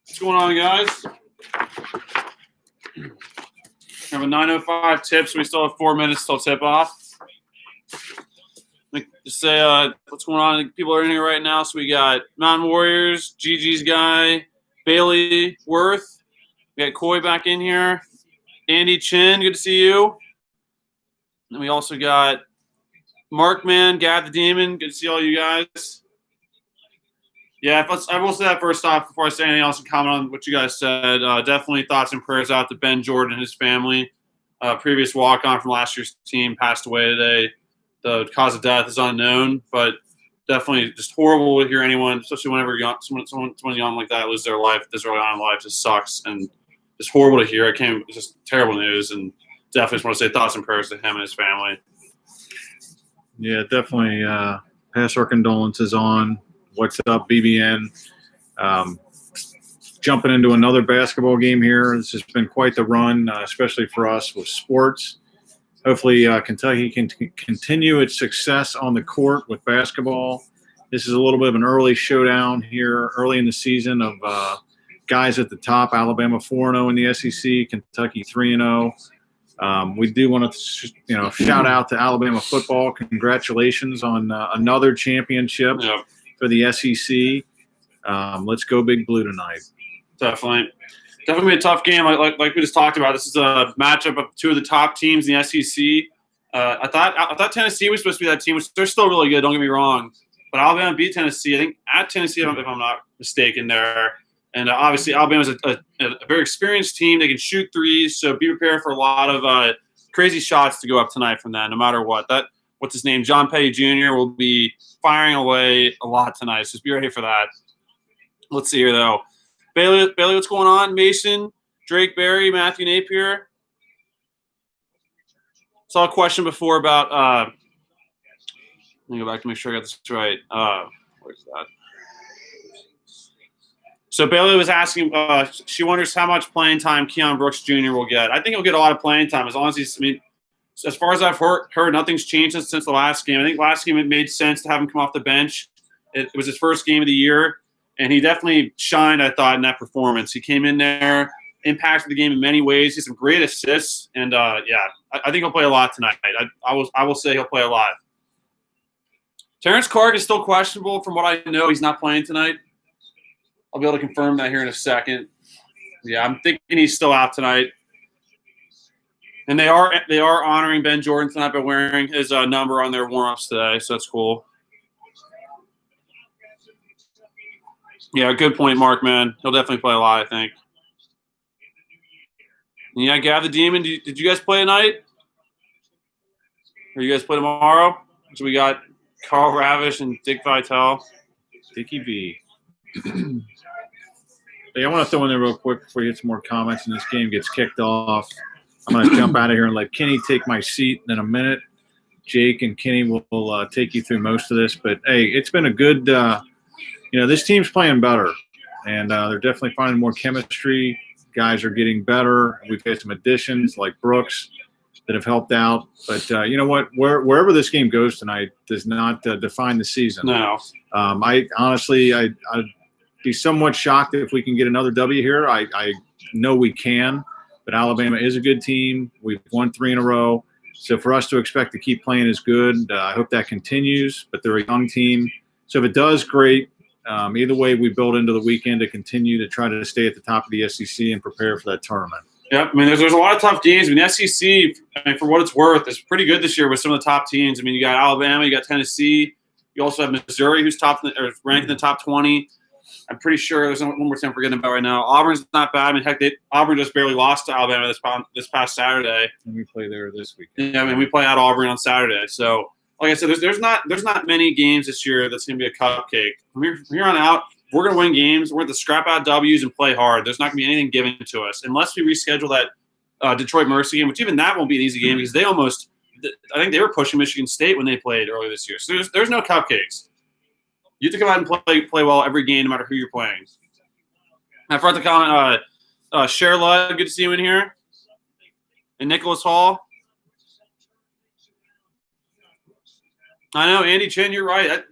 What's going on, guys? We have a 9:05 tip, so we still have 4 minutes till tip off. Just say what's going on. People are in here right now. So we got Mountain Warriors, Gigi's guy, Bailey Worth. We got Coy back in here. Andy Chin, good to see you. And we also got Markman, Gab the Demon. Good to see all you guys. Yeah, I will say that first off before I say anything else and comment on what you guys said. Definitely thoughts and prayers out to Ben Jordan and his family. Previous walk-on from last year's team passed away today. The cause of death is unknown, but definitely just horrible to hear anyone, especially whenever someone young like that lose their life this early on in life. Just sucks and just horrible to hear. It's just terrible news, and definitely just want to say thoughts and prayers to him and his family. Yeah, definitely pass our condolences on. What's up, BBN? Jumping into another basketball game here. This has been quite the run, especially for us with sports. Hopefully Kentucky can continue its success on the court with basketball. This is a little bit of an early showdown here, early in the season of guys at the top. Alabama 4-0 in the SEC, Kentucky 3-0. We do want to, shout out to Alabama football. Congratulations on another championship for the SEC. Let's go Big Blue tonight. Definitely be a tough game. Like we just talked about. This is a matchup of two of the top teams in the SEC. I thought Tennessee was supposed to be that team, which they're still really good. Don't get me wrong, but Alabama beat Tennessee. I think at Tennessee, if I'm not mistaken, there. And obviously, Alabama's a very experienced team. They can shoot threes, so be prepared for a lot of crazy shots to go up tonight from that, no matter what. What's his name? John Petty Jr. will be firing away a lot tonight, so just be ready for that. Let's see here, though. Bailey, what's going on? Mason, Drake Berry, Matthew Napier. Saw a question before about let me go back to make sure I got this right. Where's that? So Bailey was asking, she wonders how much playing time Keon Brooks Jr. will get. I think he'll get a lot of playing time as long as as far as I've heard, nothing's changed since the last game. I think last game it made sense to have him come off the bench. It was his first game of the year, and he definitely shined, I thought, in that performance. He came in there, impacted the game in many ways. He had some great assists, and I think he'll play a lot tonight. I will say he'll play a lot. Terrence Clarke is still questionable. From what I know, he's not playing tonight. I'll be able to confirm that here in a second. Yeah, I'm thinking he's still out tonight. And they are honoring Ben Jordan tonight by wearing his number on their warm-ups today, so that's cool. Yeah, good point, Mark, man. He'll definitely play a lot, I think. And yeah, Gav the Demon, did you guys play tonight? Or you guys play tomorrow? So we got Carl Ravish and Dick Vitale. Dickie V. Hey, I want to throw in there real quick before you get some more comments and this game gets kicked off. I'm going to jump out of here and let Kenny take my seat in a minute. Jake and Kenny will take you through most of this. But, hey, it's been a good this team's playing better, and they're definitely finding more chemistry. Guys are getting better. We've had some additions like Brooks that have helped out. But you know what? Wherever this game goes tonight does not define the season. No. I honestly, I'd be somewhat shocked if we can get another W here. I know we can, but Alabama is a good team. We've won 3 in a row. So for us to expect to keep playing is good. I hope that continues, but they're a young team. So if it does, great. Either way, we build into the weekend to continue to try to stay at the top of the SEC and prepare for that tournament. Yep. I mean, there's a lot of tough games. I mean, the SEC, for what it's worth, is pretty good this year with some of the top teams. I mean, you got Alabama, you got Tennessee. You also have Missouri, who's ranked in the top 20. I'm pretty sure there's one more team I'm forgetting about right now. Auburn's not bad. I mean, heck, Auburn just barely lost to Alabama this past Saturday. And we play there this weekend. Yeah, I mean, we play at Auburn on Saturday. So, like I said, there's not many games this year that's going to be a cupcake. From here on out, we're going to win games. We're going to scrap out W's and play hard. There's not going to be anything given to us unless we reschedule that Detroit Mercy game, which even that won't be an easy game because I think they were pushing Michigan State when they played earlier this year. So there's no cupcakes. You have to come out and play well every game, no matter who you're playing. I forgot to comment. Cher Ludd, good to see you in here. And Nicholas Hall. I know, Andy Chin, you're right.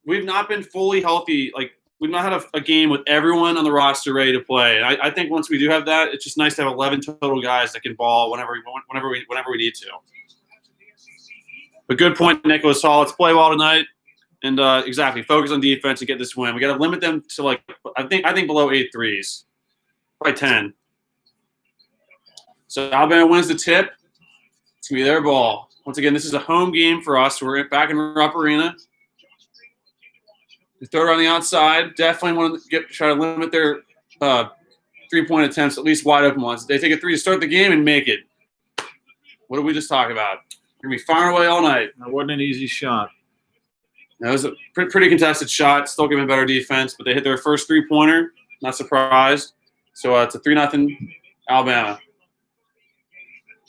We've not been fully healthy. Like we've not had a game with everyone on the roster ready to play. And I think once we do have that, it's just nice to have 11 total guys that can ball whenever we need to. But good point, Nicholas Hall. Let's play well tonight, and exactly focus on defense and get this win. We got to limit them to like I think below 8 threes, probably 10. So Alabama wins the tip. It's gonna be their ball. Once again, this is a home game for us. We're back in Rupp Arena. They throw it on the outside. Definitely want to try to limit their 3-point attempts, at least wide open ones. They take a 3 to start the game and make it. What did we just talk about? We're going to be firing away all night. That wasn't an easy shot. That was a pretty contested shot. Still giving better defense, but they hit their first 3-pointer. Not surprised. So it's a 3-0 Alabama.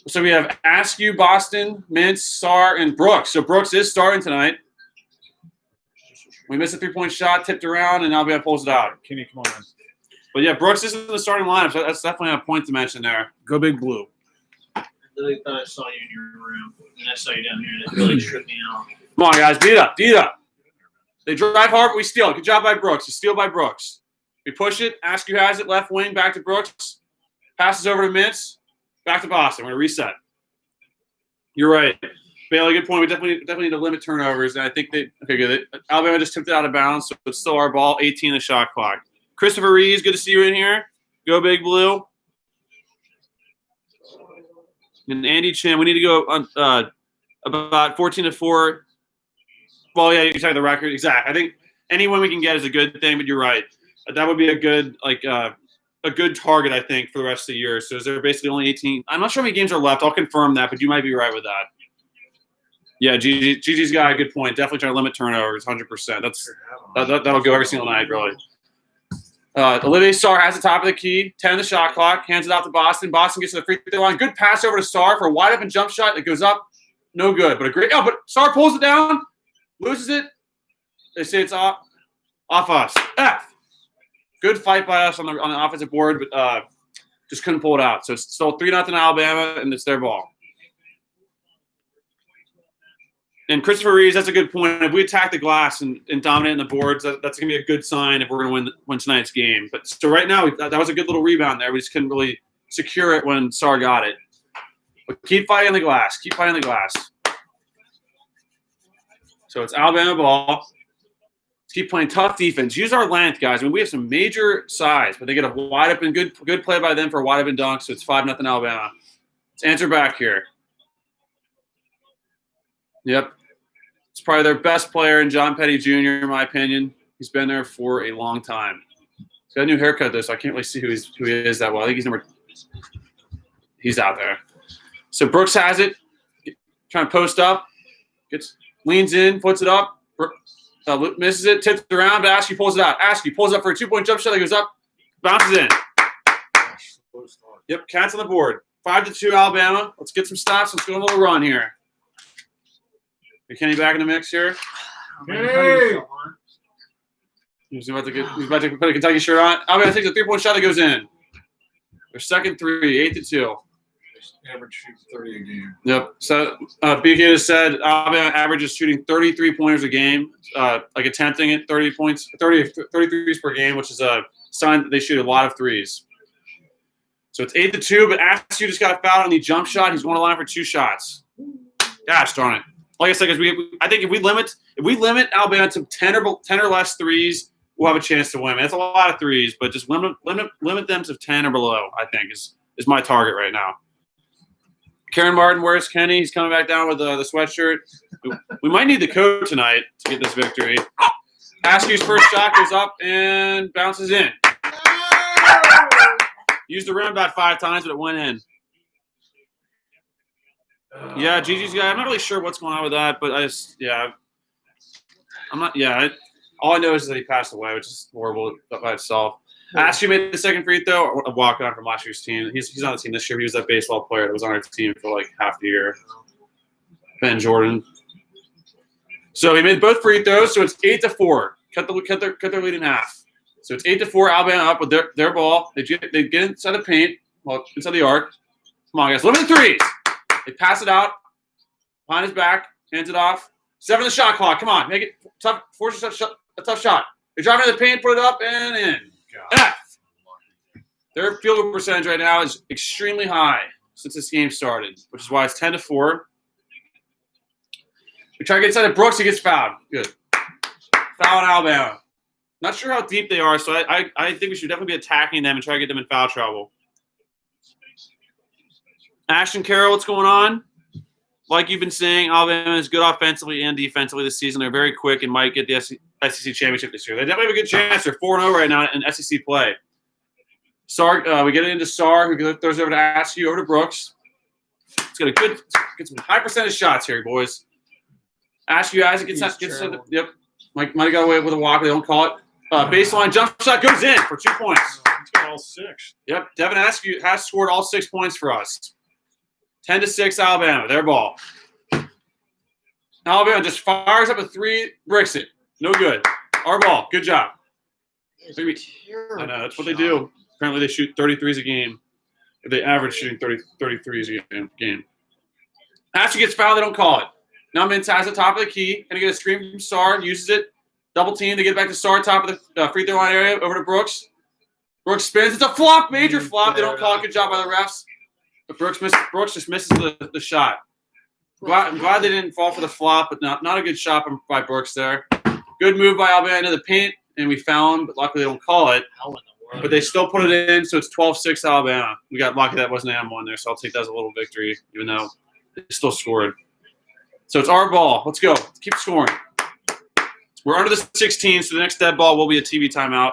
So we have Askew, Boston, Mintz, Sarr, and Brooks. So Brooks is starting tonight. We missed a 3-point shot, tipped around, and Alabama pulls it out. Kenny, come on. But, yeah, Brooks is in the starting lineup, so that's definitely a point to mention there. Go Big Blue. I really thought I saw you in your room, and I saw you down here, and it really tripped me out. Come on, guys. Beat up. They drive hard, but we steal. Good job by Brooks. A steal by Brooks. We push it. Askew has it. Left wing, back to Brooks. Passes over to Mintz. Back to Boston. We're going to reset. You're right. Bailey, good point. We definitely need to limit turnovers, and I think good. Alabama just tipped it out of bounds, so it's still our ball. 18 the shot clock. Christopher Reeves, good to see you in here. Go Big Blue. And Andy Chin, we need to go on about 14-4. Well, yeah, you're talking the record. Exactly. I think any win we can get is a good thing, but you're right. That would be a good target, I think, for the rest of the year. So is there basically only 18? I'm not sure how many games are left. I'll confirm that, but you might be right with that. Yeah, Gigi's got a good point. Definitely trying to limit turnovers, 100%. That'll go every single night, really. Olivier Sarr has the top of the key, 10 on the shot clock, hands it out to Boston. Boston gets to the free throw line. Good pass over to Sarr for a wide open jump shot that goes up. No good, but but Sarr pulls it down, loses it. They say it's off us. Good fight by us on the offensive board, but just couldn't pull it out. So it's still 3-0 Alabama, and it's their ball. And Christopher Reeves, that's a good point. If we attack the glass and dominate in the boards, that's going to be a good sign if we're going to win tonight's game. But so right now, that was a good little rebound there. We just couldn't really secure it when Sarr got it. But keep fighting the glass. So it's Alabama ball. Let's keep playing tough defense. Use our length, guys. I mean, we have some major size, but they get a wide open, good play by them for a wide open dunk. So it's 5-0 Alabama. Let's answer back here. Yep. It's probably their best player in John Petty Jr., in my opinion. He's been there for a long time. He's got a new haircut, though, so I can't really see who he is that well. I think he's out there. So Brooks has it. Trying to post up. Leans in, puts it up. Misses it, tips it around, but Askew pulls it out. Askew pulls up for a 2-point jump shot that goes up, bounces in. Yep, Cats on the board. 5-2 Alabama. Let's get some stops. Let's go on a little run here. Get Kenny back in the mix here. Hey! He's about to put a Kentucky shirt on. Alabama takes a 3-point shot that goes in. Their second 3, 8-2. Average shoots 30 a game. Yep. So BK has said Alabama averages shooting 33 pointers a game, attempting it 33s per game, which is a sign that they shoot a lot of threes. So it's 8-2, but Askew just got fouled on the jump shot. He's going to line for 2 shots. Gosh darn it. Like I said, I think if we limit Alabama to 10 or less threes, we'll have a chance to win. That's a lot of threes, but just limit them to 10 or below, I think, is my target right now. Karen Martin, where's Kenny? He's coming back down with the sweatshirt. We might need the code tonight to get this victory. Askew's first shot goes up and bounces in. Used the rim about 5 times, but it went in. Yeah, Gigi's guy. I'm not really sure what's going on with that, but all I know is that he passed away, which is horrible by itself. Askew made the second free throw, a walk-on from last year's team. He's on the team this year. He was that baseball player that was on our team for like half the year. Ben Jordan. So he made both free throws, so it's 8-4. Cut their lead in half. So it's 8-4. Alabama up with their ball. They get inside the paint, inside the arc. Come on, guys, limit the threes. They pass it out behind his back, hands it off. 7 on the shot clock. Come on, make it tough. Force a tough shot. They drive into the paint, put it up, and in. F. Their field goal percentage right now is extremely high since this game started, which is why it's 10-4. We try to get inside of Brooks. He gets fouled. Good. Foul in Alabama. Not sure how deep they are, so I think we should definitely be attacking them and try to get them in foul trouble. Ashton Carroll, what's going on? Like you've been saying, Alabama is good offensively and defensively this season. They're very quick and might get the SEC championship this year. They definitely have a good chance. They're 4-0 right now in SEC play. Sar, we get it into Sar, who throws over to Askew, over to Brooks. It's got get some high percentage shots here, boys. Askew, Isaac gets yep. Mike might have got away with a walk. They don't call it. Baseline jump shot goes in for 2 points. He's got all 6. Yep, Devin Askew has scored all 6 points for us. 10-6 Alabama, their ball. Alabama just fires up a 3, bricks it. No good. Our ball. Good job. I know, that's what they do. Apparently they shoot 33s a game. They average shooting 33s a game. Askew gets fouled, they don't call it. Now Mintz has the top of the key. Gonna get a screen from Sar, uses it. Double team, they get back to Sar, top of the free throw line area, over to Brooks. Brooks spins. It's a flop, major flop. They don't call it. Good job by the refs. But Brooks just misses the shot. I'm glad they didn't fall for the flop, but not a good shot by Brooks there. Good move by Alabama into the paint, and we foul him, but luckily they don't call it. But they still put it in, so it's 12-6 Alabama. We got lucky that wasn't an M1 there, so I'll take that as a little victory, even though they still scored. So it's our ball. Let's go. Let's keep scoring. We're under the 16, so the next dead ball will be a TV timeout.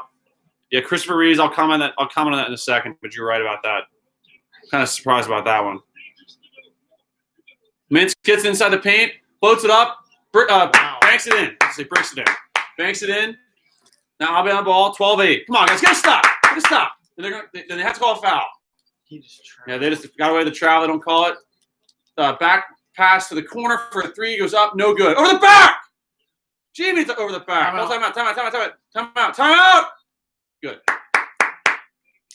Yeah, Christopher Reeves, I'll comment on that in a second, but you're right about that. Kind of surprised about that one. Mintz gets inside the paint, floats it up, banks it in. Let's say breaks it in. Banks it in. Now Alabama ball, 12-8. Come on, guys, gotta stop. Gotta stop. Then they have to call a foul. They just got away with the travel. They don't call it. Back pass to the corner for a 3. Goes up, no good. Over the back. Jamie's over the back. Timeout. Good.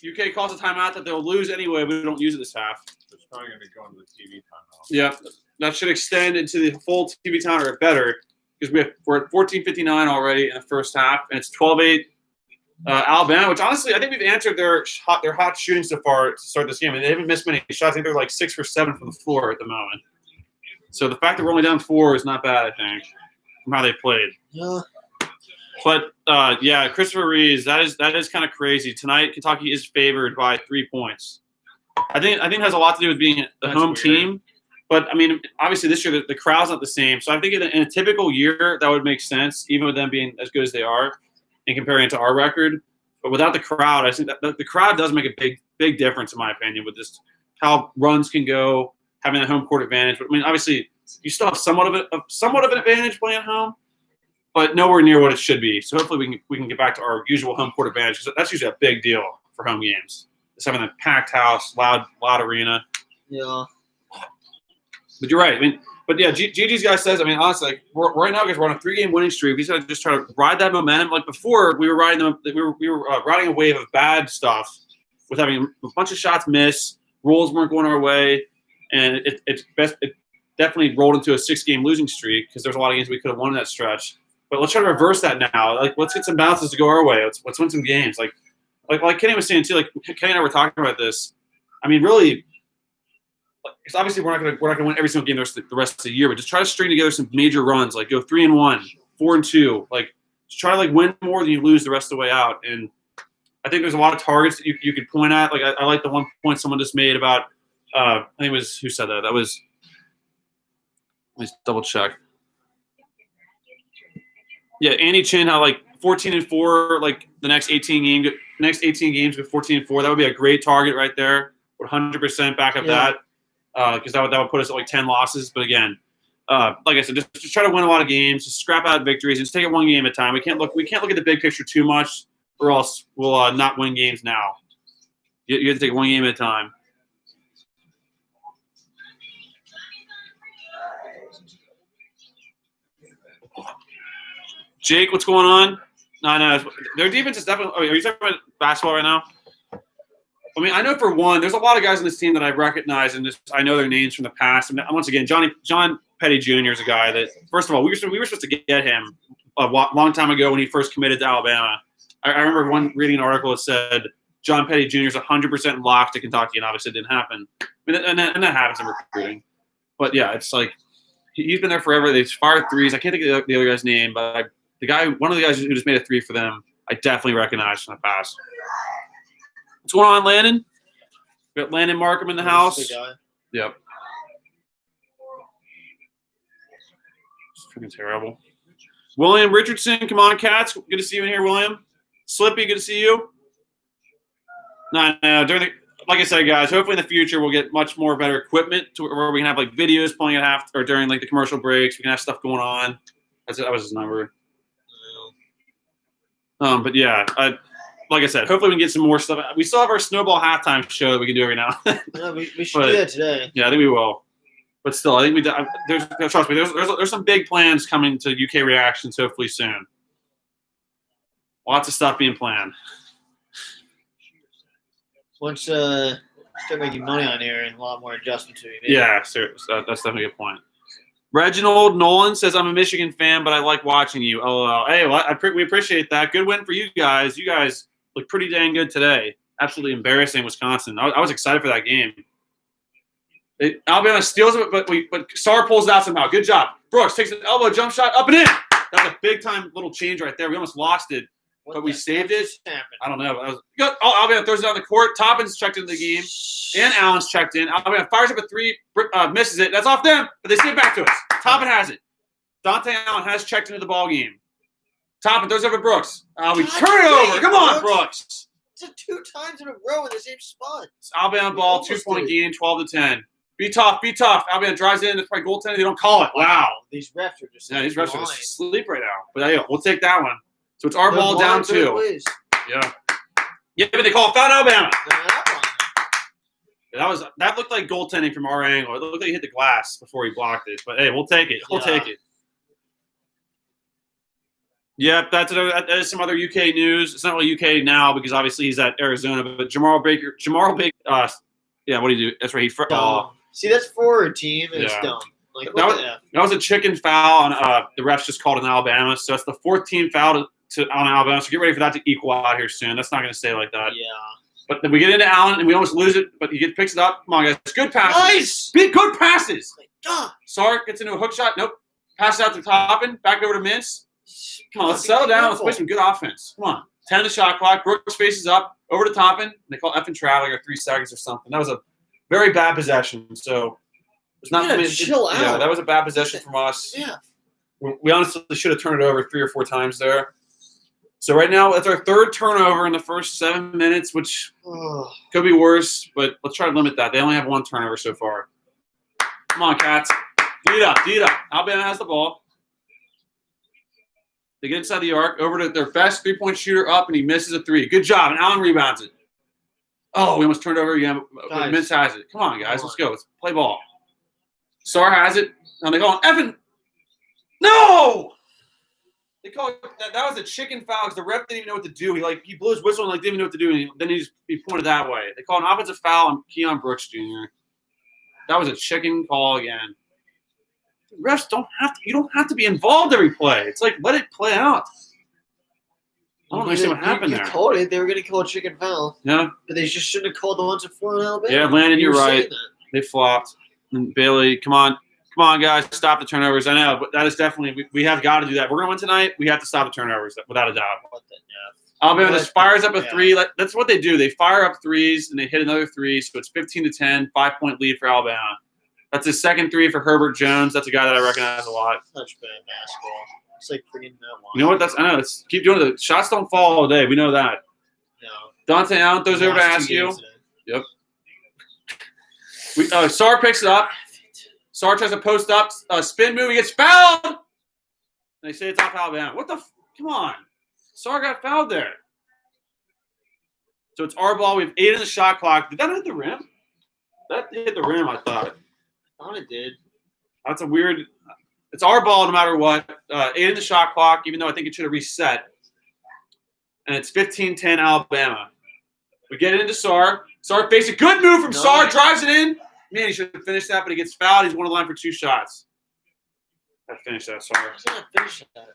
UK calls a timeout that they'll lose anyway, but we don't use it this half. It's probably going to be going to the TV timeout. Yeah, that should extend into the full TV timeout or better because we're at 14:59 already in the first half, and it's 12-8 Alabama, which honestly I think we've answered their hot shooting so far to start this game. And they haven't missed many shots. I think they're like 6 for 7 from the floor at the moment. So the fact that we're only down 4 is not bad, I think, from how they played. Yeah. But Christopher Reeves, that is kind of crazy. Tonight, Kentucky is favored by 3 points. I think it has a lot to do with being the home team. But I mean, obviously this year the crowd's not the same. So I think in a typical year that would make sense, even with them being as good as they are, and comparing it to our record. But without the crowd, I think that the crowd does make a big difference in my opinion with just how runs can go, having a home court advantage. But I mean, obviously you still have somewhat of an advantage playing at home, but nowhere near what it should be. So hopefully we can get back to our usual home court advantage because that's usually a big deal for home games. It's having a packed house, loud arena. Yeah. But you're right. I mean, but yeah, Gigi's guy says. I mean, honestly, like right now, guys, we're on a 3-game winning streak. We got to just try to ride that momentum. Like before, we were riding riding a wave of bad stuff with having a bunch of shots miss. Rules weren't going our way, and it definitely rolled into a 6-game losing streak because there's a lot of games we could have won in that stretch. But let's try to reverse that now. Like, let's get some bounces to go our way. Let's win some games. Like Kenny was saying too. Like Kenny and I were talking about this. I mean, really, because obviously we're not gonna win every single game the rest of the year. But just try to string together some major runs. Like go 3-1, 4-2. Like just try to win more than you lose the rest of the way out. And I think there's a lot of targets that you could point at. Like I like the one point someone just made about. I think it was who said that. That was. Let me double check. Yeah, Andy Chin had 14-4, the next 18 games with 14-4. That would be a great target right there. Would 100% back up that because that would put us at 10 losses. But again, like I said, just try to win a lot of games. Just scrap out victories and just take it one game at a time. We can't look at the big picture too much, or else we'll not win games now. You have to take it one game at a time. Jake, what's going on? No, their defense is definitely. Are you talking about basketball right now? I mean, I know for one, there's a lot of guys on this team that I recognize and I know their names from the past. And once again, John Petty Jr. is a guy that, first of all, we were supposed to get him long time ago when he first committed to Alabama. I remember reading an article that said John Petty Jr. is 100% locked to Kentucky, and obviously it didn't happen. I mean, and that happens in recruiting. But yeah, it's like he's been there forever. They've fired threes. I can't think of the other guy's name, but one of the guys who just made a three for them, I definitely recognize from the past. What's going on, Landon? We got Landon Markham in the house. Yep. It's freaking terrible. William Richardson, come on, Cats. Good to see you in here, William. Slippy, good to see you. No. Like I said, guys, hopefully in the future we'll get much more better equipment to where we can have like videos playing at half or during like the commercial breaks. We can have stuff going on. That was his number. But yeah, like I said, hopefully we can get some more stuff. We still have our snowball halftime show that we can do every now and then. No, we should do that today. Yeah, I think we will. But still, I think trust me, there's some big plans coming to UK Reactions hopefully soon. Lots of stuff being planned. Once start making money on here and a lot more adjustment to it. Yeah, seriously, that's definitely a good point. Reginald Nolan says, I'm a Michigan fan, but I like watching you. LOL. Hey, we appreciate that. Good win for you guys. You guys look pretty dang good today. Absolutely embarrassing Wisconsin. I was excited for that game. Alabama steals it, but Sarr pulls it out somehow. Good job. Brooks takes an elbow jump shot up and in. That's a big-time little change right there. We almost lost it, but we saved it. I don't know. That was good. Alabama throws it on the court. Toppin's checked into the game, and Allen's checked in. Alabama fires up a three, misses it. That's off them, but they send it back to us. Toppin has it. Dante Allen has checked into the ball game. Toppin throws over Brooks. We turn it over. Come on, Brooks. It's 2 times in a row in the same spot. It's Alabama ball, 2-point game, 12-10. Be tough. Alabama drives in. It's probably goaltending. They don't call it. Wow. These refs are just these refs are asleep right now. But hey, we'll take that one. So it's our ball down 2. Yeah. Yeah, but they call it foul Alabama. That looked like goaltending from our angle. It looked like he hit the glass before he blocked it. But hey, we'll take it. We'll take it. Yep, that is some other UK news. It's not really UK now because obviously he's at Arizona. But Jamal Baker. Yeah, what do you do? That's right. See, that's forward team, and it's dumb. Like that was a chicken foul, and the refs just called in Alabama. So it's the 4th team foul on Alabama. So get ready for that to equal out here soon. That's not going to stay like that. Yeah. But then we get into Allen, and we almost lose it, but he picks it up. Come on, guys. Good passes. Nice. Good passes. Oh my God. Sark gets into a hook shot. Nope. Pass it out to Toppin. Back over to Mintz. Come on, let's settle down. Let's play some good offense. Come on. 10 the shot clock. Brooks faces up. Over to Toppin. They call effing traveling or 3 seconds or something. That was a very bad possession. So it's not chill out. Yeah, that was a bad possession from us. Yeah. We honestly should have turned it over 3 or 4 times there. So right now, that's our 3rd turnover in the first 7 minutes, which could be worse, but let's try to limit that. They only have 1 turnover so far. Come on, Cats. D up. Alabama has the ball. They get inside the arc, over to their best 3-point shooter up, and he misses a 3. Good job, and Allen rebounds it. Oh, we almost turned it over again. Mintz has it. Come on, guys. Let's go. Let's play ball. Sarr has it. Now they call it Evan. No! They call it, that was a chicken foul because the ref didn't even know what to do. He blew his whistle and didn't even know what to do, and then he pointed that way. They call an offensive foul on Keon Brooks Jr. That was a chicken call again. Refs you don't have to be involved every play. It's like, let it play out. I don't understand what happened there. You called it. They were going to call a chicken foul. Yeah. But they just shouldn't have called the ones before in Alabama. Yeah, Landon, you're right. They flopped. And Bailey, come on, guys, stop the turnovers. I know, but that is definitely we have got to do that. We're going to win tonight. We have to stop the turnovers without a doubt. Alabama just fires up a 3. That's what they do. They fire up 3s and they hit another 3. So it's 15-10, 5-point lead for Alabama. That's his 2nd 3 for Herbert Jones. That's a guy that I recognize a lot. Such bad basketball. It's like freaking that one. You know what? I know. Keep doing it. The shots don't fall all day. We know that. No. Dante Allen throws over to ask you. Yep. Sarr picks it up. Sarr tries to post up. Spin move. He gets fouled. And they say it's off Alabama. What the? Come on. Sarr got fouled there. So it's our ball. We have 8 in the shot clock. Did that hit the rim? That hit the rim, I thought. I thought it did. That's a weird. It's our ball no matter what. 8 in the shot clock, even though I think it should have reset. And it's 15-10 Alabama. We get it into Sarr. Sarr fakes a good move from Sarr. Drives it in. Man, he should have finished that, but he gets fouled. He's one of the line for 2 shots. Got to finish that, Sarr. He's not finished that.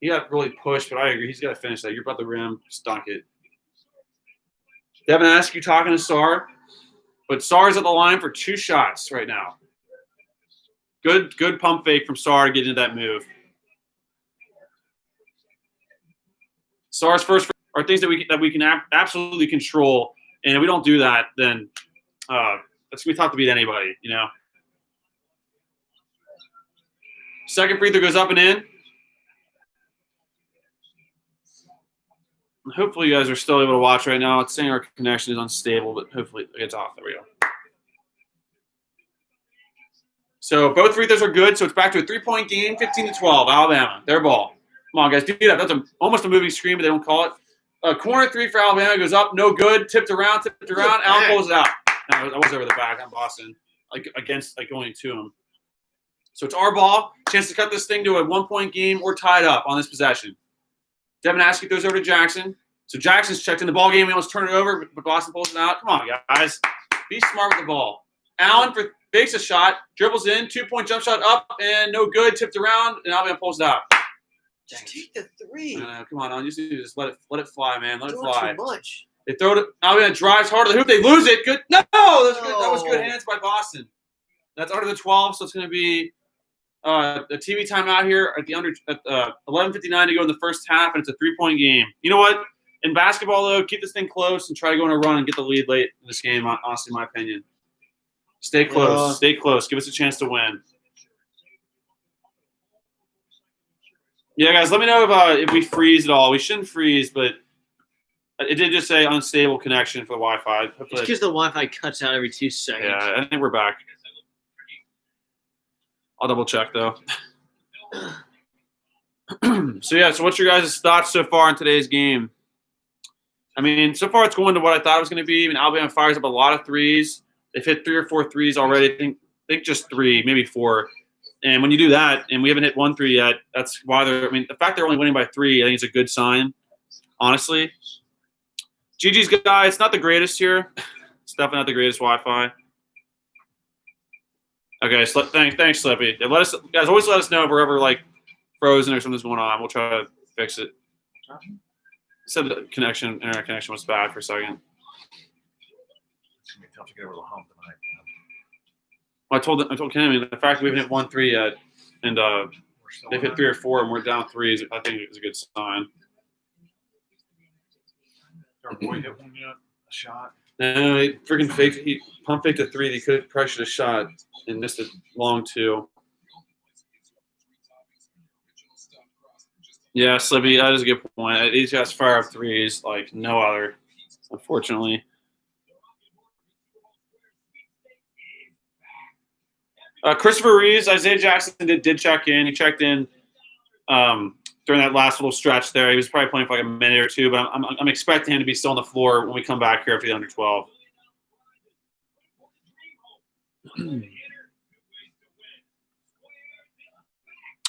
He got really pushed, but I agree. He's got to finish that. You're about the rim. Just dunk it. Devin Askew talking to Sar. But Sar's at the line for 2 shots right now. Good pump fake from Sar to get into that move. Sar's first are things that we can absolutely control, and if we don't do that, then that's gonna be tough to beat anybody, you know. Second free throw goes up and in. Hopefully, you guys are still able to watch right now. It's saying our connection is unstable, but hopefully it gets off. There we go. So both free throws are good. So it's back to a 3-point game, 15-12, Alabama. Their ball. Come on, guys, do that. That's almost a moving screen, but they don't call it. Corner 3 for Alabama goes up, no good. Tipped around. Allen pulls it out. No, I was over the back on Boston, going to him. So it's our ball. Chance to cut this thing to a 1-point game or tied up on this possession. Devin Askew throws over to Jackson. So Jackson's checked in the ball game. We almost turn it over, but Boston pulls it out. Come on, guys. Be smart with the ball. Allen fakes a shot, dribbles in, 2-point jump shot up, and no good. Tipped around, and Alabama pulls it out. Just take the 3. Come on, Allen. Just let it fly, man. Let it Doing fly. too much. They throw it. Alabama drives hard to the hoop. They lose it. Good. No, that was good hands by Boston. That's under the 12, so it's going to be a TV timeout here at 11:59 to go in the first half, and it's a 3-point game. You know what? In basketball, though, keep this thing close and try to go on a run and get the lead late in this game, honestly, in my opinion. Stay close. Yeah. Stay close. Give us a chance to win. Yeah, guys, let me know if we freeze at all. We shouldn't freeze, but it did just say unstable connection for the Wi-Fi. It's because the Wi-Fi cuts out every 2 seconds. Yeah, I think we're back. I'll double check though. So what's your guys' thoughts so far in today's game? I mean, so far it's going to what I thought it was going to be. I mean, Alabama fires up a lot of threes. They've hit 3 or 4 threes already. I think just 3, maybe 4. And when you do that, and we haven't hit 1 3 yet, that's why the fact they're only winning by 3, I think it's a good sign, honestly. GG's guy, it's not the greatest here. It's definitely not the greatest Wi-Fi. Okay, thanks, Slippy. Guys, always let us know if we're ever frozen or something's going on. We'll try to fix it. Said the internet connection was bad for a second. It's gonna be tough to get over the hump tonight, man. Well, I told Kenny the fact that we haven't hit 1 3 yet, and they've hit 3 or 4, and we're down 3. I think is a good sign. Our boy hit one yet? A shot? No, he freaking faked. He pump faked a 3. He could have pressured a shot and missed a long 2. Yeah, Slippy, that is a good point. These guys fire up 3s like no other, unfortunately. Christopher Reeves, Isaiah Jackson did check in. He checked in during that last little stretch there. He was probably playing for a minute or 2, but I'm expecting him to be still on the floor when we come back here after the under 12.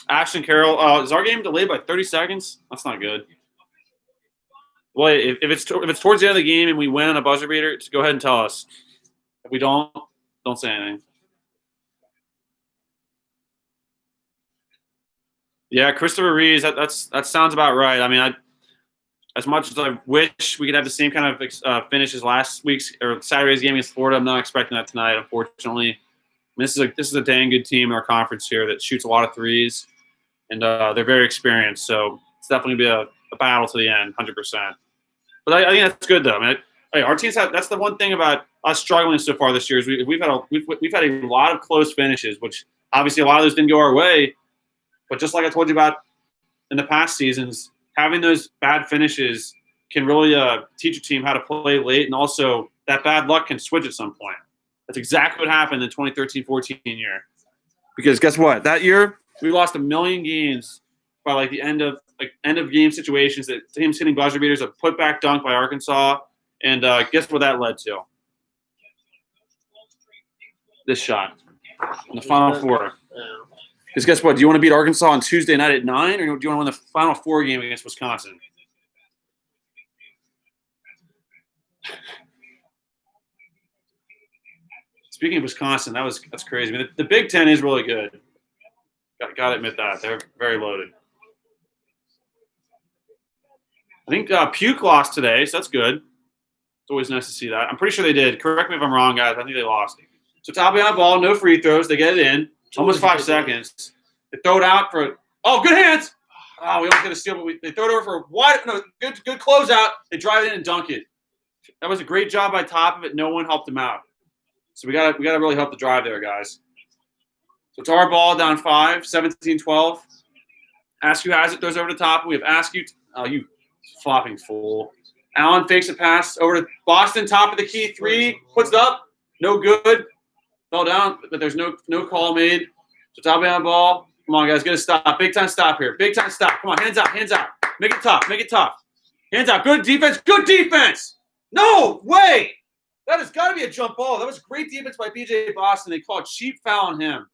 Ashton Carroll, is our game delayed by 30 seconds? That's not good. Well, if it's towards the end of the game and we win on a buzzer beater, just go ahead and tell us. If we don't say anything. Yeah, Christopher Reeves, that sounds about right. I mean, as much as I wish we could have the same kind of finish as last week's or Saturday's game against Florida, I'm not expecting that tonight, unfortunately. I mean, this is a dang good team in our conference here that shoots a lot of 3s, and they're very experienced. So it's definitely be a battle to the end, 100%. But I think that's good though. I mean, our team's that's the one thing about us struggling so far this year is we've had a lot of close finishes, which obviously a lot of those didn't go our way. But just like I told you about in the past seasons, having those bad finishes can really teach a team how to play late, and also that bad luck can switch at some point. That's exactly what happened in the 2013-14 year. Because guess what? That year we lost 1 million games by the end of game situations that teams hitting buzzer beaters, a putback dunk by Arkansas, and guess what that led to? This shot in the Final Four. Because guess what? Do you want to beat Arkansas on Tuesday night at 9, or do you want to win the Final Four game against Wisconsin? Speaking of Wisconsin, that's crazy. I mean, the Big Ten is really good. Got to admit that. They're very loaded. I think Puke lost today, so that's good. It's always nice to see that. I'm pretty sure they did. Correct me if I'm wrong, guys. I think they lost. So it's Alabama ball, no free throws. They get it in. Almost 5 seconds. They throw it out for good hands. Oh, we don't get a steal, but they throw it over for a good closeout. They drive it in and dunk it. That was a great job by top of it. No one helped them out. So we gotta really help the drive there, guys. So it's our ball down 5, 17-12. Askew has it, throws over the top. We have Askew. Oh, you flopping fool. Allen fakes a pass over to Boston, top of the key, 3, puts it up. No good. Fell down, but there's no call made. So it's Alabama ball. Come on, guys, get a stop. Big time stop here. Big time stop. Come on, hands out. Make it tough. Hands out. Good defense. No way. That has got to be a jump ball. That was great defense by B.J. Boston. They called cheap foul on him.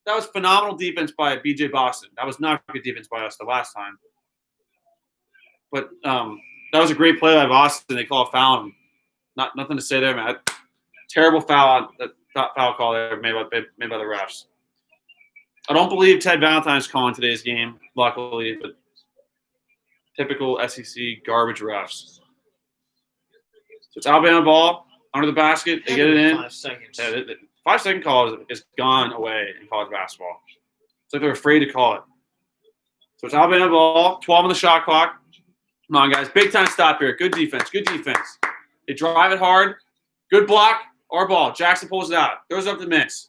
That was phenomenal defense by B.J. Boston. That was not good defense by us the last time. But that was a great play by Boston. They called a foul on him. Nothing to say there, man. Terrible foul call there made by the refs. I don't believe Ted Valentine's calling today's game, luckily, but typical SEC garbage refs. So it's Alabama ball under the basket. They get it in. 5 seconds. Yeah, the 5-second call is gone away in college basketball. It's like they're afraid to call it. So it's Alabama ball, 12 on the shot clock. Come on, guys. Big time stop here. Good defense. They drive it hard. Good block. Our ball. Jackson pulls it out. Throws it up to Mintz.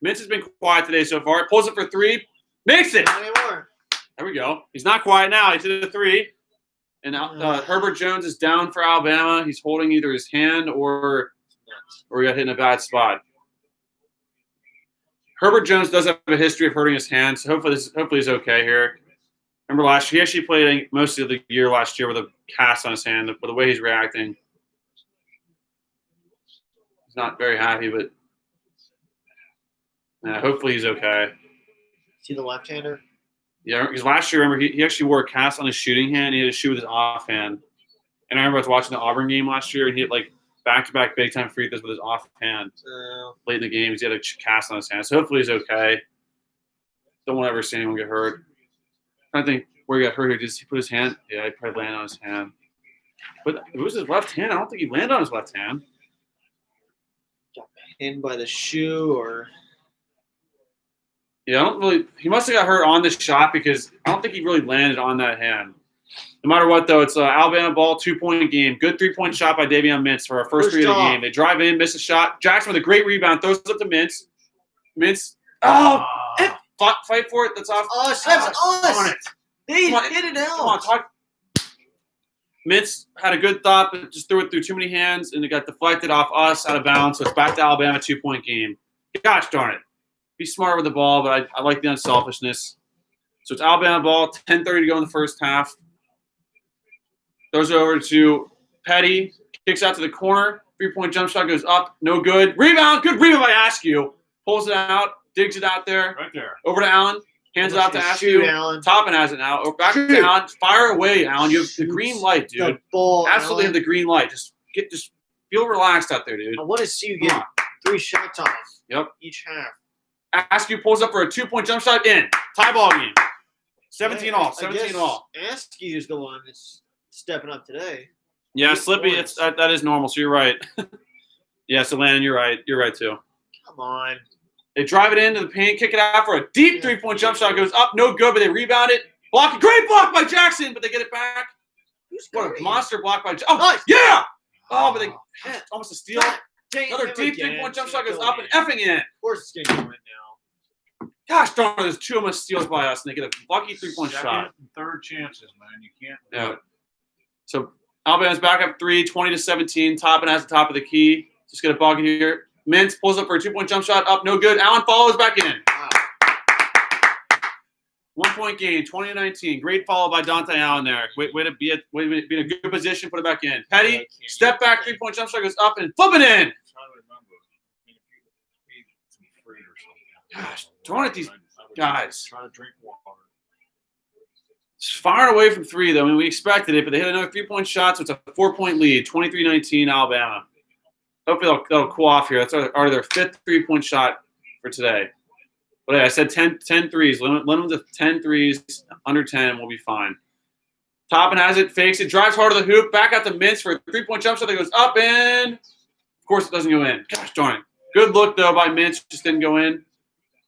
Mintz has been quiet today so far. Pulls it for 3. Makes it. Not anymore. There we go. He's not quiet now. He's hit a 3. And Herbert Jones is down for Alabama. He's holding either his hand or he got hit in a bad spot. Herbert Jones does have a history of hurting his hand, so hopefully he's okay here. Remember last year, he actually played most of the year last year with a cast on his hand. But the way he's reacting, he's not very happy, but hopefully he's okay. See the left-hander? Yeah, because last year, remember, he actually wore a cast on his shooting hand. He had to shoot with his offhand. And I remember I was watching the Auburn game last year, and he hit back-to-back big-time free throws with his offhand late in the game. He had a cast on his hand. So hopefully he's okay. Don't want to ever see anyone get hurt. I think where he got hurt here, did he put his hand? Yeah, he probably landed on his hand. But it was his left hand. I don't think he landed on his left hand. Got pinned by the shoe or... Yeah, he must have got hurt on this shot because I don't think he really landed on that hand. No matter what, though, it's an Alabama ball, 2-point game. Good 3-point shot by Davion Mintz for our first 3 of the game. They drive in, miss a shot. Jackson with a great rebound, throws it up to Mintz. Mintz, fight for it. That's off. Us. That's us. They hit it out. Come on, talk. Mintz had a good thought, but just threw it through too many hands, and it got deflected off us out of bounds. So it's back to Alabama, 2-point game. Gosh darn it. Be smart with the ball, but I like the unselfishness. So it's Alabama ball, 10:30 to go in the first half. Throws it over to Petty. Kicks out to the corner. 3-point jump shot goes up. No good. Rebound. Good rebound by Askew. Pulls it out. Digs it out there. Right there. Over to Allen. Hands it out to Askew. Toppin has it now. Back to Allen. Fire away, Allen. You have the green light, dude. The ball, absolutely Allen. have the green light. Just feel relaxed out there, dude. I want to see you get 3 shots off. Yep. Each half. Askew pulls up for a 2-point jump shot in. Tie ball game. 17 all. 17 all. Askew is the one that's stepping up today. Yeah, Slippy, that is normal, so you're right. Yeah, so Landon, you're right. You're right, too. Come on. They drive it into the paint, kick it out for a deep 3-point jump shot. Goes up, no good, but they rebound it. Block, great block by Jackson, but they get it back. What a monster block by Jackson. Oh, nice. Yeah! Oh, but they almost a steal. Another deep 3-point jump shot goes up and effing in. Of course it's going to go in now. Gosh darn, there's 2 almost steals by us, and they get a lucky 3-point shot. Third chances, man. You can't. Yeah. So Alabama's back up 3, 20-17. Toppin has the top of the key. Just get a bucket here. Mintz pulls up for a 2-point jump shot. Up, no good. Allen follows back in. Wow. 1-point game, 20-19. Great follow by Dante Allen there. Way to be in a good position. Put it back in. Petty, step back, 3-point jump shot goes up and flip it in. Gosh, throwing at these guys. Trying to drink water. It's firing away from 3, though. I mean, we expected it, but they hit another 3-point shot, so it's a 4-point lead, 23-19 Alabama. Hopefully they'll cool off here. That's already their 5th 3-point shot for today. But yeah, I said 10 threes. Limit them to 10 threes, under 10, we'll be fine. Toppin has it, fakes it, drives hard to the hoop, back out to Mintz for a 3-point jump shot that goes up and, of course, it doesn't go in. Gosh darn it. Good look, though, by Mintz. Just didn't go in.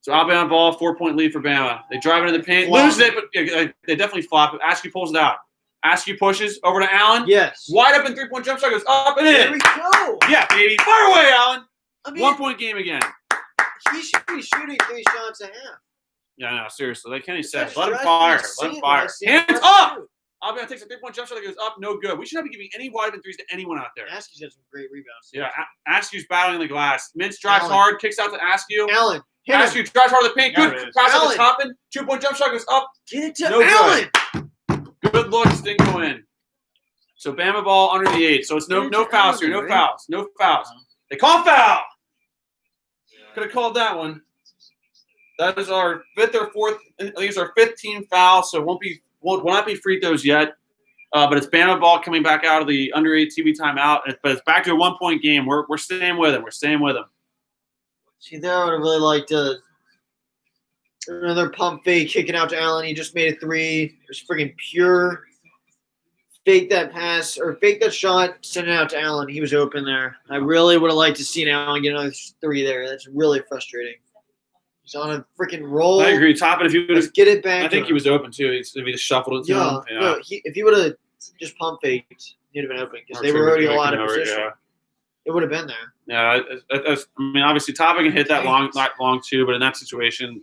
So Alabama ball, 4-point lead for Bama. They drive into the paint, lose it, but they definitely flop it. Askew pulls it out. Askew pushes over to Allen. Yes. Wide open 3-point jump shot goes up and in. There we go. Yeah, baby. Fire away, Allen. I mean, 1-point game again. he should be shooting 3 shots a half. Yeah, no, seriously. Like Kenny said, Just let him drive fire. me Let him insane fire. when I see him Hands try to up. shoot. Alabama takes a 3-point jump shot that goes up, no good. We should not be giving any wide open threes to anyone out there. Askew's got some great rebounds. Yeah, Askew's battling the glass. Mintz drives Allen. hard, kicks out to Askew. Allen, hit him. Askew drives hard to the paint. There Good it is. pass out Allen. to Toppin. 2-point jump shot goes up. Get it to No Allen. Good looks, didn't go in. So Bama ball under the 8. So it's no fouls here. No fouls. No fouls. They call foul. Could have called that one. That is our 5th or 4th. I think it's our 5th team foul. So will not be free throws yet. But it's Bama ball coming back out of the under 8 TV timeout. But it's back to a 1-point game. We're staying with him. We're staying with him. See, there I would have really liked another pump fake kicking out to Allen. He just made a 3. It was freaking pure. Fake that pass or fake that shot, send it out to Allen. He was open there. I really would have liked to see Allen get another 3 there. That's really frustrating. He's on a freaking roll. I agree. Toppin, if you would Let's have, get it back. I think he was open too. If he just shuffled it to Yeah, him. Yeah. no, if he would have just pump faked, he'd have been open because they were already a lot of position. Yeah. It would have been there. Yeah, I mean, obviously, Toppin can hit that long two, but in that situation,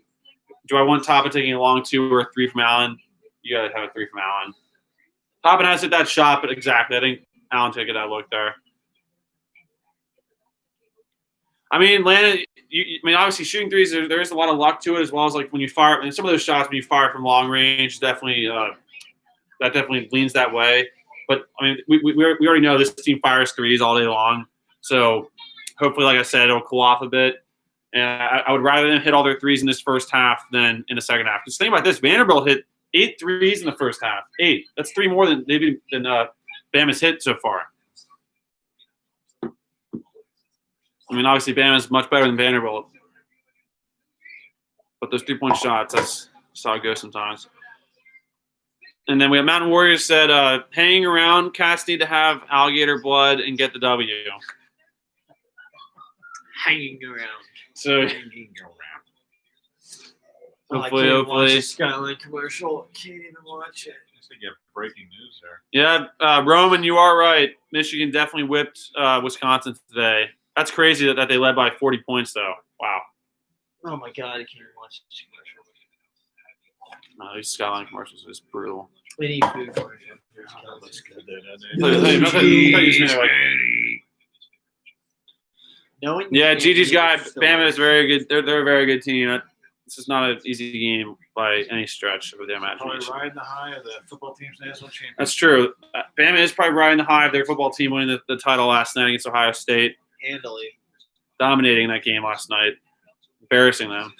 do I want Toppin taking a long 2 or a 3 from Allen? You got to have a 3 from Allen. Toppin has hit that shot, but exactly, I think Allen took that look there. I mean, Landon, obviously, shooting threes, there is a lot of luck to it, as well as like when you fire. And some of those shots, when you fire from long range, definitely that definitely leans that way. But I mean, we already know this team fires threes all day long. So hopefully, like I said, it'll cool off a bit. And I would rather them hit all their threes in this first half than in the second half. Because think about this: Vanderbilt hit 8 threes in the first half. 8. That's 3 more than Bama's hit so far. I mean, obviously, Bama's much better than Vanderbilt. But those 3-point shots, that's how it goes sometimes. And then we have Mountain Warriors said, hanging around, cats need to have alligator blood and get the W. Hanging around. So hopefully. Skyline commercial. Can't even watch it. I think you have breaking news there. Yeah, Roman, you are right. Michigan definitely whipped Wisconsin today. That's crazy that they led by 40 points, though. Wow. Oh my god, I can't even watch this commercial. No, these Skyline commercials is brutal. We need food commercial. That's good, Yeah, Gigi's guy, Bama is very good. They're a very good team. This is not an easy game by any stretch of their Probably imagination. riding the high of the football team's national championship. That's true. Bama is probably riding the high of their football team winning the title last night against Ohio State. Handily. Dominating that game last night. Embarrassing them.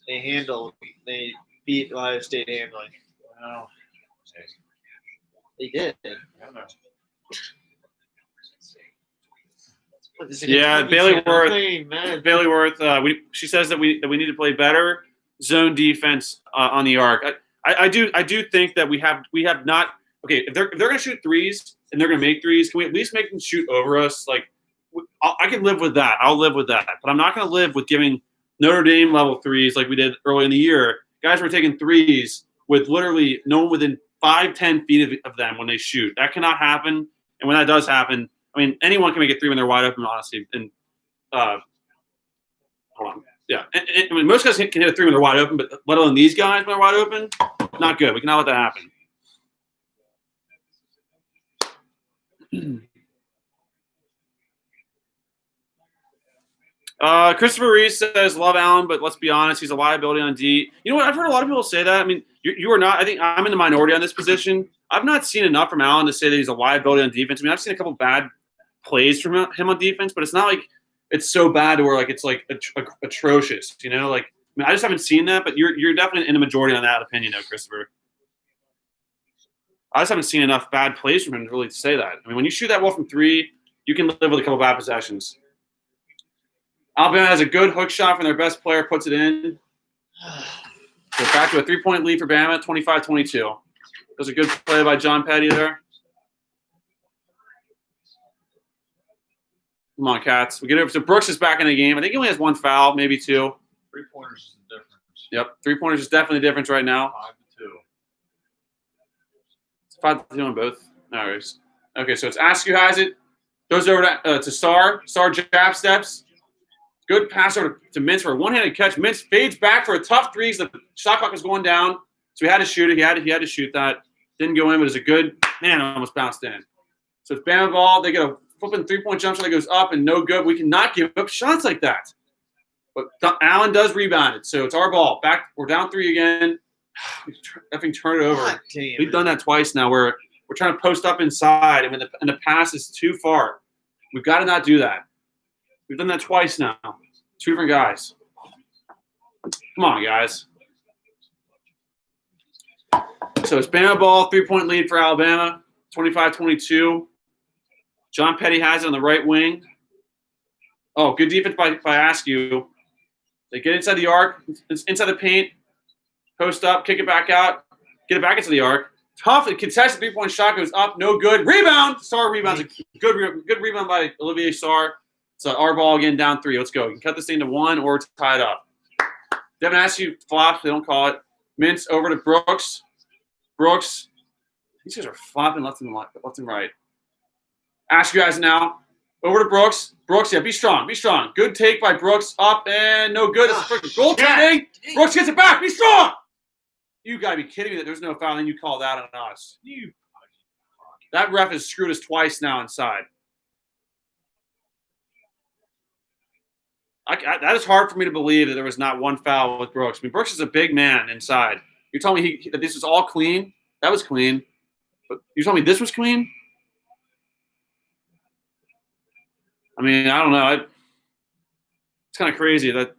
They beat Ohio State handily. Wow. They did. I don't know. Yeah, Bailey Worth. She says that we need to play better zone defense on the arc. I do think that we have not. Okay, if they're going to shoot threes and they're going to make threes, can we at least make them shoot over us? Like, I can live with that. I'll live with that. But I'm not going to live with giving Notre Dame level threes like we did early in the year. Guys were taking threes with literally no one within 5-10 feet of them when they shoot. That cannot happen. And when that does happen, I mean, anyone can make a 3 when they're wide open, honestly. And hold on. Yeah. And I mean, most guys can hit a 3 when they're wide open, but let alone these guys when they're wide open, not good. We cannot let that happen. Christopher Reese says, love Allen, but let's be honest, he's a liability on D. You know what? I've heard a lot of people say that. I mean, you are not – I think I'm in the minority on this position. I've not seen enough from Allen to say that he's a liability on defense. I mean, I've seen a couple bad plays from him on defense, but it's not like it's so bad to where, like, it's, like, atrocious, you know? Like, I mean, I just haven't seen that, but you're definitely in the majority on that opinion, though, Christopher. I just haven't seen enough bad plays from him to really say that. I mean, when you shoot that well from 3, you can live with a couple bad possessions. Alabama has a good hook shot from their best player, puts it in. So back to a 3-point lead for Bama, 25-22. Does a good play by John Petty there. Come on, Cats. We get over. So Brooks is back in the game. I think he only has 1 foul, maybe 2. 3-pointers is the difference. Yep, 3-pointers is definitely the difference right now. 5-2. It's 5-2 on both. No worries. Okay, so it's Askew has it. Goes over to Star. Star jab steps. Good pass over to Mintz for a one-handed catch. Mintz fades back for a tough 3. The shot clock was going down, so he had to shoot it. He had to shoot that. Didn't go in, but it was a good man. It almost bounced in. So it's Bama ball. They get a flipping 3-point jump shot that goes up and no good. We cannot give up shots like that. But Allen does rebound it, so it's our ball. Back, we're down 3 again. Effing turn it over. God damn We've it. done that twice now. We're trying to post up inside, and the pass is too far. We've got to not do that. We've done that twice now. 2 different guys. Come on, guys. So it's Bama ball, 3-point lead for Alabama, 25-22. John Petty has it on the right wing. Oh, good defense by Askew. They get inside the arc, inside the paint, post up, kick it back out, get it back into the arc. Tough, contested 3-point shot goes up, no good. Rebound! Sarr rebounds. A good rebound by Olivier Sarr. So our ball again, down 3. Let's go. You can cut this thing to 1 or it's tied up. Devin Askew flops. They don't call it. Mintz over to Brooks. Brooks. These guys are flopping left and right. Askew has it now. Over to Brooks. Brooks, yeah, be strong. Be strong. Good take by Brooks. Up and no good. It's freaking goaltending. Brooks gets it back. Be strong. You got to be kidding me that there's no foul and you call that on us. That ref has screwed us twice now inside. That is hard for me to believe that there was not 1 foul with Brooks. I mean, Brooks is a big man inside. You're telling me that this was all clean? That was clean. But you're telling me this was clean? I mean, I don't know. It's kind of crazy that.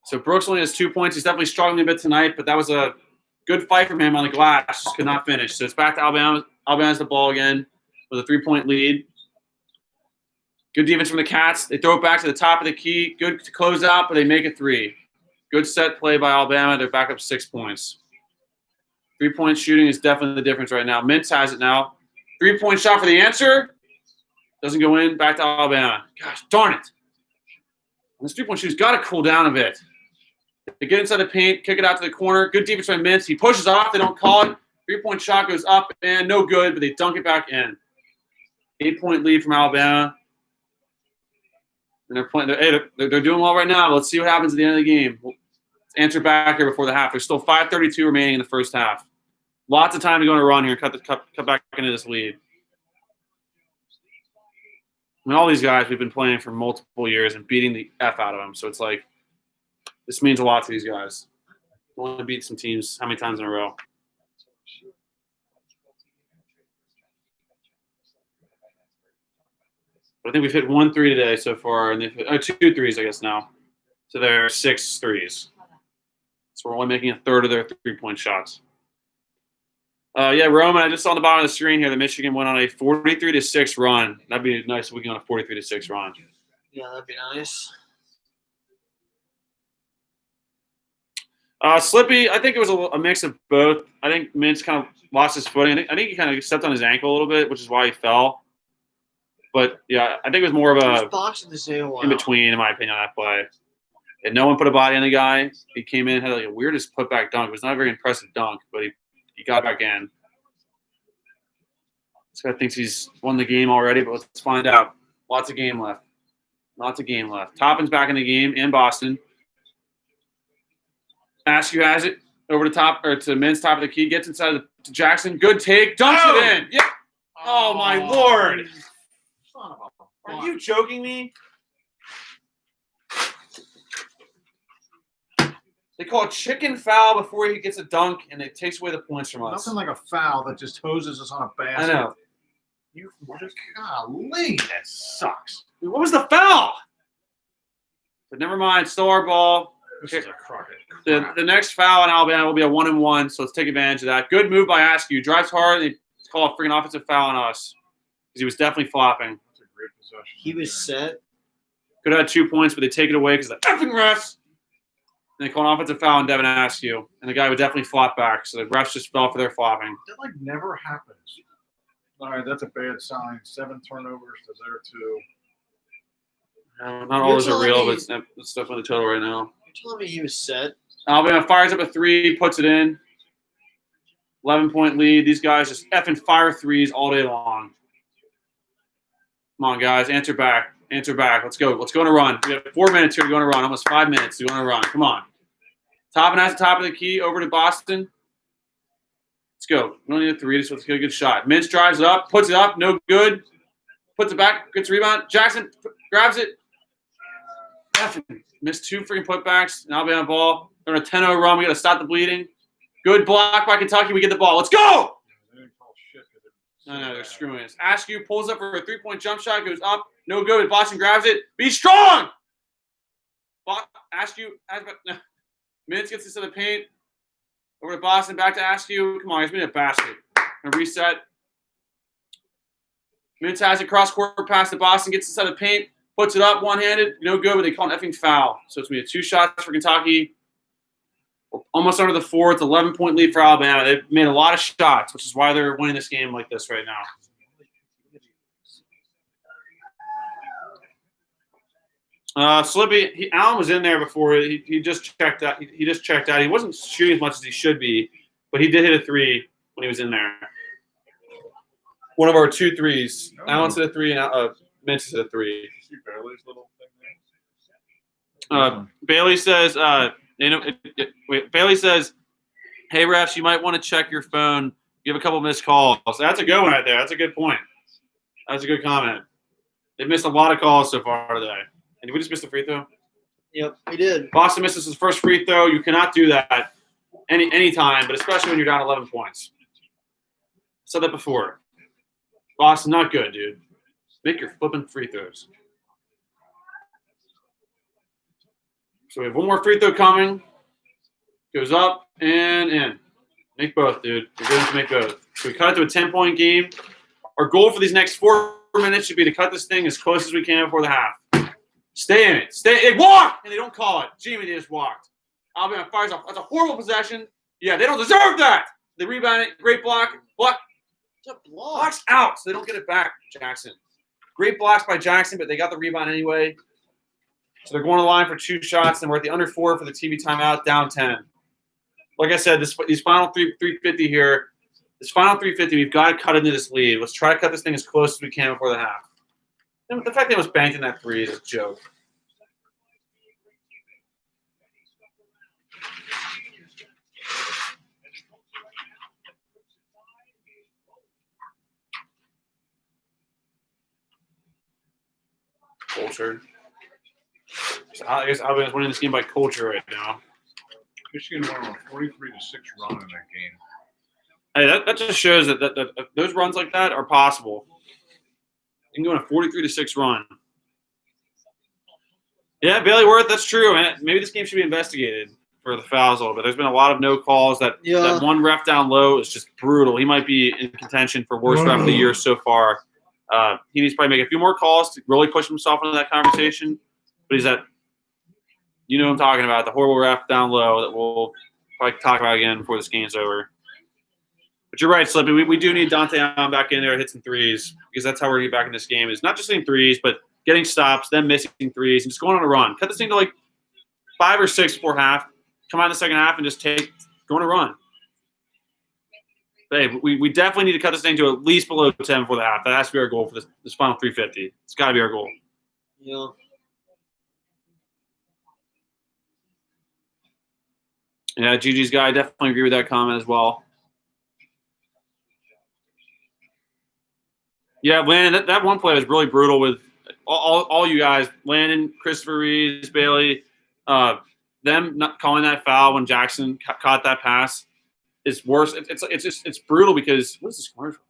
So Brooks only has 2 points. He's definitely struggling a bit tonight, but that was a good fight from him on the glass. Just could not finish. So it's back to Alabama. Alabama has the ball again with a 3-point lead. Good defense from the Cats. They throw it back to the top of the key. Good to close out, but they make it 3. Good set play by Alabama. They're back up 6 points. 3-point shooting is definitely the difference right now. Mintz has it now. 3-point shot for the answer. Doesn't go in. Back to Alabama. Gosh, darn it. This 3-point shooter's got to cool down a bit. They get inside the paint, kick it out to the corner. Good defense by Mintz. He pushes off. They don't call it. 3-point shot goes up and no good, but they dunk it back in. 8-point lead from Alabama. And they're playing. They're doing well right now. Let's see what happens at the end of the game. We'll answer back here before the half. There's still 5:32 remaining in the first half. Lots of time to go on a run here and cut back into this lead. I mean, all these guys we've been playing for multiple years and beating the F out of them. So it's like this means a lot to these guys. We want to beat some teams how many times in a row? But I think we've hit 1 3 today so far, and they've hit 2 threes, I guess, now. So they're 6 threes. So we're only making a third of their 3-point shots. Yeah, Roman, I just saw on the bottom of the screen here that Michigan went on a 43-6 run. That'd be nice if we get on a 43-6 run. Yeah, that'd be nice. Slippy, I think it was a mix of both. I think Mintz kind of lost his footing. I think he kind of stepped on his ankle a little bit, which is why he fell. But, yeah, I think it was more of a in-between, in my opinion, on that play. And no one put a body on the guy. He came in and had like a weirdest putback dunk. It was not a very impressive dunk, but he got back in. This guy thinks he's won the game already, but let's find out. Lots of game left. Toppin's back in the game in Boston. Askew has it over to Mintz, top of the key. Gets inside to Jackson. Good take. Dunks it in. Yeah. Oh, my Lord. Are you joking me? They call a chicken foul before he gets a dunk, and it takes away the points from us. Nothing like a foul that just hoses us on a basket. I know. Golly, that sucks. What was the foul? But never mind. Still our ball. This is a crockett. The next foul in Alabama will be a 1-and-1, so let's take advantage of that. Good move by Askew. Drives hard, and they call a freaking offensive foul on us because he was definitely flopping. That's a great possession. He was set. Could have had 2 points, but they take it away because the effing refs. And they called an offensive foul on Devin Askew, and the guy would definitely flop back. So the refs just fell for their flopping. That like never happens. All right, that's a bad sign. 7 turnovers to their 2. Not all those are real, but it's definitely the total right now. You're telling me he was set? Alabama fires up a 3, puts it in. 11-point lead. These guys just effing fire threes all day long. Come on, guys. Answer back. Answer back. Let's go. Let's go on a run. We have 4 minutes here to go on a run. Almost 5 minutes to go on a run. Come on. Top and at the top of the key over to Boston. Let's go. We don't need a 3. Just let's get a good shot. Mintz drives it up. Puts it up. No good. Puts it back. Gets a rebound. Jackson grabs it. Effing missed 2 freaking putbacks. And Alabama ball. They're on a 10-0 run. We got to stop the bleeding. Good block by Kentucky. We get the ball. Let's go! No, they're screwing us. Askew pulls up for a 3-point jump shot. Goes up. No good. Boston grabs it. Be strong! Askew. Mintz gets this to the paint. Over to Boston. Back to Askew. Come on, he's made a basket. And reset. Mintz has it. Cross-court pass to Boston. Gets this out of the paint. Puts it up one-handed. No good, but they call an effing foul. So it's going to be 2 shots for Kentucky. Almost under the 4th, 11-point lead for Alabama. They've made a lot of shots, which is why they're winning this game like this right now. Slippy, Allen was in there before. He just checked out. He just checked out. He wasn't shooting as much as he should be, but he did hit a 3 when he was in there. One of our 2 threes. Allen's hit a 3 and Mintz hit a 3. Bailey says. Bailey says, "Hey refs, you might want to check your phone. You have a couple missed calls." That's a good one right there. That's a good point. That's a good comment. They've missed a lot of calls so far today. And did we just miss the free throw? Yep, we did. Boston misses his first free throw. You cannot do that any time, but especially when you're down 11 points. I said that before. Boston, not good, dude. Make your flipping free throws. So we have one more free throw coming. Goes up and in. Make both, dude. We're going to make both. So we cut it to a 10-point game. Our goal for these next 4 minutes should be to cut this thing as close as we can before the half. Stay in it. They walk, and they don't call it. Jimmy, they just walked. Alabama fires off. That's a horrible possession. Yeah, they don't deserve that. They rebound it. Great block. Blocks out, so they don't get it back, Jackson. Great blocks by Jackson, but they got the rebound anyway. So they're going to the line for 2 shots, and we're at the under 4 for the TV timeout, down 10. Like I said, these final 350 here, this final 350, we've got to cut into this lead. Let's try to cut this thing as close as we can before the half. And the fact that it was banked in that 3 is a joke. Culture. So I guess Alabama's winning this game by culture right now. Michigan won on a 43-6 run in that game. Hey, that just shows that those runs like that are possible. You can go on a 43-6 run. Yeah, Bailey Worth, that's true. And maybe this game should be investigated for the fouls a little bit. There's been a lot of no calls. That one ref down low is just brutal. He might be in contention for worst ref of the year so far. He needs to probably make a few more calls to really push himself into that conversation. But he's that, you know what I'm talking about, the horrible ref down low that we'll probably talk about again before this game's over. But you're right, Slippy. We do need Dante Allen back in there to hit some threes because that's how we're going to get back in this game is not just hitting threes, but getting stops, then missing threes, and just going on a run. Cut this thing to like 5 or 6 before half. Come out in the second half and just go on a run. But hey, we definitely need to cut this thing to at least below 10 before the half. That has to be our goal for this final 350. It's got to be our goal. Yeah. Yeah, Gigi's guy, I definitely agree with that comment as well. Yeah, Landon, that one play was really brutal with all you guys, Landon, Christopher Reeves, Bailey, them not calling that foul when Jackson caught that pass is worse. It's brutal because what is this commercial?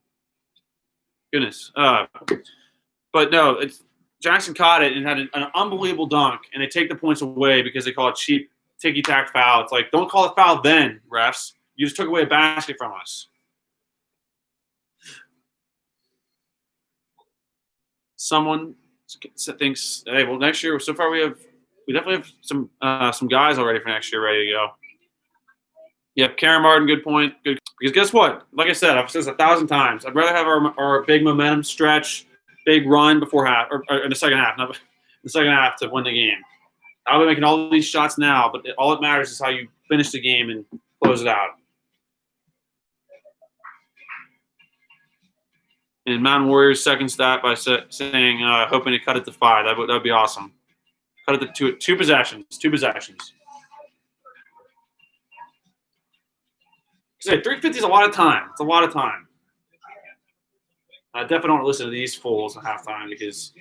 Goodness. But no, Jackson caught it and had an unbelievable dunk, and they take the points away because they call it cheap ticky-tack foul. It's like, don't call a foul then, refs. You just took away a basket from us. Someone thinks, hey, well, next year, so far we have we definitely have some guys already for next year ready to go. Yep, Karen Martin, good point. Good, because guess what? Like I said, I've said this 1,000 times. I'd rather have our big momentum stretch, big run before half, or in the second half, not the second half to win the game. I'll be making all these shots now, but all that matters is how you finish the game and close it out. And Mountain Warriors second stat by saying hoping to cut it to 5. That would be awesome. Cut it to two possessions. 2 possessions. Say 350 is a lot of time. It's a lot of time. I definitely don't listen to these fools at halftime because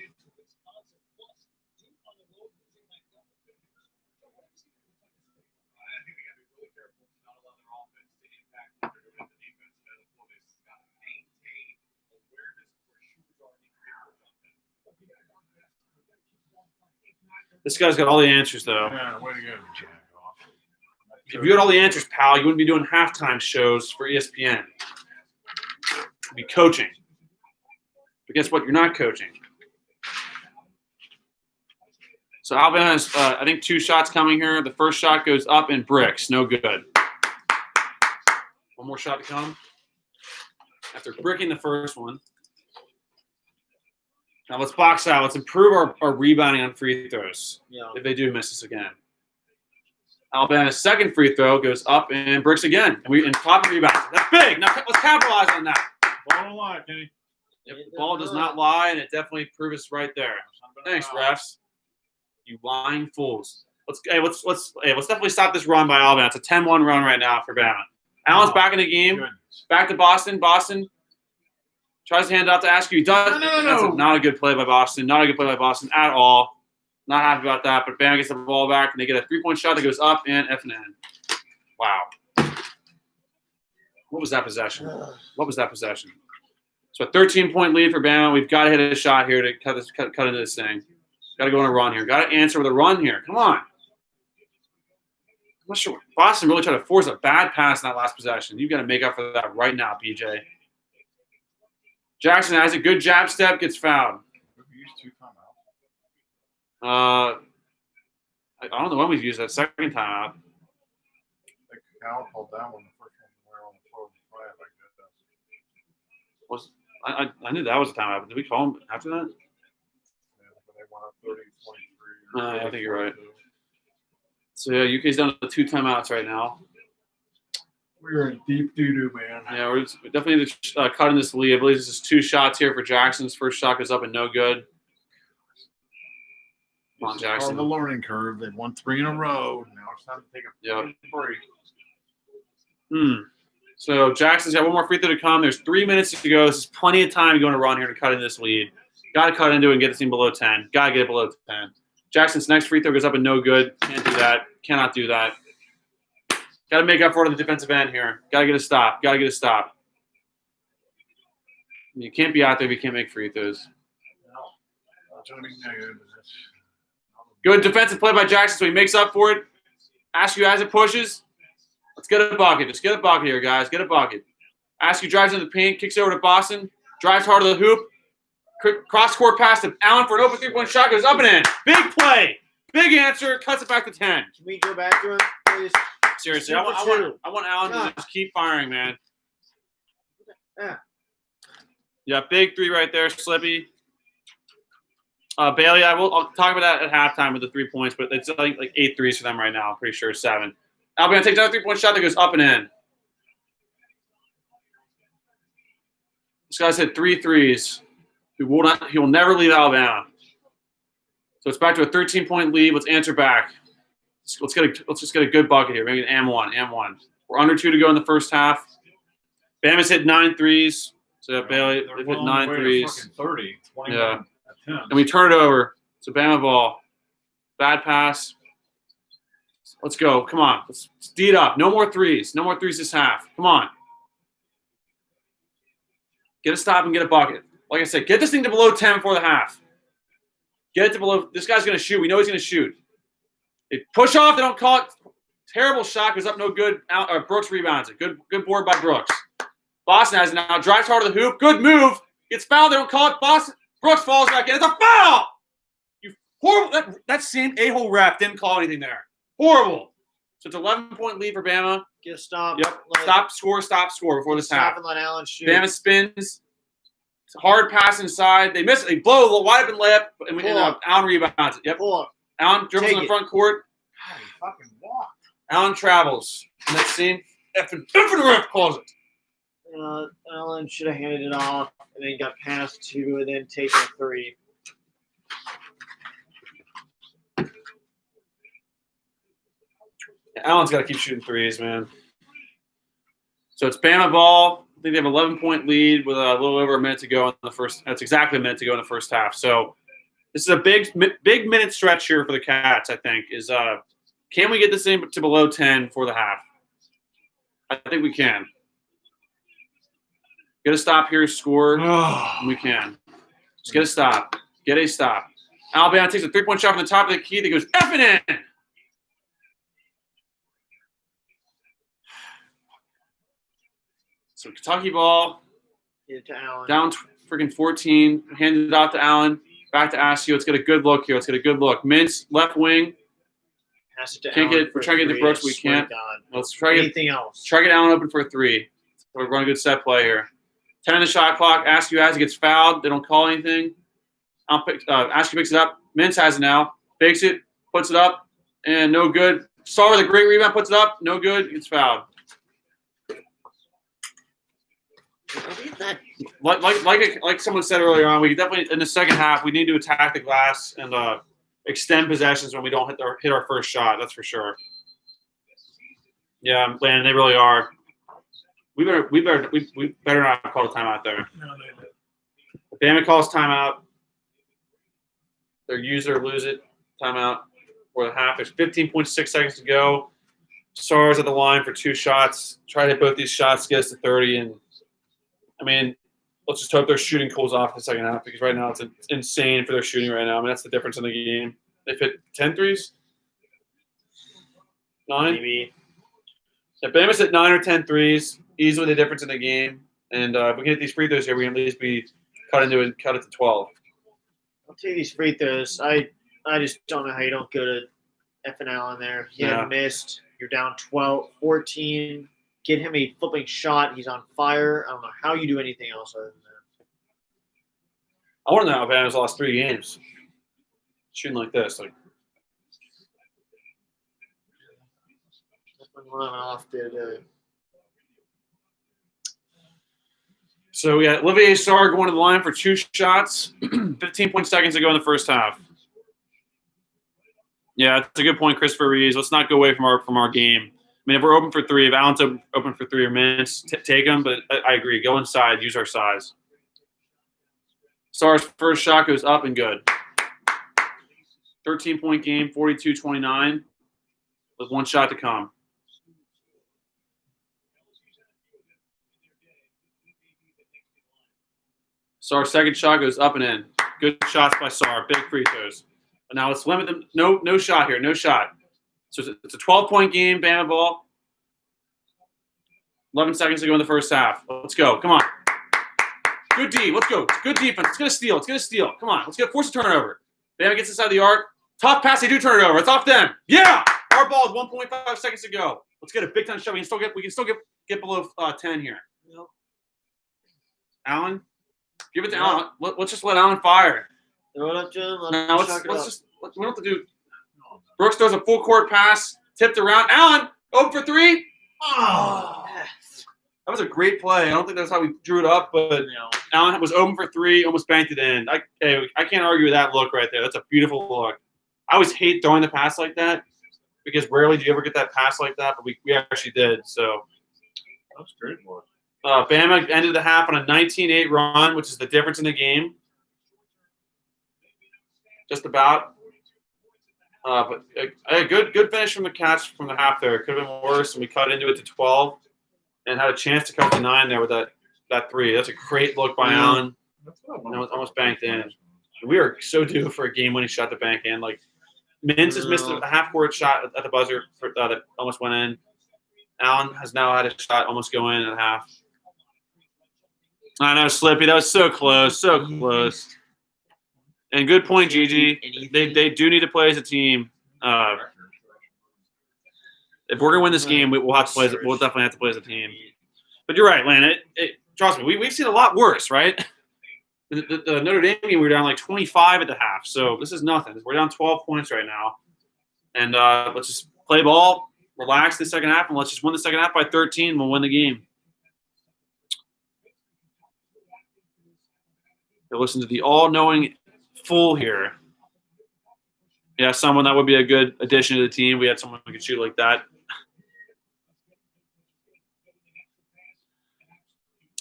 this guy's got all the answers, though. Yeah, way to go, Jack. If you had all the answers, pal, you wouldn't be doing halftime shows for ESPN. You'd be coaching. But guess what? You're not coaching. So Alabama has, I think, 2 shots coming here. The first shot goes up and bricks. No good. One more shot to come. After bricking the first one. Now let's box out. Let's improve our rebounding on free throws. Yeah. If they do miss this again. Alabama's second free throw goes up and bricks again. And top rebound. That's big. Now let's capitalize on that. Ball don't lie, Kenny. Yep, the ball does not lie, and it definitely proves right there. Thanks, refs. You lying fools. Let's definitely stop this run by Alabama. It's a 10-1 run right now for Bama. Allen's back in the game. Goodness. Back to Boston. Boston tries to hand it out to Askew. He does. No. That's not a good play by Boston. Not a good play by Boston at all. Not happy about that, but Bama gets the ball back, and they get a 3-point shot that goes up and F and N. Wow. What was that possession? So a 13-point lead for Bama. We've got to hit a shot here to cut into this thing. Got to go on a run here. Got to answer with a run here. Come on. I'm not sure. Boston really tried to force a bad pass in that last possession. You've got to make up for that right now, PJ. Jackson has a good jab step, gets fouled. I don't know when we've used that second timeout. I think Cal called that one the first one we were on the floor with 5, I guess. I knew that was a timeout, but did we call him after that? Yeah, when they went up 30-23. I think you're right. So, yeah, UK's down to 2 timeouts right now. We're in deep doo-doo, man. Yeah, we definitely need to cut in this lead. I believe this is 2 shots here for Jackson's. First shot goes up and no good. Come on, Jackson. Part of the learning curve. They've won 3 in a row. Now it's time to take a break. So Jackson's got one more free throw to come. There's 3 minutes to go. This is plenty of time to go on a run here to cut in this lead. Got to cut into it and get this thing below 10. Got to get it below 10. Jackson's next free throw goes up and no good. Can't do that. Cannot do that. Got to make up for it on the defensive end here. Got to get a stop. You can't be out there if you can't make free throws. Not trying to be negative, but that's Good defensive play by Jackson, so he makes up for it. Askew as it pushes. Let's get a bucket. Just get a bucket here, guys. Get a bucket. Askew drives into the paint, kicks over to Boston, drives hard to the hoop. Cross-court pass to Allen for an open 3-point shot. Goes up and in. Big play. Big answer. Cuts it back to 10. Can we go back to him, please? Seriously, I want Allen to just keep firing, man. Yeah, big 3 right there. Slippy. Bailey, I'll talk about that at halftime with the 3 points, but it's like 8 threes for them right now. I'm pretty sure 7. Alabama takes another 3-point shot that goes up and in. This guy's hit 3 threes. He will never leave Alabama. So it's back to a 13-point lead. Let's answer back. Let's just get a good bucket here. Maybe an M1. We're under 2 to go in the first half. Bama's hit 9 threes. So Bailey, they've hit 9 threes. 30, 21 yeah. attempts. And we turn it over. It's a Bama ball. Bad pass. Let's go. Come on. Let's D it up. No more threes. No more threes this half. Come on. Get a stop and get a bucket. Like I said, get this thing to below 10 before the half. Get it to below. This guy's going to shoot. We know he's going to shoot. They push off. They don't call it. Terrible shot. Goes up no good. Brooks rebounds it. Good board by Brooks. Boston has it now. Drives hard to the hoop. Good move. Gets fouled. They don't call it. Brooks falls back in. It's a foul. You Horrible. That same a-hole ref didn't call anything there. Horrible. So it's 11-point lead for Bama. Get a stop. Yep. Stop, score before this half. Stop and let Allen shoot. Bama spins. Hard pass inside. They miss it. They blow a wide open layup, and Allen rebounds it. Yep. Pull up. Allen dribbles in the front court. Fucking walk. Allen travels. And that same effing ref calls it. Allen should have handed it off and then got passed to and then taken a three. Allen's got to keep shooting threes, man. So it's Bama ball. I think they have an 11-point lead with a little over a minute to go in the first. That's exactly a minute to go in the first half. So this is a big minute stretch here for the Cats. I think is can we get this thing to below 10 for the half? I think we can. Get a stop here, score. We can. Just get a stop. Get a stop. Alabama takes a 3-point shot from the top of the key that goes effing in. So Kentucky ball. Get it to Allen. Down freaking 14. Handed it off to Allen. Back to Askew. Let's get a good look here. Let's get a good look. Mintz, left wing. Pass it to Can't Allen get. We're trying to get to Brooks. We can't. Let's try to anything else. Try to get Allen open for a three. We're running a good set play here. 10 on the shot clock. Askew has it. Gets fouled. They don't call anything. Askew picks it up. Mintz has it now. Fakes it. Puts it up. And no good. Starr with a great rebound. Puts it up. No good. Gets fouled. Like someone said earlier on, we definitely in the second half we need to attack the glass and extend possessions when we don't hit our first shot. That's for sure. Yeah, Landon, they really are. We better not call a timeout there. No, they did. Bama calls timeout. Their use it or lose it. Timeout for the half. There's 15.6 seconds to go. Starr's at the line for 2 shots. Try to hit both these shots, get us to 30, and I mean, let's just hope their shooting cools off in the second half because right now it's insane for their shooting right now. I mean, that's the difference in the game. They've hit 10 threes? 9? Maybe. Yeah, Bama's hit 9 or 10 threes. Easily the difference in the game. And if we can hit these free throws here, we can at least be cut it to 12. I'll take these free throws. I just don't know how you don't go to effing Allen there. He had missed. You're down 12, 14. Get him a flipping shot. He's on fire. I don't know how you do anything else other than that. I want to know how Bama's lost 3 games. Shooting like this. Definitely run off there. So we got Olivier Sarr going to the line for 2 shots. 15 seconds to go in the first half. Yeah, that's a good point, Christopher Reeves. Let's not go away from our game. I mean, if we're open for 3, if Allen's open for 3 or minutes, take them. But I agree. Go inside. Use our size. Sarr's first shot goes up and good. 13-point game, 42-29, with 1 shot to come. Sarr's second shot goes up and in. Good shots by Sarr. Big free throws. But now let's limit them. No shot here. No shot. So it's a 12-point game, Bama ball. 11 seconds to go in the first half. Let's go. Come on. Good D. Let's go. Good defense. Let's get a steal. Let's get a steal. Come on. Let's force a turnover. Bama gets inside the arc. Tough pass. They do turn it over. It's off them. Yeah. Our ball is 1.5 seconds to go. Let's get a big time shot. We can still get below 10 here. Yep. Allen, give it to Allen. Let's just let Allen fire. Throw it up to him. We don't have to do. Brooks throws a full court pass, tipped around. Allen, open for 3. Oh, that was a great play. I don't think that's how we drew it up, but Allen was open for 3, almost banked it in. I can't argue with that look right there. That's a beautiful look. I always hate throwing the pass like that because rarely do you ever get that pass like that, but we actually did. So that's great look. Bama ended the half on a 19-8 run, which is the difference in the game. Just about. But a good finish from the Cats from the half there. It could have been worse, and we cut into it to 12 and had a chance to cut to 9 there with that 3. That's a great look by Allen. And it was almost banked in. And we are so due for a game-winning shot to bank in. Like, Mintz has missed a half-court shot at the buzzer that almost went in. Allen has now had a shot almost go in at half. I know, Slippy. That was so close. So close. And good point, Gigi. They do need to play as a team. If we're gonna win this game, we'll have to play. We'll definitely have to play as a team. But you're right, Lan. Trust me, we've seen a lot worse, right? The Notre Dame game, we were down like 25 at the half, so this is nothing. We're down 12 points right now, and let's just play ball, relax the second half, and let's just win the second half by 13. We'll win the game. Listen to the all-knowing fool here. Yeah, someone that would be a good addition to the team. We had someone who could shoot like that.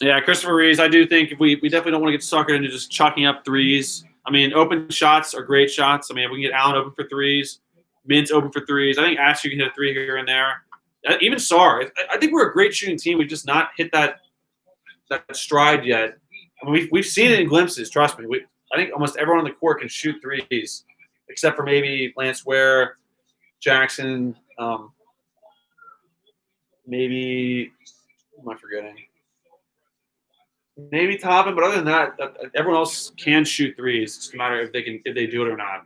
Yeah, Christopher Reeves, I do think we definitely don't want to get suckered into just chucking up threes. I mean, open shots are great shots. I mean, if we can get Allen open for threes, Mintz open for threes. I think Ashley can hit a three here and there. Even Sarr. I think we're a great shooting team. We've just not hit that stride yet. I mean, we've seen it in glimpses. Trust me. I think almost everyone on the court can shoot threes, except for maybe Lance Ware, Jackson, maybe – who am I forgetting? Maybe Toppin, but other than that, everyone else can shoot threes. It's just a matter if they do it or not.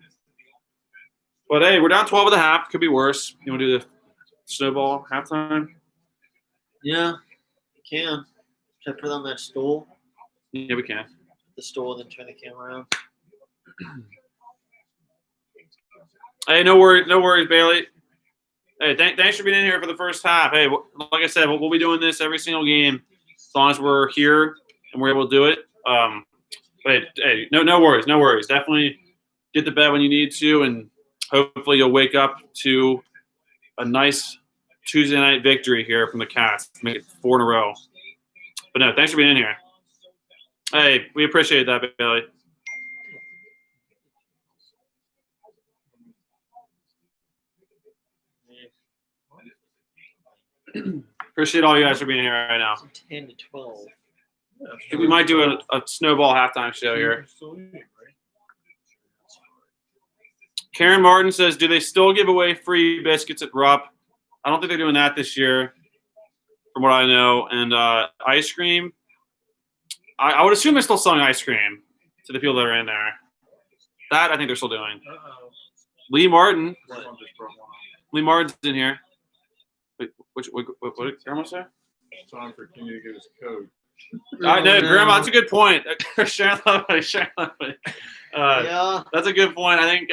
But hey, we're down 12 at the half. Could be worse. You want to do the snowball halftime? Yeah, you can. Should I put on that stool? Yeah, we can. The stool, then turn the camera around. Hey, no worries, Bailey. Hey, thanks for being in here for the first half. Hey, like I said, we'll be doing this every single game as long as we're here and we're able to do it. But hey, no worries. Definitely get to bed when you need to, and hopefully you'll wake up to a nice Tuesday night victory here from the Cats. Make it 4 in a row. But no, thanks for being in here. Hey, we appreciate that, Bailey. Appreciate all you guys for being here right now. 10 to 12. I think we might do a snowball halftime show here. Karen Martin says, do they still give away free biscuits at Rupp? I don't think they're doing that this year, from what I know. And ice cream, I would assume they're still selling ice cream to the people that are in there. That I think they're still doing. Lee Martin's in here. Wait, what did Grandma say? It's time for Kenny to get his code. I know, Grandma. That's a good point. Sharon Lovely. Yeah. That's a good point. I think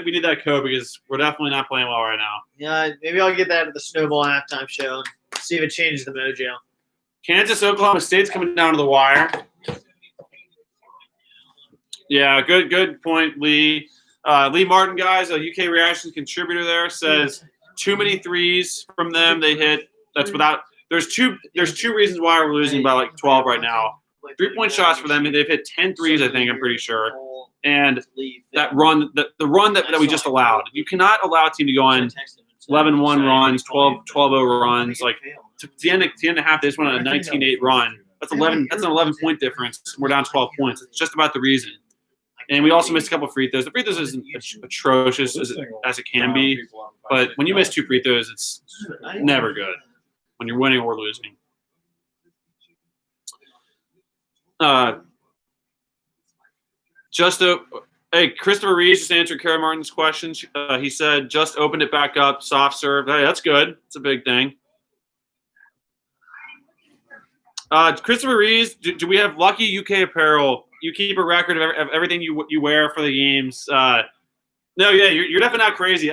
we need that code because we're definitely not playing well right now. Yeah, maybe I'll get that at the snowball halftime show and see if it changes the mojo. Kansas, Oklahoma State's coming down to the wire. Yeah, good point, Lee. Lee Martin, guys, a UK reaction contributor there, says too many threes from them. They hit. That's without. There's two reasons why we're losing by like 12 right now. 3-point shots for them. They've hit 10 threes, I think. I'm pretty sure. And that run, the run that we just allowed. You cannot allow a team to go on 11-1 runs, 12-0 runs. Like to the end of the half, they just went on a 19-8 run. That's 11. That's an 11-point difference. We're down 12 points. It's just about the reason. And we also missed a couple of free throws. The free throws isn't atrocious as it can be, but when you miss 2 free throws, it's never good when you're winning or losing. Hey, Christopher Reeves just answered Kara Martin's question. He said just opened it back up, soft serve. Hey, that's good. It's a big thing. Christopher Reeves, do we have Lucky UK apparel? You keep a record of everything you wear for the games. No, yeah, you're definitely not crazy.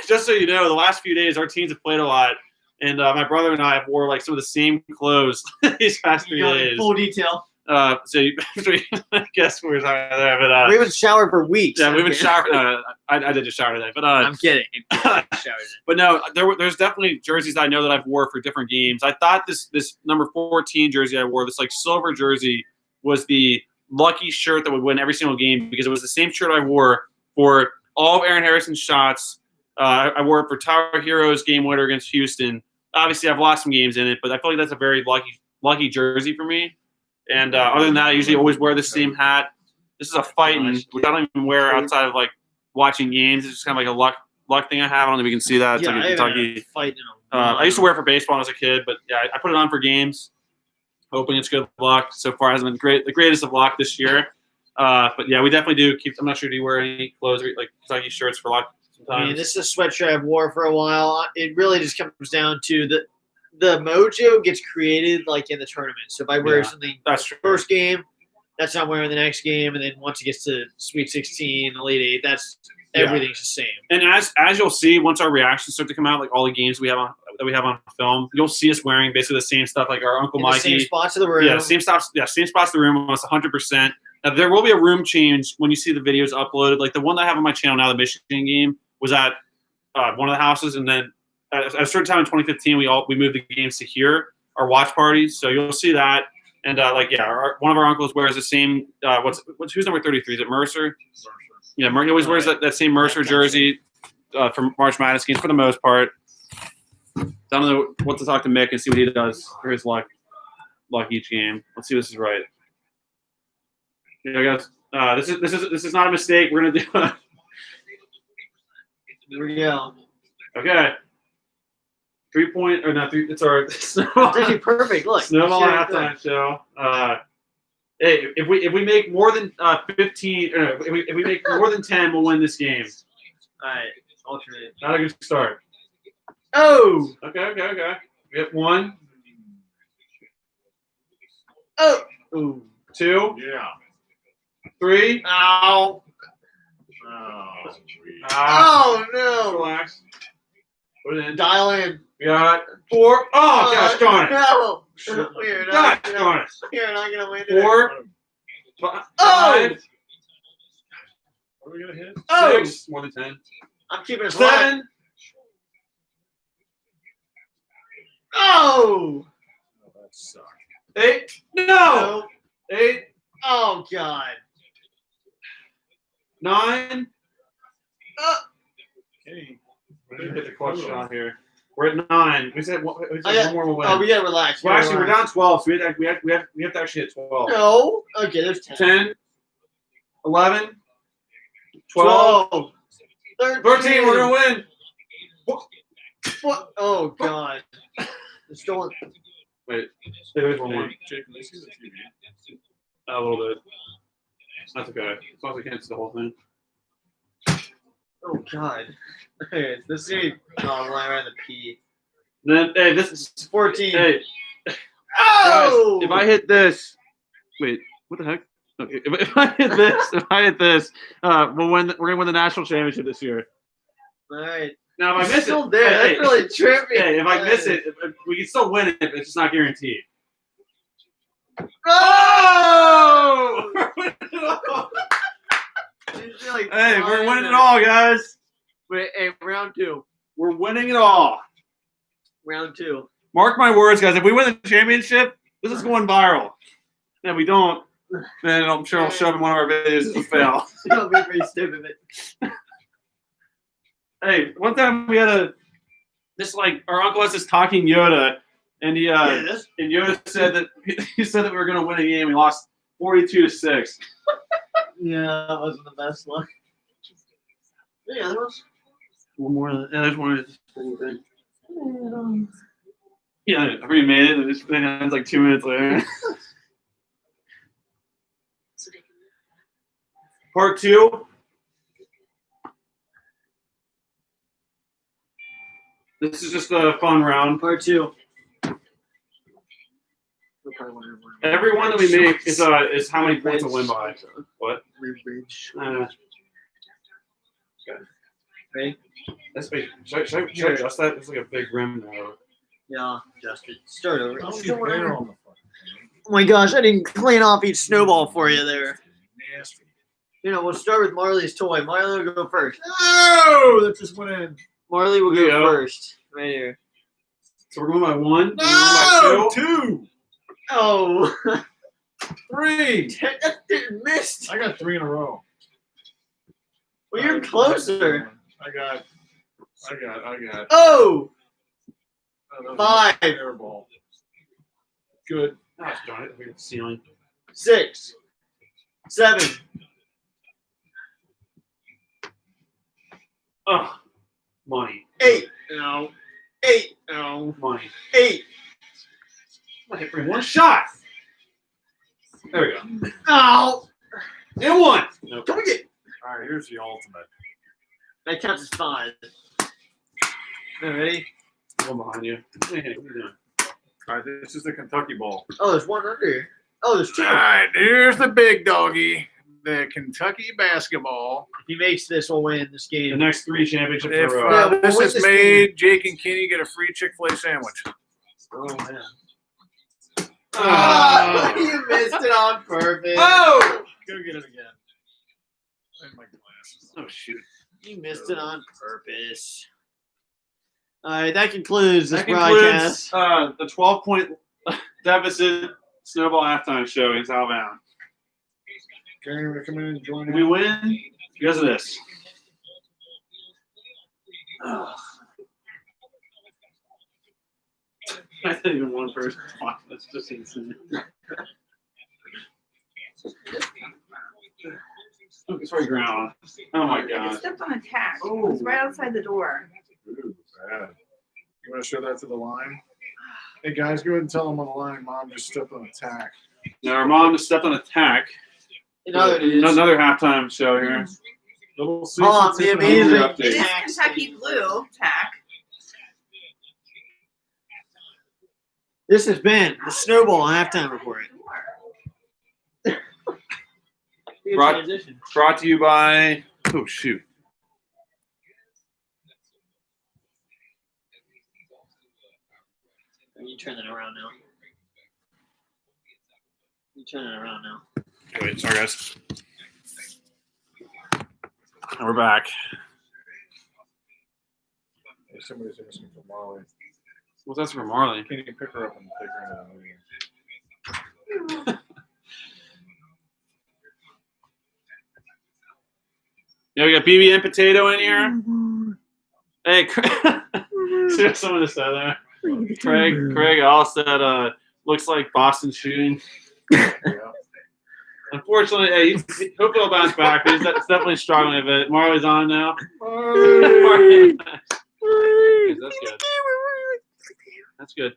Just so you know, the last few days our teams have played a lot, and my brother and I have wore like some of the same clothes these past 3 days. Full detail. I guess we're sorry there, but we haven't showered for weeks. Yeah, we haven't showered. No, I did just shower today, but I'm kidding. But no, there's definitely jerseys I know that I've wore for different games. I thought this number 14 jersey I wore, this like silver jersey, was the lucky shirt that would win every single game because it was the same shirt I wore for all of Aaron Harrison's shots. I wore it for Tower Heroes game winner against Houston. Obviously, I've lost some games in it, but I feel like that's a very lucky jersey for me. And other than that, I usually always wear the same hat. This is a fighting, which I don't even wear outside of like watching games. It's just kind of like a luck thing I have. I don't know if you can see that. It's like a Kentucky. I used to wear it for baseball when I was a kid, but yeah, I put it on for games, hoping it's good luck. So far, it hasn't been the greatest of luck this year. But yeah, we definitely do keep. I'm not sure. Do you wear any clothes or like Kentucky shirts for a lot? I mean, Sometimes. this is a sweatshirt I've wore for a while. It really just comes down to the mojo gets created like in the tournament. So if I wear something That's true. first game, that's not wearing the next game, and then once it gets to Sweet 16, Elite Eight, that's everything's the same. And as you'll see, once our reactions start to come out, like all the games we have on film, you'll see us wearing basically the same stuff, like our Uncle In Mikey. the same spots of the room. Yeah, same spots. Yeah, same spots in the room, almost 100%. Now, there will be a room change when you see the videos uploaded. Like the one that I have on my channel now, the Michigan game was at one of the houses, and then at a certain time in 2015, we moved the games to here, our watch parties. So you'll see that, and one of our uncles wears the same. Who's number 33? Is it Mercer? Yeah, he always wears that same Mercer jersey for March Madness games for the most part. I don't know what to talk to Mick and see what he does for his luck each game. Let's see if this is right. Yeah, guys. This is not a mistake. We're gonna do it. Here we go. Okay. 3-point or not 3? It's our It's actually perfect. Look. snowball halftime show. Hey, if we make more than 15, if we make more than 10, we'll win this game. All right. Alternate. Not a good start. Oh. Okay. We have 1. Oh. Ooh. 2. Yeah. 3. Ow. Oh no. Relax. Put it in. Dial in. We got 4. Oh gosh darn it. No. We're Gosh not gonna, darn it. we're not gonna win it. 4. 5. Oh. Are we gonna hit? 6. More than 10. I'm keeping it alive. 7. Oh. That sucked. 8. No. No. 8. Oh God. 9. Okay. Let me hit the clutch shot here. We're at 9. We said one more will win. Oh, we gotta relax. Well, actually, we're down 12, so we have to actually hit 12. No. Okay, there's 10. 10, 11, 12, 13. We're gonna win. What? Oh God. It's going. Wait, there's one more. Jake, can I see the TV? A little bit. That's okay. As long as I can't see the whole thing. Oh God. Okay, this is oh, I ran the P. Then hey, this is 14. hey. Oh! Guys, if I hit this, wait, what the heck? Okay, if I hit this, we'll win. We're gonna win the national championship this year. All right. Now, if I miss Still it, there. hey, That's really trippy. Hey, if I miss it, we can still win it. It's just not guaranteed. Oh! Hey, we're winning it all, guys. Wait, hey, round 2. We're winning it all. Round 2. Mark my words, guys. If we win the championship, this is going viral. And if we don't, then I'm sure I'll show up in one of our videos as a fail. It'll be pretty stupid. Hey, one time we had our uncle has this talking Yoda, and and Yoda said that we were going to win a game. We lost 42-6. Yeah, that wasn't the best luck. Yeah, there was One more. Yeah, there's one. Yeah, I already made it. And it's ends like 2 minutes later. Part 2. This is just a fun round. Part 2. Every one that we make is how many points we'll win by. What? Okay. Ready? That's big. Should I adjust that? It's like a big rim now. Yeah, just start over. How's your hair on the fucking thing? Oh my gosh, I didn't clean off each snowball for you there. Nasty. You know, we'll start with Marley's toy. Marley will go first. Oh, that just went in. Marley will go Yeah. first. Right here. So we're going by 1. No, We're going by 2. 2, Oh, 3. that didn't miss. I got 3 in a row. Well, you're closer. I got. Oh, Oh, that was 5, a airball. Good. Gosh darn it. We're ceiling. 6, 7. Ugh. Money. 8. No. 8. No. Money. 8. I hit for one shot. There we go. Oh. And one. Nope. Come again. All right, here's the ultimate. That counts as 5. Ready? One behind you. Hey, what are you doing? All right, this is the Kentucky Bowl. Oh, there's one under. Oh, there's 2. All right, here's the big doggy, the Kentucky basketball. If he makes this, we'll win this The game. next 3 championships If in a row. Yeah, we'll this win is this made, Jake and Kenny get a free Chick-fil-A sandwich. Oh, man. Oh, you missed it on purpose. Oh! Go get it again. And my glasses. Oh, shoot. You missed it on purpose. All right, that concludes this That concludes broadcast. the 12-point deficit snowball halftime show in Southbound. Karen, you want to come in and join We win because of this. I think even one person watched. That's just insane. It's right ground. Oh my I god. stepped on a tack. It Oh. was right outside the door. Ooh, bad. You want to show that to the line? Hey, guys, go ahead and tell them on the line, Mom just stepped on a tack. Now our mom just stepped on a tack. Another news. Another halftime show here. Little Hold on, the amazing Update. It is tack Kentucky blue tack. This has been the Snowball halftime report. Good Right. transition. Brought to you by. Oh shoot. You turn that around now. You turn it around now. Wait, sorry guys. We're back. Hey, somebody's asking for Molly. What's that for Marley? Can you pick her up and take her into the meeting? Yeah, we got BB and Potato in here. Hey, see what someone just said there? Craig all said, looks like Boston shooting. Yeah. Unfortunately, hey, he'll bounce back. But he's definitely struggling a bit. Marley's on now. That's good. That's good.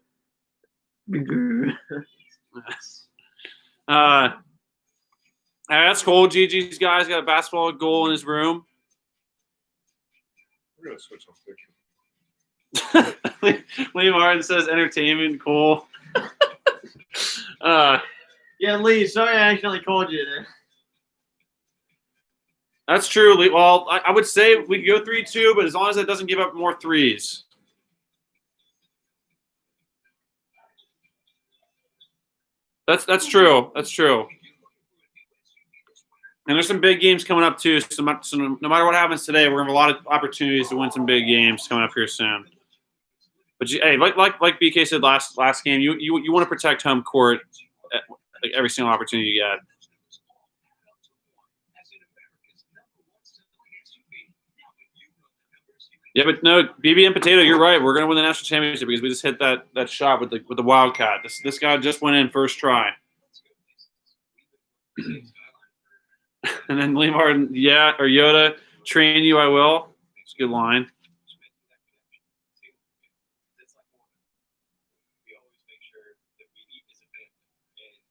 That's cool. Gigi's guys got a basketball goal in his room. We're going to switch on pictures. Lee Martin says entertainment, cool. Yeah, Lee, sorry I accidentally called you there. That's true. Lee. Well, I would say we could go 3-2, but as long as it doesn't give up more threes. That's true. That's true. And there's some big games coming up too. So no matter what happens today, we're gonna have a lot of opportunities to win some big games coming up here soon. But hey, like BK said last game, you want to protect home court at, like every single opportunity you get. Yeah, but no, BB and Potato, you're right. We're gonna win the national championship because we just hit that shot with the Wildcat. This guy just went in first try. And then Lee Martin, yeah, or Yoda, train you, I will. It's a good line.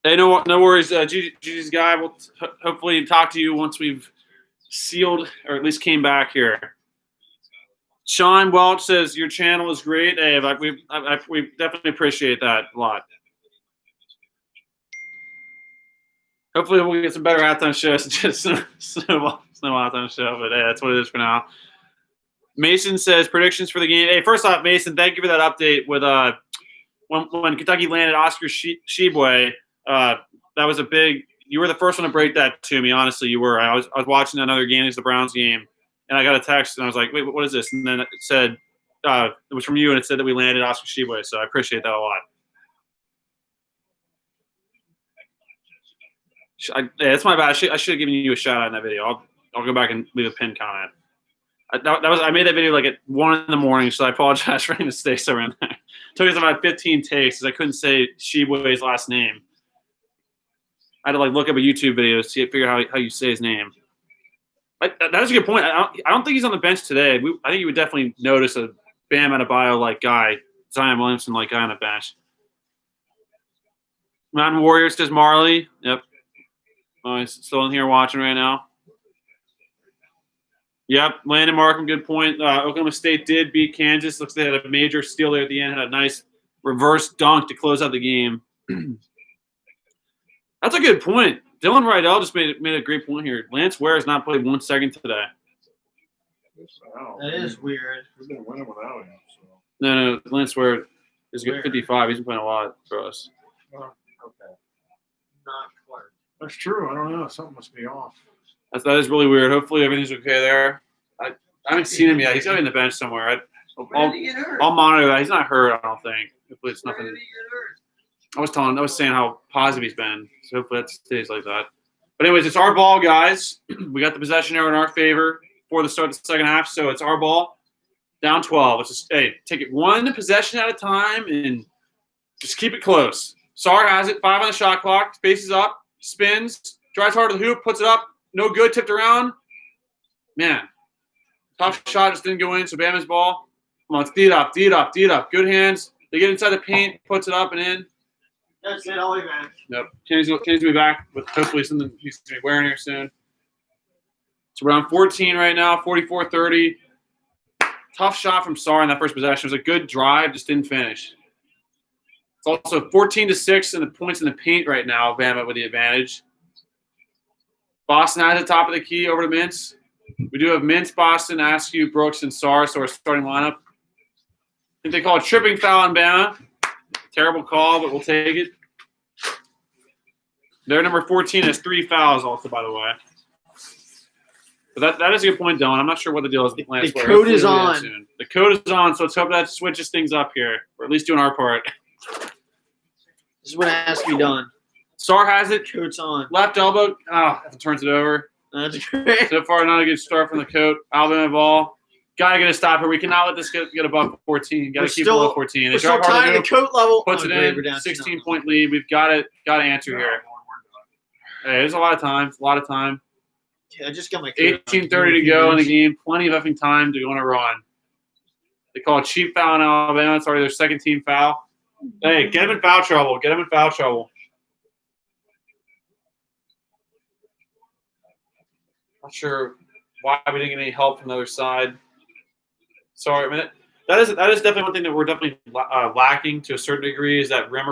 Hey, no worries. Gigi's guy will hopefully talk to you once we've sealed, or at least came back here. Sean Welch says your channel is great. Hey, we definitely appreciate that a lot. Hopefully we'll get some better halftime shows than just snow halftime show, but hey, that's what it is for now. Mason says predictions for the game. Hey, first off, Mason, thank you for that update with when Kentucky landed Oscar Tshiebwe. That was a big. You were the first one to break that to me. Honestly, you were. I was watching another game, it's the Browns game, and I got a text and I was like, "Wait, what is this?" And then it said it was from you, and it said that we landed Oscar Tshiebwe. So I appreciate that a lot. That's my bad. I should have given you a shout out in that video. I'll go back and leave a pinned comment. I made that video like at 1 a.m, so I apologize for any mistakes around there. It took us about 15 takes because I couldn't say Tshiebwe's last name. I had to look up a YouTube video to figure out how you say his name. That's a good point. I don't think he's on the bench today. I think you would definitely notice a Bam Adebayo guy, Zion Williamson guy on the bench. Mountain Warriors says Marley. Yep. Oh, he's still in here watching right now. Yep, Landon Markham, good point. Oklahoma State did beat Kansas. Looks like they had a major steal there at the end. Had a nice reverse dunk to close out the game. That's a good point. Dylan Rydell just made a great point here. Lance Ware has not played 1 second today. That is weird. We've been winning without him. So. No, Lance Ware is good 55. He's been playing a lot for us. Oh, okay. Not Clark. That's true. I don't know. Something must be off. That is really weird. Hopefully everything's okay there. I haven't seen him yet. He's got to be in the bench somewhere. I'll monitor that. He's not hurt, I don't think. Hopefully it's nothing. I was saying how positive he's been. So hopefully that stays like that. But anyways, it's our ball, guys. We got the possession arrow in our favor before the start of the second half. So it's our ball. Down 12. Let's just take it one possession at a time and just keep it close. Sar has it. 5 on the shot clock. Faces up. Spins. Drives hard to the hoop. Puts it up. No good. Tipped around. Man. Tough shot. Just didn't go in. So Bama's ball. Come on. Let's D it up. D it up. D it up. Good hands. They get inside the paint. Puts it up and in. That's it. I'll be back. Yep. Kenny's going to be back with hopefully something he's going to be wearing here soon. It's around 14 right now. 44-30. Tough shot from Sar in that first possession. It was a good drive. Just didn't finish. It's also 14-6 in the points in the paint right now. Bama with the advantage. Boston has the top of the key over to Mintz. We do have Mintz, Boston, Askew, Brooks, and Sar. So our starting lineup. I think they call it tripping foul on Bama. Terrible call, but we'll take it. Their number 14 has 3 fouls also, by the way. But that is a good point, Dylan. I'm not sure what the deal is. The code is on. The code is on, so let's hope that switches things up here, or at least doing our part. This is what has to be done. Sar has it. Coat's on. Left elbow. Turns it over. That's great. So far, not a good start from the coat. Alabama ball. Gotta get a stop here. We cannot let this get above 14. Gotta keep below 14. We're still tying the coat level. Puts it in. 16-point lead. We've got to answer here. Hey, there's a lot of time. A lot of time. Yeah, I just got my 18:30 to go in the game. Plenty of effing time to go on a run. They call it cheap foul in Alabama. It's already their second team foul. Hey, get them in foul trouble. Get them in foul trouble. Not sure why we didn't get any help from the other side. Sorry, I mean, that is definitely one thing that we're definitely lacking to a certain degree is that rim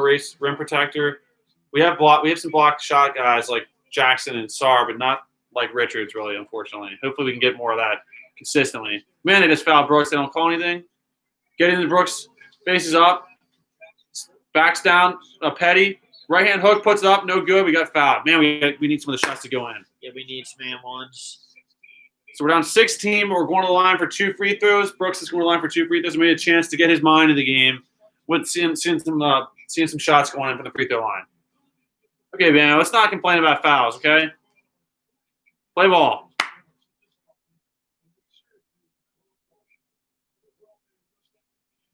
protector. We have some blocked shot guys like Jackson and Sar, but not like Richards, really, unfortunately. Hopefully we can get more of that consistently. Man, they just fouled Brooks. They don't call anything. Get into Brooks, faces up, backs down, Petty. Right-hand hook, puts it up, no good. We got fouled. Man, we need some of the shots to go in. Yeah, we need some and-ones. So we're down 16, but we're going to the line for 2 free throws. Brooks is going to the line for 2 free throws. We made a chance to get his mind in the game with seeing some shots going in from the free throw line. Okay, man, let's not complain about fouls, okay? Play ball.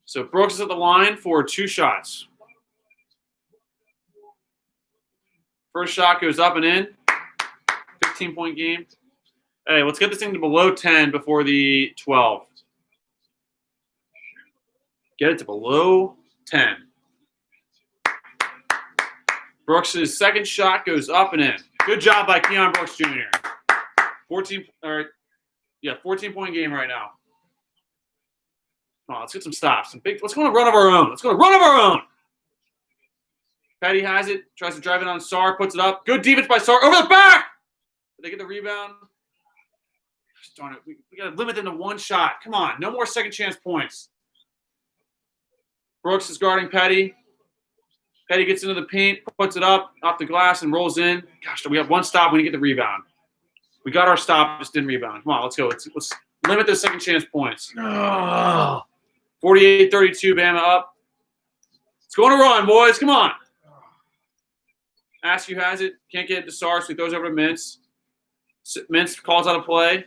So Brooks is at the line for 2 shots. First shot goes up and in. 15-point game. Hey, let's get this thing to below 10 before the 12. Get it to below 10. Brooks' second shot goes up and in. Good job by Keon Brooks Jr. 14-point game right now. Come on, let's get some stops. Let's go on a run of our own. Petty has it. Tries to drive it on Sar. Puts it up. Good defense by Sar. Over the back! Did they get the rebound? Darn it. We got to limit them to 1 shot. Come on. No more second chance points. Brooks is guarding Petty. Petty gets into the paint, puts it up, off the glass, and rolls in. Gosh, we have 1 stop. We need to get the rebound. We got our stop, just didn't rebound. Come on, let's go. Let's limit those second chance points. 48-32, Bama up. Let's go on a run, boys. Come on. Askew has it. Can't get it to Sar, so he throws over to Mintz. Mintz calls out a play.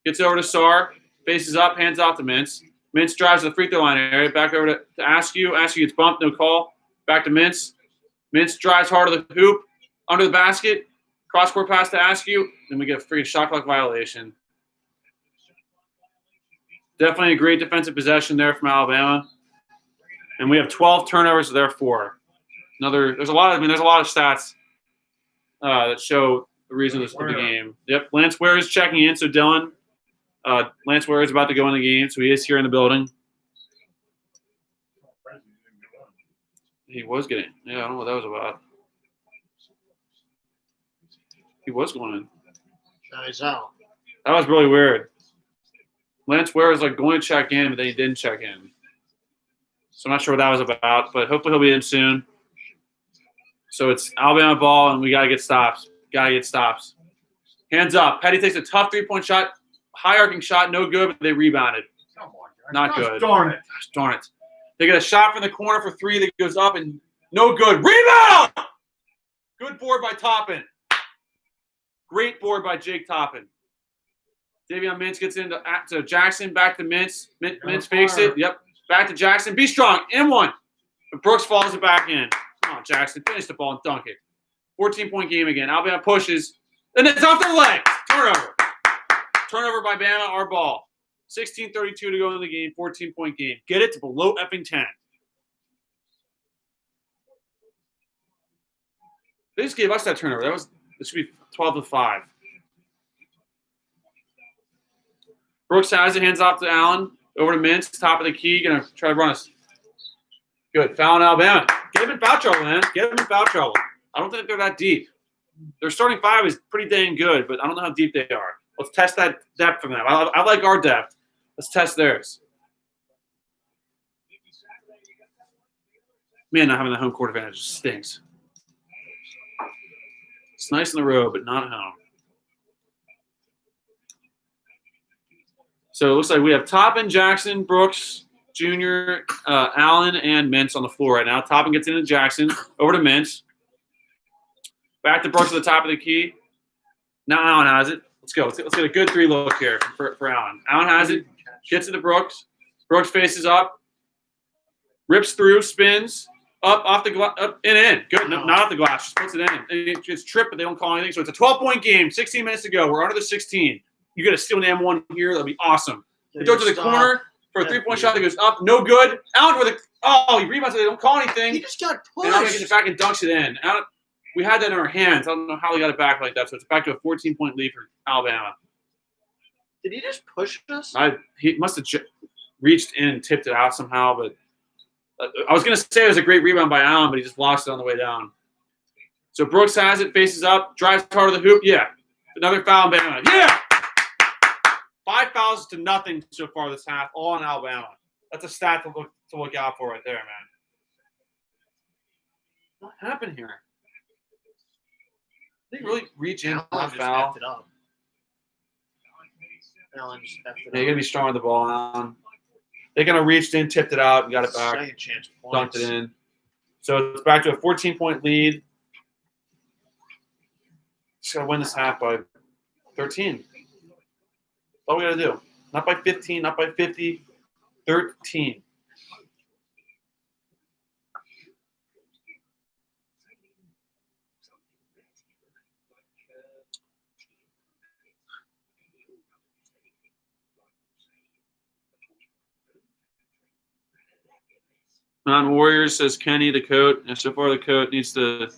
Gets over to Sar. Faces up, hands off to Mintz. Mintz drives to the free throw line area. Back over to Askew. Askew gets bumped, no call. Back to Mintz. Mintz drives hard to the hoop. Under the basket. Cross-court pass to Askew. Then we get a free shot clock violation. Definitely a great defensive possession there from Alabama. And we have 12 turnovers to their 4. There's a lot of stats that show the reason for the game. Yep, Lance Ware is checking in. So Dylan, Lance Ware is about to go in the game, so he is here in the building. He was getting. Yeah, I don't know what that was about. He was going in. No, he's out. That was really weird. Lance Ware was like going to check in, but then he didn't check in. So I'm not sure what that was about, but hopefully he'll be in soon. So it's Alabama ball, and we got to get stops. Got to get stops. Hands up. Petty takes a tough three-point shot, high arcing shot, no good, but they rebounded. Not good. Darn it. Gosh, darn it. They get a shot from the corner for three that goes up, and no good. Rebound! Good board by Toppin. Great board by Jake Toppin. Davion Mintz gets into Jackson, back to Mintz. Mintz fakes it. Yep. Back to Jackson. Be strong. M1. But Brooks follows it back in. Come on, Jackson. Finish the ball and dunk it. 14-point game again. Alabama pushes. And it's off their legs. Turnover. Turnover by Bama, our ball. 16:32 to go in the game. 14-point game. Get it to below effing 10. They just gave us that turnover. It should be 12-5. Brooks has it, hands off to Allen. Over to Mintz, top of the key. Going to try to run us. Good. Foul on Alabama. Get him in foul trouble, man. Get him in foul trouble. I don't think they're that deep. Their starting five is pretty dang good, but I don't know how deep they are. Let's test that depth from them. I like our depth. Let's test theirs. Man, not having the home court advantage stinks. It's nice on the road, but not at home. So it looks like we have Toppin, Jackson, Brooks, Jr., Allen, and Mintz on the floor right now. Toppin gets into Jackson. Over to Mintz. Back to Brooks at the top of the key. Now Allen has it. Let's go. Let's get a good three look here for Allen. Allen has it. Gets it to Brooks. Brooks faces up. Rips through. Spins. Up, off the glass. Up, and in. Good. No, not off the glass. Just puts it in. It's tripped, but they don't call anything. So it's a 12-point game. 16 minutes to go. We're under the 16. You got to steal an M1 here. That'll be awesome. They throw it to the corner for a three-point shot that goes up. No good. Allen with he rebounds. They don't call anything. He just got They're not pushed. getting it back and dunks it in. We had that in our hands. I don't know how they got it back like that. So it's back to a 14-point lead for Alabama. Did he just push us? He must have reached in and tipped it out somehow. But I was going to say it was a great rebound by Allen, but he just lost it on the way down. So Brooks has it, faces up, drives hard to the hoop. Yeah. Another foul on Bama. Yeah. 5 fouls to nothing so far this half, all on Alabama. That's a stat to look out for right there, man. What happened here? Did they really reach in Allen on just foul? effed it up. Allen just effed it Yeah, up. you're going to be strong with the ball, Allen. They kind of reached in, tipped it out, and got it back. Second chance Dunked points. it in. So it's back to a 14-point lead. Just got to win this half by 13. That's all we got to do. Not by 15, not by 50, 13. Mountain Warriors says Kenny, the coach. And so far, the coach needs to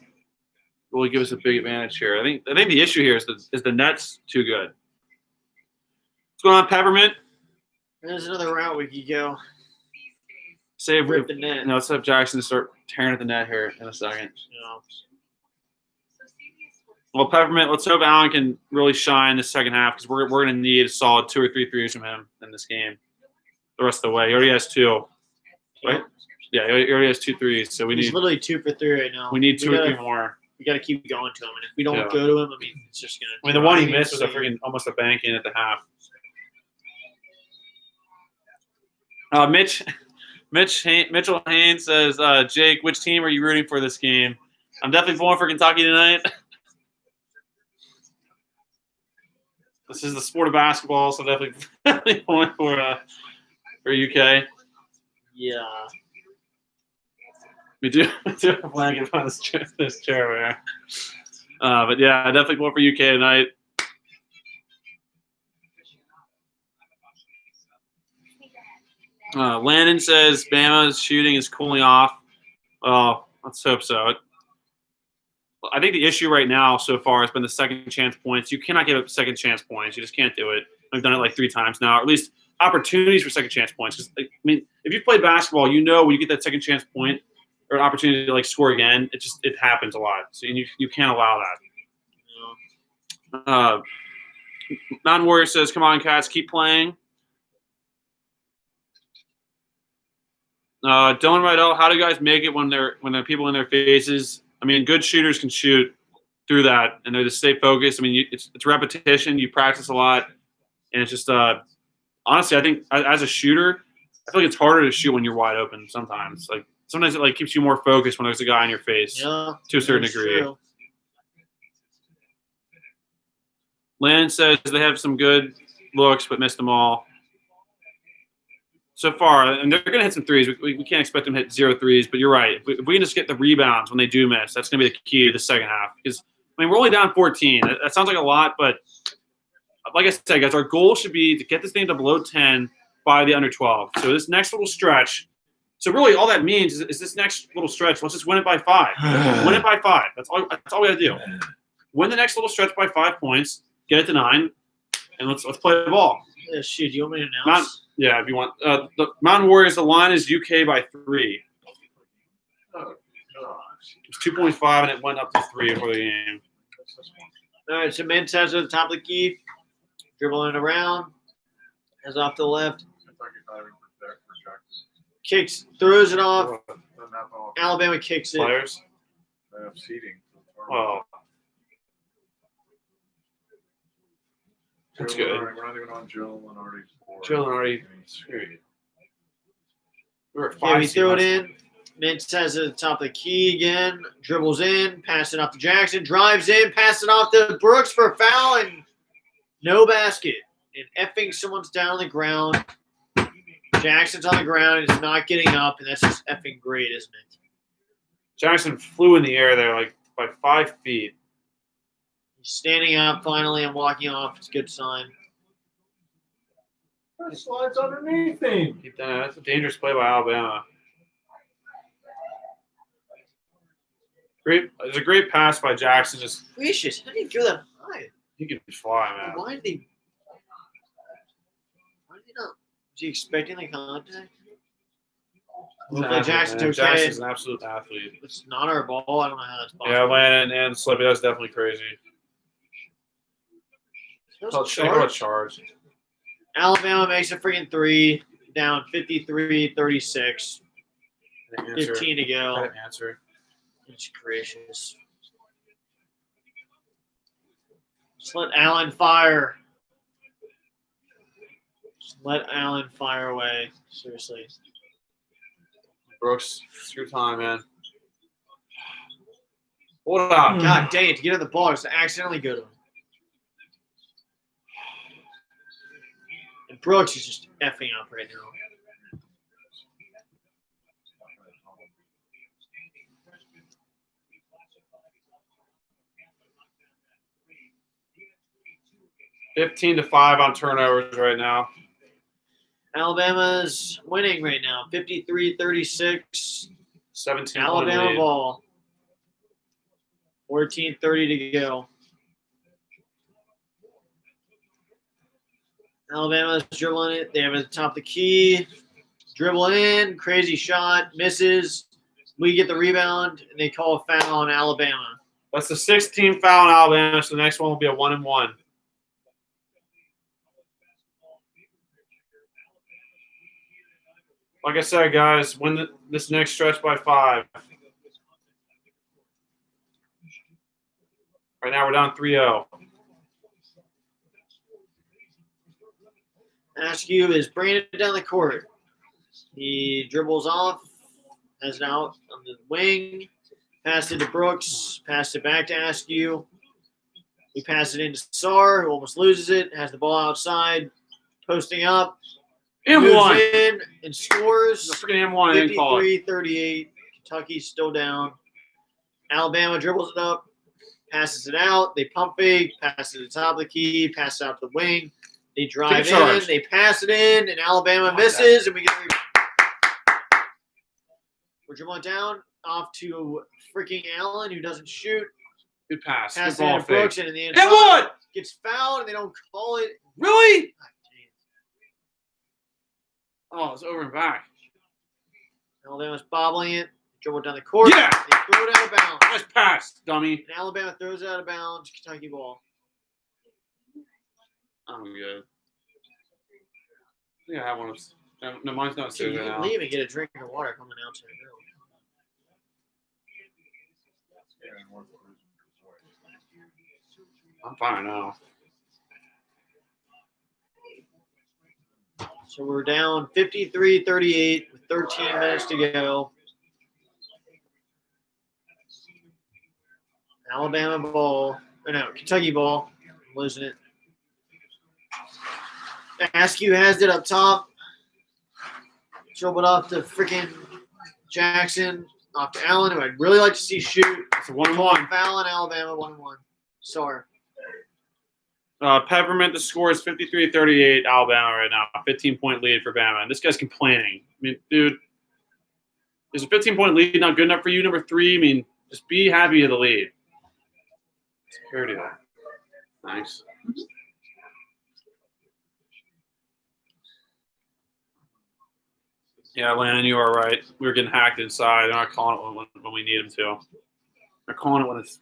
really give us a big advantage here. I think the issue here is the net's too good. What's going on, Peppermint? There's another route we could go. Save Rip the net. No, let's have Jackson start tearing at the net here in a second. You know. Well, Peppermint, let's hope Allen can really shine this second half because we're going to need a solid 2 or 3 threes from him in this game the rest of the way. He already has 2, right? Yeah, he already has 2 threes, so He's literally 2 for 3 right now. we need 2 or 3 more. We got to keep going to him, and if we don't Yeah. go to him, I mean, it's just gonna. I mean, the one he missed was a freaking almost a bank in at the half. Mitchell Haynes says, Jake, which team are you rooting for this game? I'm definitely pulling for Kentucky tonight. This is the sport of basketball, so definitely pulling for UK. Yeah. We do have a blanket on this chair over here. But yeah, definitely pulling for UK tonight. Landon says Bama's shooting is cooling off. Well, let's hope so. I think the issue right now so far has been the second chance points. You cannot give up second chance points. You just can't do it. I've done it like 3 times now, or at least opportunities for second chance points. Because I mean, if you've played basketball, you know when you get that second chance point or an opportunity to like score again, it happens a lot. So you can't allow that. Mountain Warrior says, "Come on, Cats, keep playing." Dylan Rydell, how do you guys make it when there are people in their faces? I mean, good shooters can shoot through that, and they just stay focused. I mean, it's repetition. You practice a lot, and it's just honestly, I think as a shooter, I feel like it's harder to shoot when you're wide open. Sometimes, sometimes it like keeps you more focused when there's a guy in your face to a certain degree. True. Landon says they have some good looks, but missed them all so far. And they're going to hit some threes. We can't expect them to hit 0 threes, but you're right. If we can just get the rebounds when they do miss, that's going to be the key to the second half. Because, I mean, we're only down 14. That sounds like a lot, but like I said, guys, our goal should be to get this thing to below 10 by the under 12. So this next little stretch, so really all that means is this next little stretch, let's just win it by 5. Win it by 5. That's all we got to do. Win the next little stretch by 5 points. Get it to 9, and let's play the ball. Yeah, shoot, do you want me to announce? Yeah, if you want. The Mountain Warriors, the line is UK by 3. It's 2.5, and it went up to 3 before the game. All right, so Mintz has at the top of the key, dribbling around, has off to the left, kicks, throws it off. Alabama kicks it. Players. Oh, that's good. We're not even on Joe Lenardi's board. Joe Lenardi. We're at 5. Yeah, we throw it in. Mintz has it at the top of the key again. Dribbles in, pass it off to Jackson. Drives in, pass it off to Brooks for a foul and no basket. And effing someone's down on the ground. Jackson's on the ground and is not getting up, and that's just effing great, isn't it? Jackson flew in the air there like by 5 feet. He's standing up finally and walking off. It's a good sign. That slides underneath him. That's a dangerous play by Alabama. Great. It's a great pass by Jackson. Just Gracious, how did he throw that high? he can fly, man. Why did he not? Was he expecting the contact? Jackson's okay. Jackson's an absolute athlete. It's not our ball. I don't know how that's possible. Yeah, Landon and Slippy, that's definitely crazy. Charge. Alabama makes a freaking 3, down 53-36. 15 to go. Answer. It's gracious. Just let Allen fire. Just let Allen fire away. Seriously. Brooks, it's your time, man. Hold on. God dang it, to get on the ball, just accidentally go to him. And Brooks is just effing up right now. $15 to 5 on turnovers right now. Alabama's winning right now, 53-36. 17 Alabama lead. ball. 14:30 to go. Alabama's dribbling it. They have it at the top of the key. Dribble in. Crazy shot. Misses. We get the rebound, and they call a foul on Alabama. That's the 16th foul on Alabama, so the next one will be a 1-and-1. Like I said, guys, win this next stretch by 5. Right now we're down 3-0. Askew is bringing it down the court. He dribbles off, has it out on the wing, passed it to Brooks, passed it back to Askew. We pass it into Sar, who almost loses it, has the ball outside, posting up. M1. Moves in and scores. The freaking M1 didn't call it. 53-38. Kentucky's still down. Alabama dribbles it up, passes it out. They pump fake, pass it to the top of the key, pass it out to the wing. They drive in, they pass it in, and Alabama misses, and we get a rebound. We're dribbling down off to freaking Allen, who doesn't shoot. Good pass. Pass Good ball to fake. Brooks and in the end. And what? Gets fouled and they don't call it. Really? Oh, it's over and back. Alabama's bobbling it. Dribble down the court. Yeah. They throw it out of bounds. Nice pass, dummy. And Alabama throws it out of bounds. Kentucky ball. I'm good. I think I have one. No, mine's not So you sitting can now. leave and get a drink of water coming out to the middle. I'm fine now. So we're down 53-38 with 13 minutes to go. Alabama ball. Or no, Kentucky ball. I'm losing it. Askew has it up top. Dribbled off to freaking Jackson. Off to Allen, who I'd really like to see shoot. It's a 1-1. Foul in Alabama, 1-1. Sorry. Peppermint, the score is 53-38 Alabama right now. 15-point lead for Bama. And this guy's complaining. I mean, dude, is a 15-point lead not good enough for you? Number 3, I mean, just be happy with the lead. Security there. Nice. Yeah, Landon, you are right. We were getting hacked inside. They're not calling it when we need them to. They're calling it when it's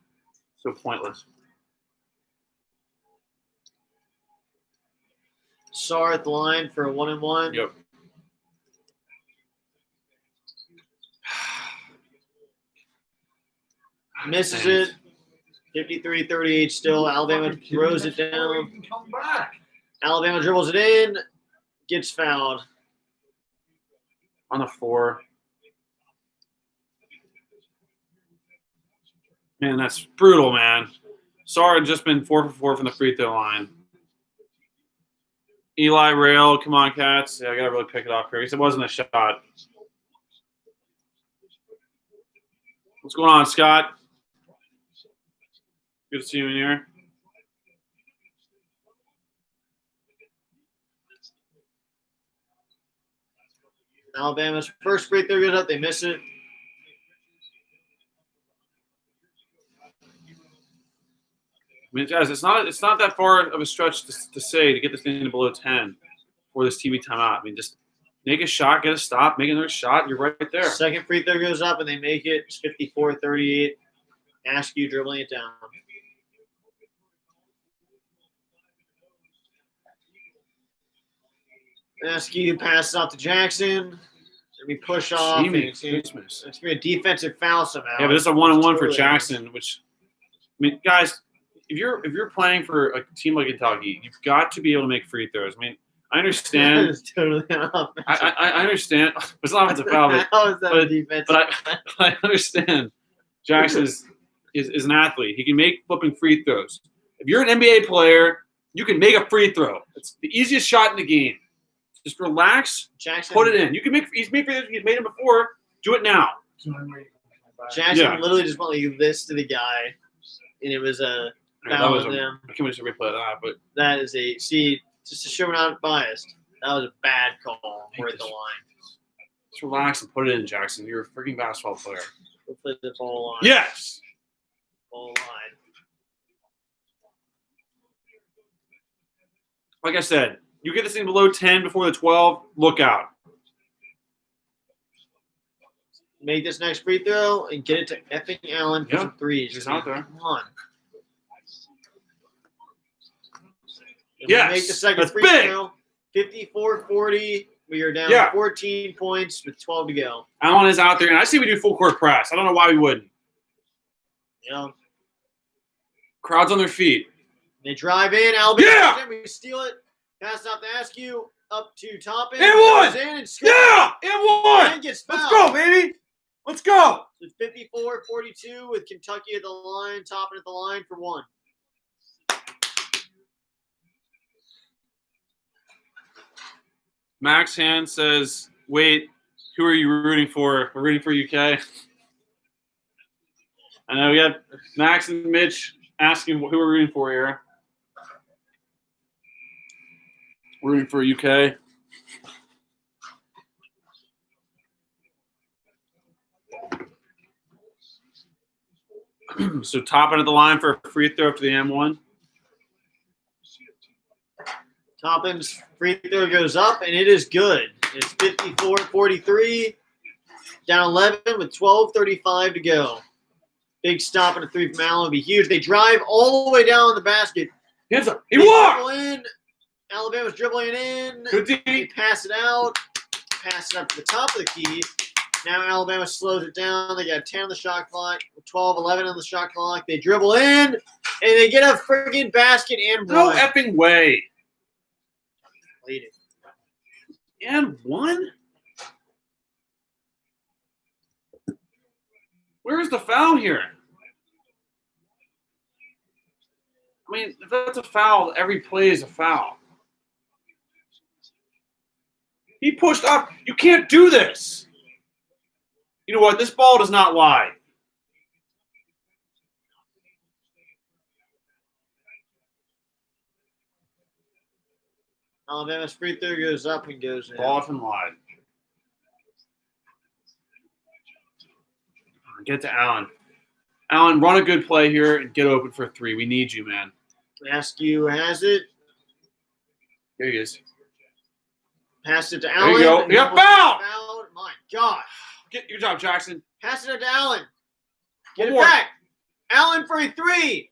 so pointless. Sarr at the line for a 1-1. Yep. Misses it. 53-38 still. Alabama throws it down. Alabama dribbles it in. Gets fouled. On the 4. Man, that's brutal, man. Sarr had just been 4 for 4 from the free throw line. Eli Rail, come on, Cats. Yeah, I got to really pick it up here. It wasn't a shot. What's going on, Scott? Good to see you in here. Alabama's first free throw goes up. They miss it. I mean, guys, it's not that far of a stretch to say to get this thing below 10 for this TV timeout. I mean, just make a shot, get a stop, make another shot. You're right there. Second free throw goes up, and they make it. It's 54-38. Askew dribbling it down. Askew passes off to Jackson. We push off. And it's going to be a defensive foul somehow. Yeah, but it's a 1-on-1 for Totally. Jackson, which, I mean, guys, if you're playing for a team like Kentucky, you've got to be able to make free throws. I mean, I That understand. is totally off. I understand. It's not offensive foul, How is that a but- defensive but I understand. Jackson is an athlete. He can make flipping free throws. If you're an NBA player, you can make a free throw. It's the easiest shot in the game. Just relax, Jackson, put it in. You can make. He's made free throws. He's made them before. Do it now. Jackson Yeah. literally just went like this to the guy, and it was a That foul was on a, them. I can't wait to replay that, but That is a just to show we're not biased. That was a bad call. We're at the line. just relax and put it in, Jackson. You're a freaking basketball player. We'll play the ball line. Yes. Ball line. Like I said, you get this thing below 10 before the 12, look out. Make this next free throw and get it to effing Allen for Yeah, some threes. he's out there. Come on. And Yes, we make the second that's free big. throw. 54-40. We are down Yeah. 14 points with 12 to go. Allen is out there, and I say we do full court press. I don't know why we wouldn't. You know, Crowd's on their feet. they drive in. Alabama, Yeah! we steal it. Pass out to Askew. Up to Toppin. And one! Goes in and scores. Yeah, and one. And gets Let's fouled. go, baby. Let's go. It's 54-42 with Kentucky at the line, Toppin at the line for one. Max Hand says, wait, who are you rooting for? We're rooting for UK. I know we got Max and Mitch asking who we're rooting for here. We're rooting for UK. So Toppin at the line for a free throw up to the M1. Toppin's free throw goes up, and it is good. It's 54-43, down 11 with 12:35 to go. Big stop and a three from Allen would be huge. They drive all the way down the basket. Hands up. He They walked. dribble in. Alabama's dribbling it in. Good They D. pass it out. Pass it up to the top of the key. Now Alabama slows it down. They got 10 on the shot clock, 12, 11 on the shot clock. They dribble in, and they get a friggin' basket and No run. effing way. Played it. And one? Where's the foul here? I mean, if that's a foul, every play is a foul. He pushed up. You can't do this. You know what? This ball does not lie. Alabama's free throw goes up and goes in. Ball often lied. Get to Allen. Allen, run a good play here and get open for a three. We need you, man. Askew has it. Here he is. Pass it to There Allen. you go. and Yeah, almost foul! fouled. My gosh. Get your job, Jackson. Pass it to Allen. Get One it more. back. Allen for a three.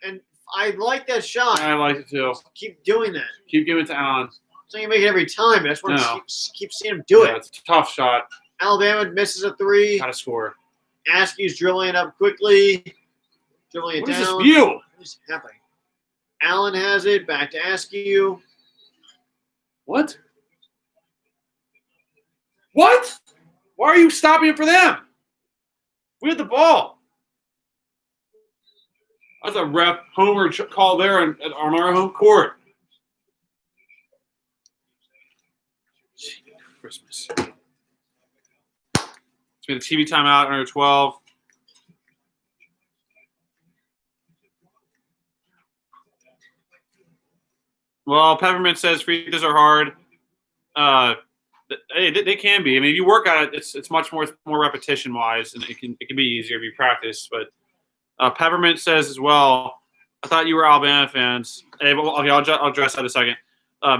And I like that shot. I like it too. Keep doing that. Keep giving it to Allen. So you make it every time, but I just want No. to keep seeing him do Yeah, it. it's a tough shot. Alabama misses a three. Gotta score. Askew's dribbling it up quickly. Dribbling it What is this down. view? What is happening? Allen has it. Back to Askew. What? What? Why are you stopping it for them? We had the ball. That's a ref homer call there on our home court. Christmas. It's been a TV timeout under 12. Well, Peppermint says free throws are hard. Hey, they can be. I mean, if you work at it, it's much more repetition wise, and it can be easier if you practice. But Peppermint says as well. I thought you were Alabama fans. Hey, well, okay, I'll address that in a second.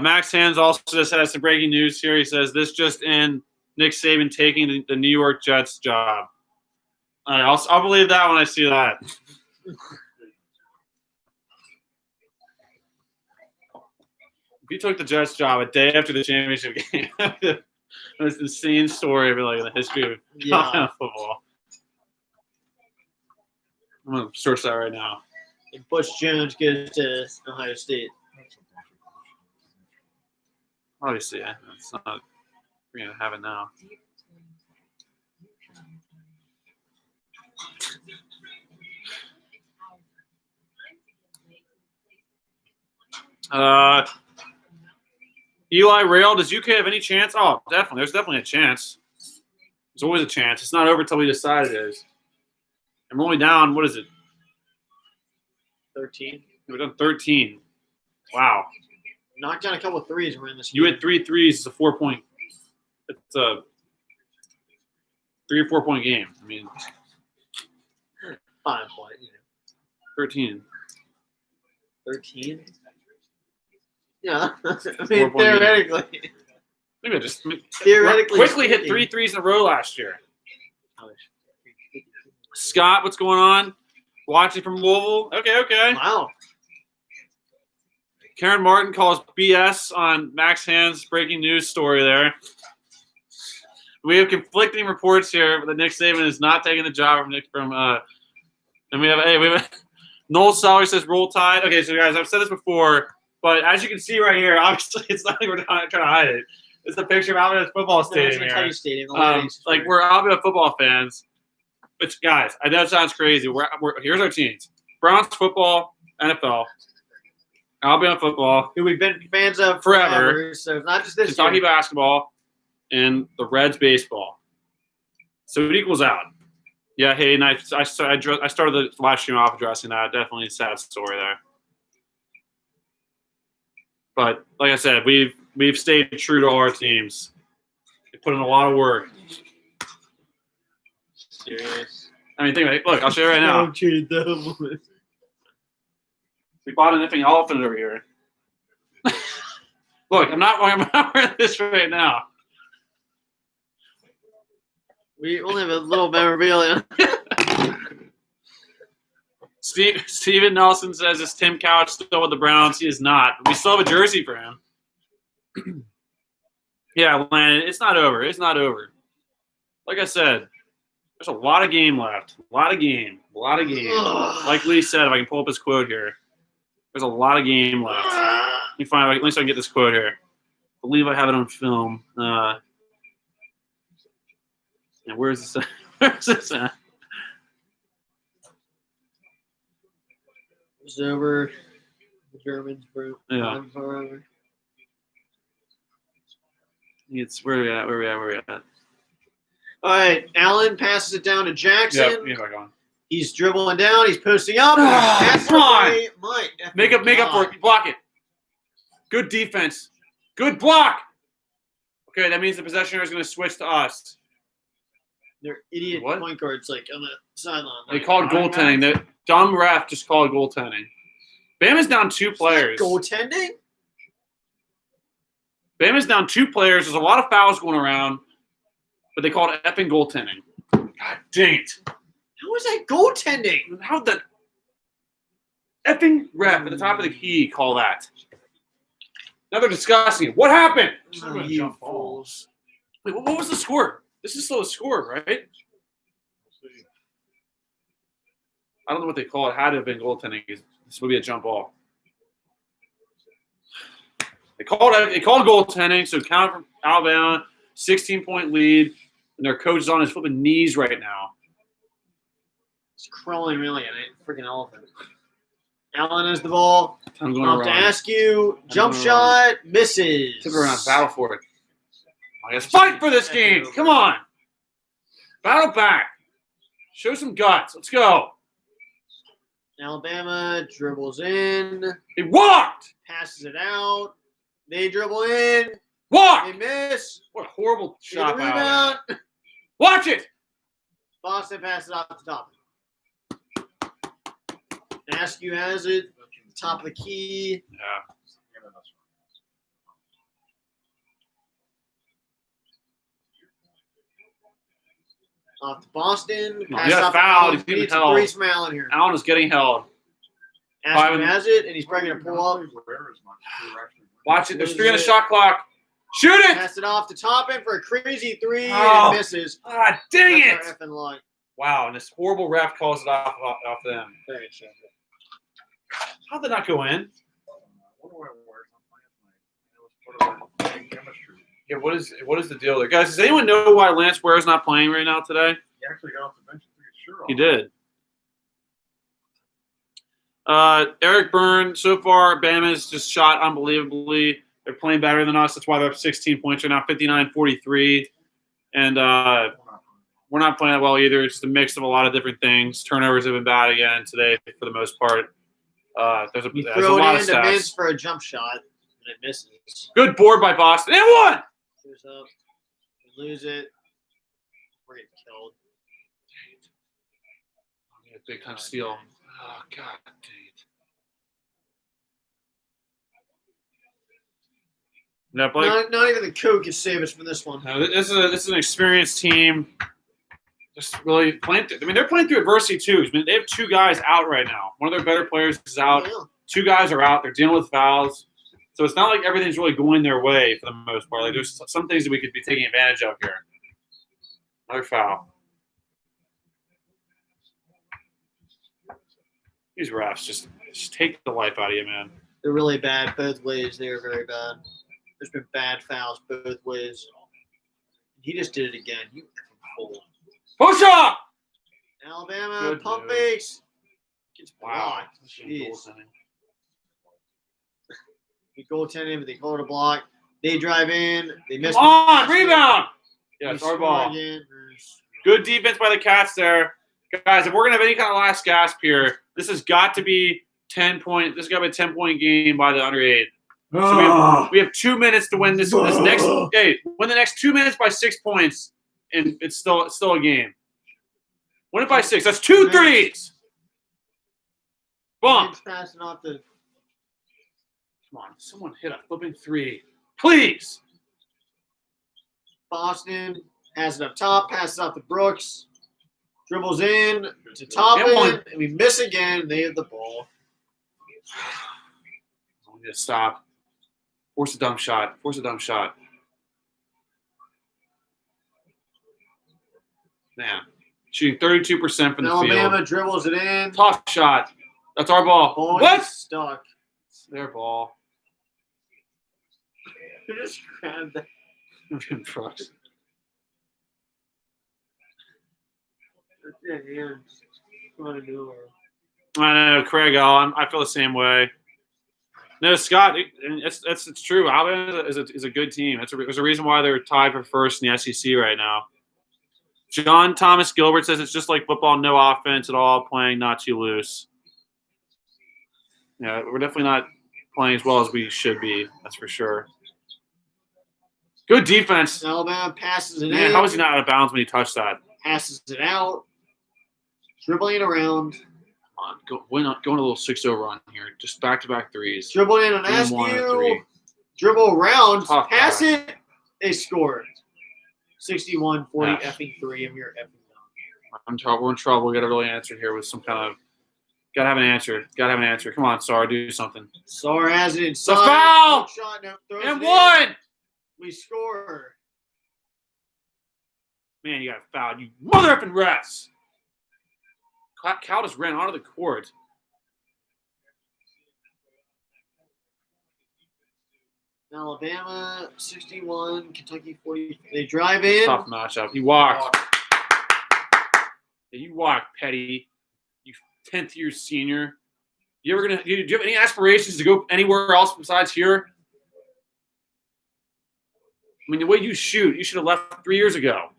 Max Hands also just has some breaking news here. He says this just in: Nick Saban taking the New York Jets job. All right, I'll believe that when I see that. If you took the Jets job a day after the championship game, that's an insane story of like in the history of football. I'm gonna search that right now. And Butch Jones goes to Ohio State. Obviously, it's not. We're gonna have it now. Eli Rail, does UK have any chance? Oh, definitely. There's definitely a chance. There's always a chance. It's not over until we decide it is. And we're only down, what is it? 13. We're done 13. Wow. Knocked down a couple of threes. We're in this. You had 3 threes. It's a 4-point. It's a 3 or 4 point game. I mean, 5 point. 13. 13. Yeah, I 4 mean point theoretically. Maybe I just Theoretically quickly hit speaking. 3 threes in a row last year. Scott, what's going on? Watching from Louisville. Okay. Wow. Karen Martin calls BS on Max Hand's breaking news story there. We have conflicting reports here that Nick Saban is not taking the job and we have Noel Sauer says roll tide. Okay, so guys, I've said this before, but as you can see right here, obviously it's not like we're trying to hide it. It's a picture of Alabama football stadium here. Stadium. Like we're Alabama football fans. But guys, I know it sounds crazy. Here's our teams: Browns football, NFL, Alabama football, who we've been fans of Forever. So it's not just this Kentucky year. basketball, and the Reds baseball. So it equals out. Yeah, Hayden, I started the live stream off addressing that. Definitely a sad story there. But like I said, we've stayed true to all our teams. We put in a lot of work. Serious. I mean, think about it. Look, I'll show you right now. We bought an effing elephant over here. Look, I'm not wearing this right now. We only have a little memorabilia. Steven Nelson says, is Tim Couch still with the Browns? He is not. We still have a jersey for him. Yeah, Landon, it's not over. It's not over. Like I said, there's a lot of game left. A lot of game. Like Lee said, if I can pull up his quote here, there's a lot of game left. Let me find. At least I can get this quote here. I believe I have it on film. And where's this? Where's this at? It's over. The Germans broke. Yeah. It's where we at? All right, Allen passes it down to Jackson. Yeah, back on. He's dribbling down. He's posting up. Come on. Make up for it. Block it. Good defense. Good block. Okay, that means the possession is going to switch to us. They're idiot What? point guards like on the sideline. They called goaltending. The dumb ref just called goaltending. Bama's down 2 players. Goaltending? Bama's down 2 players. There's a lot of fouls going around, but they called effing goaltending. God dang it. How is that goaltending? How'd the effing ref at the top of the key call that? Now they're discussing it. What happened? Oh, you fools. Wait, what was the score? This is still a score, right? I don't know what they call it. Had to have been goaltending. This would be a jump ball. They called goaltending, so count from Alabama, 16-point lead, and their coach is on his flipping knees right now. He's crawling really in it. Freaking elephant. Allen has the ball. I'm going I'll have to ask you. Jump shot. Misses. Took it around. Battle for it. I guess fight for this game. Come on. Battle back. Show some guts. Let's go. Alabama dribbles in. He walked. Passes it out. They dribble in. Walk. They miss. What a horrible Get shot. the rebound. Watch it. Boston passes off the top. Askew has it. Top of the key. Yeah. Off to Boston. He Pass got off to fouled. Allen. He's We getting need some held. threes from Allen here. Allen is getting held. Askew has it, and he's probably going to pull up. Watch it. There's 3 on the shot clock. Shoot it. Pass it off to Toppin for a crazy 3, Oh. and it misses. Ah, dang it. That's our effing line. Wow, and this horrible ref calls it off them. How'd that not go in? Yeah, what is the deal there? Guys, does anyone know why Lance Ware's not playing right now today? He actually got off the bench. He did. Eric Byrne, so far, Bama's just shot unbelievably. They're playing better than us. That's why they're up 16 points right now, 59-43. And we're not playing that well either. It's just a mix of a lot of different things. Turnovers have been bad again today for the most part. There's a lot of stats. Miss stats. for a jump shot, and it misses. Good board by Boston. And one! Goes up. We lose it. We're getting killed. Big time steal. Oh, God dang it. No, Blake, Not even the Coke can save us from this one. no, this is an experienced team. Just really playing through. I mean, they're playing through adversity too. I mean, they have 2 guys out right now. One of their better players is out. Yeah. 2 guys are out. They're dealing with fouls. So it's not like everything's really going their way for the most part. Like there's some things that we could be taking advantage of here. Another foul. These refs just take the life out of you, man. They're really bad both ways. They are very bad. There's been bad fouls both ways. He just did it again. You effing fool. Push up! Alabama, Good pump dude. fakes. Gets Wow. blocked. Jeez. We goaltending, but they call it a block. They drive in. They miss. Come on, rebound! Yeah, it's our ball. Again. Good defense by the Cats there. Guys, if we're going to have any kind of last gasp here, this has got to be 10-point. This has got to be a 10-point game by the under 8. So we have 2 minutes to win this next. Hey, win the next 2 minutes by 6 points, and it's still a game. Win it by 6. That's 2 threes. Bump. It's passing off the Come on, someone hit a flipping 3. Please. Boston. Has it up top. Passes off to Brooks. Dribbles in to Toppin. And one. And we miss again. They have the ball. I need to stop. Force a dumb shot. Man. Shooting 32% from the Alabama field. dribbles it in. Tough shot. That's our ball. Ball What? gets stuck. It's their ball. Who just grabbed that? Trucks. Yeah, hands. Out of nowhere. I know, Craig. I feel the same way. No, Scott. It's true. Alabama is a good team. There's a reason why they're tied for first in the SEC right now. John Thomas Gilbert says it's just like football, no offense at all, playing not too loose. Yeah, we're definitely not playing as well as we should be. That's for sure. Good defense. Alabama passes it Man, in. how was he not out of bounds when he touched that? Passes it out. Dribbling around. Come on, go on a little 6-0 run here. Just back-to-back threes. Dribble in on And 1 and 3. Askew. Dribble around. Tough Pass guy. it. They scored. 61-40 Yeah. effing 3, and we were effing done. We're in trouble. We got to really answer here with some kind of. Got to have an answer. Come on, Sar, do something. Sar has it It's a inside. foul! Hook shot, no, throws And it in. 1! We score. Man, you got fouled. You mother effing refs. Cal just ran onto the court. Alabama 61, Kentucky 40. They drive in. Tough matchup. You walked. Yeah, you walked, Petty. You 10th year senior. Do you have any aspirations to go anywhere else besides here? I mean, the way you shoot, you should have left 3 years ago.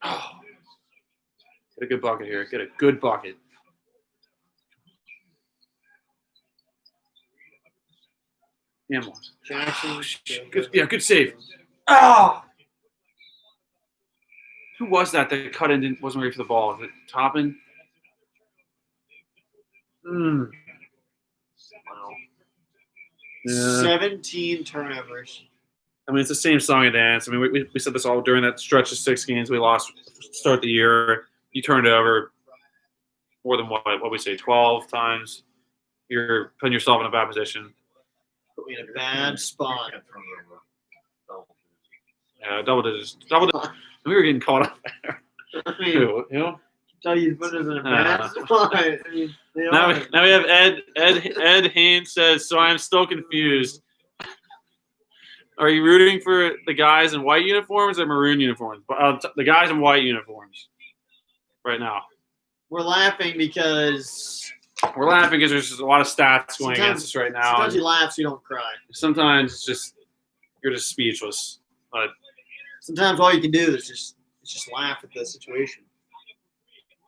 Oh. Get a good bucket here. Get a good bucket. Yeah, Jackson. good save. Oh! Who was that cut in and wasn't ready for the ball? Is it Toppin? Wow. Yeah. 17 turnovers. I mean, it's the same song and dance. I mean, we said this all during that stretch of 6 games we lost to start the year. You turned over more than what we say, 12 times. You're putting yourself in a bad position. Put me in a bad spot. Yeah, double digits. We were getting caught up there. I mean, Who? tell you put us in a bad spot. I mean, they Now are. we have Ed Haynes says, so I'm still confused. Are you rooting for the guys in white uniforms or maroon uniforms? The guys in white uniforms right now. We're laughing because We're laughing because there's just a lot of stats going against us right now. sometimes you laugh so you don't cry. Sometimes it's just you're just speechless. But Sometimes all you can do is just laugh at the situation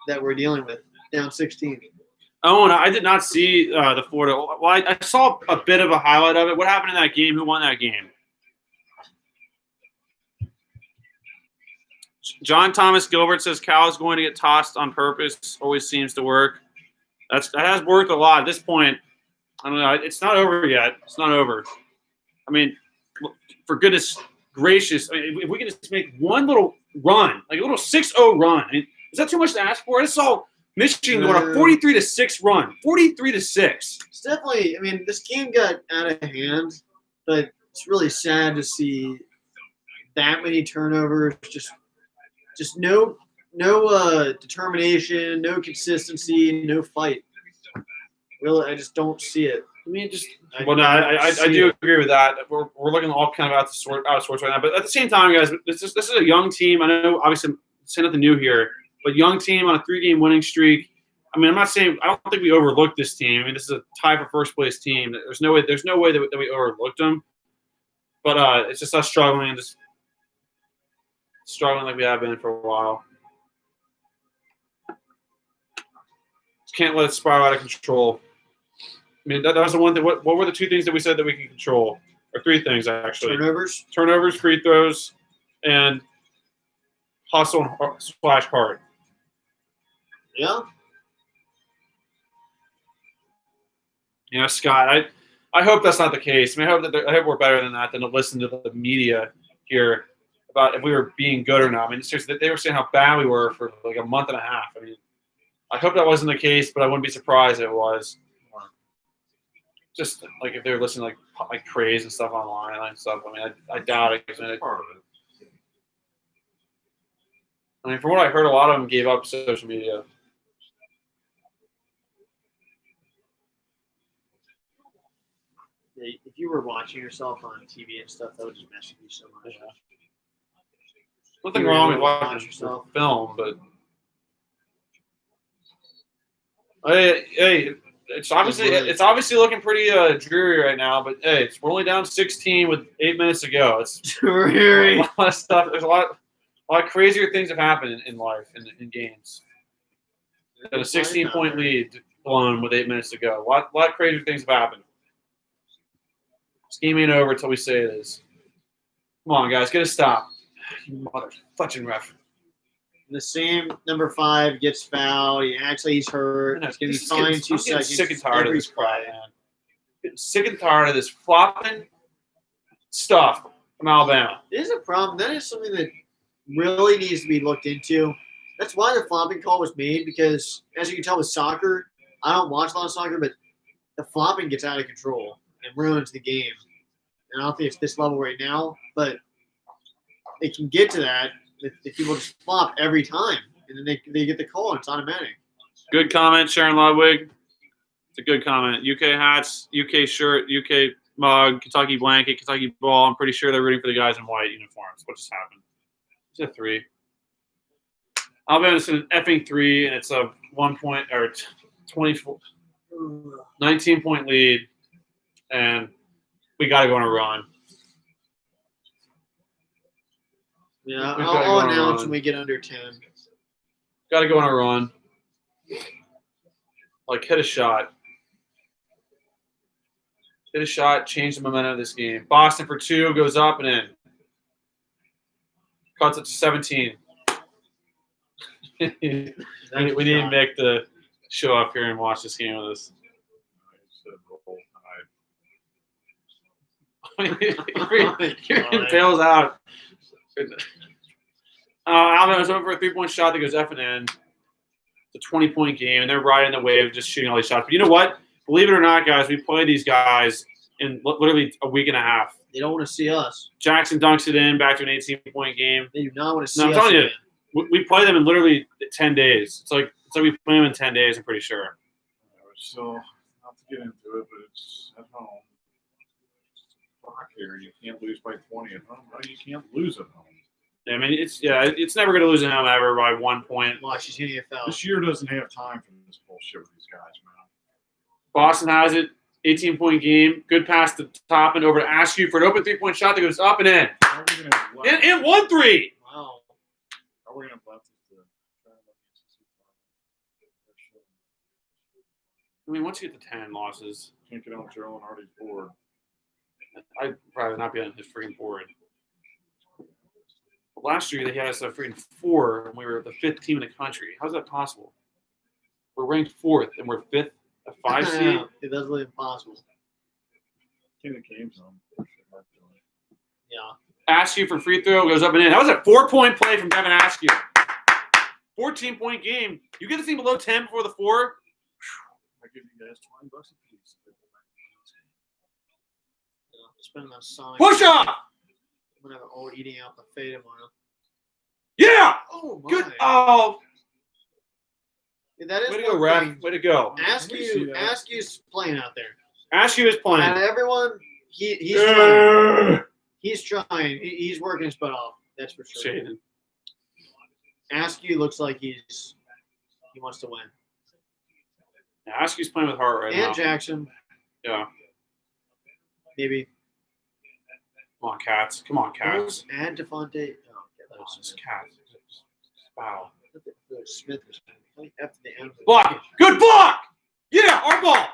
that we're dealing with. Down 16. Owen, I did not see the Florida. Well, I saw a bit of a highlight of it. What happened in that game? Who won that game? John Thomas Gilbert says Cal is going to get tossed on purpose. Always seems to work. That has worked a lot. At this point, I don't know. It's not over yet. It's not over. I mean, for goodness gracious, I mean, if we can just make one little run, like a little 6-0 run, I mean, is that too much to ask for? I just saw Michigan going a 43-6 run. 43-6. It's definitely, I mean, this game got out of hand, but it's really sad to see that many turnovers. Just no determination, no consistency, no fight. Really, I just don't see it. I mean, just I well, no, don't I see do it. agree with that. We're looking all kind of out of sorts right now. But at the same time, guys, this is a young team. I know, obviously, I'm saying nothing new here, but young team on a 3-game winning streak. I mean, I'm not saying I don't think we overlooked this team. I mean, this is a tie for first place team. There's no way that we overlooked them. But it's just us struggling like we have been for a while. Just can't let it spiral out of control. mean, that was the one thing. What were the two things that we said that we can control? Or three things, actually. Turnovers, free throws, and hustle and splash hard. Yeah. You know, Scott, I hope that's not the case. I mean, I hope we're better than that, than to listen to the media here about if we were being good or not. I mean, seriously, they were saying how bad we were for like a month and a half. I mean, I hope that wasn't the case, but I wouldn't be surprised if it was. Just like if they were listening to like praise and stuff online and stuff. I mean, I doubt it. I mean, from what I heard, a lot of them gave up social media. If you were watching yourself on TV and stuff, that would just mess with you so much. Yeah. Nothing wrong with watching yourself film, but hey, it's obviously looking pretty dreary right now. But hey, we're only down 16 with 8 minutes to go. It's dreary. A lot of stuff. There's a lot crazier things have happened in life in games. Got a 16-point lead blown with 8 minutes to go. A lot crazier things have happened. This game ain't over until we say it is. Come on, guys, get a stop. You mother fletching ref. The same number 5 gets fouled. He's hurt. He's going to be fined 2 seconds. I'm sick and tired of this crap, man. Getting sick and tired of this flopping stuff from Alabama. It is a problem. That is something that really needs to be looked into. That's why the flopping call was made, because as you can tell with soccer, I don't watch a lot of soccer, but the flopping gets out of control and ruins the game. And I don't think it's this level right now, but they can get to that if people just flop every time, and then they get the call and it's automatic. Good comment, Sharon Ludwig. It's a good comment. UK hats, UK shirt, UK mug, Kentucky blanket, Kentucky ball. I'm pretty sure they're rooting for the guys in white uniforms. What just happened? It's a 3. Alabama's an effing 3, and it's a 1 point or 19-point lead, and we got to go on a run. Yeah, I'll announce when we get under 10. Got to go on a run. Like, hit a shot. Hit a shot, change the momentum of this game. Boston for 2, goes up and in. Cuts it to 17. we need Mick to show up here and watch this game with us. He bails out. Alabama's over for a 3-point shot that goes F and N. It's a 20-point game, and they're riding the wave of just shooting all these shots. But you know what? Believe it or not, guys, we play these guys in literally a week and a half. They don't want to see us. Jackson dunks it in back to an 18-point game. They do not want to see I'm us. telling you, we play them in literally 10 days. It's like we play them in 10 days, I'm pretty sure. So, not to get into it, but it's at home. Here, you can't lose by 20 at home. No, you can't lose at home. Yeah, I mean, it's never going to lose at home ever by 1 point. Watch, he's hitting a foul. This year doesn't have time for this bullshit with these guys, man. Boston has it, 18-point game. Good pass to top and over to Askew for an open 3-point shot that goes up and in. And 1-3. Wow. How are we going to left this? I mean, once you get to 10 losses, can't get on Joe and Hardy's board. I'd probably not be on his freaking board. Last year, they had us at freaking 4, and we were the 5th team in the country. How's that possible? We're ranked 4th, and we're 5th, a 5 seed. It does look impossible. King of games on. Yeah. Askew for free throw goes up and in. That was a 4-point play from Devin Askew. 14-point game. You get this thing below 10 before the 4. I give you guys $20 a piece. Spending on Sonic. Push off! I'm gonna have an old eating out buffet tomorrow. Yeah! Oh my! Good. Oh, Yeah, that is way to go, ref. Way to go. Askew's playing out there. Askew is playing. And everyone, he's trying. He's trying. He's working his butt off. That's for sure. Shaden. Askew looks like he wants to win. Yeah, Askew's playing with heart right now. And Jackson. Yeah. Maybe. Come on, Cats. Come on, Cats. Add Devontae. Oh, Oh, it's Cats. Wow. Smith was after the end. Block it. Good block! Yeah, our ball.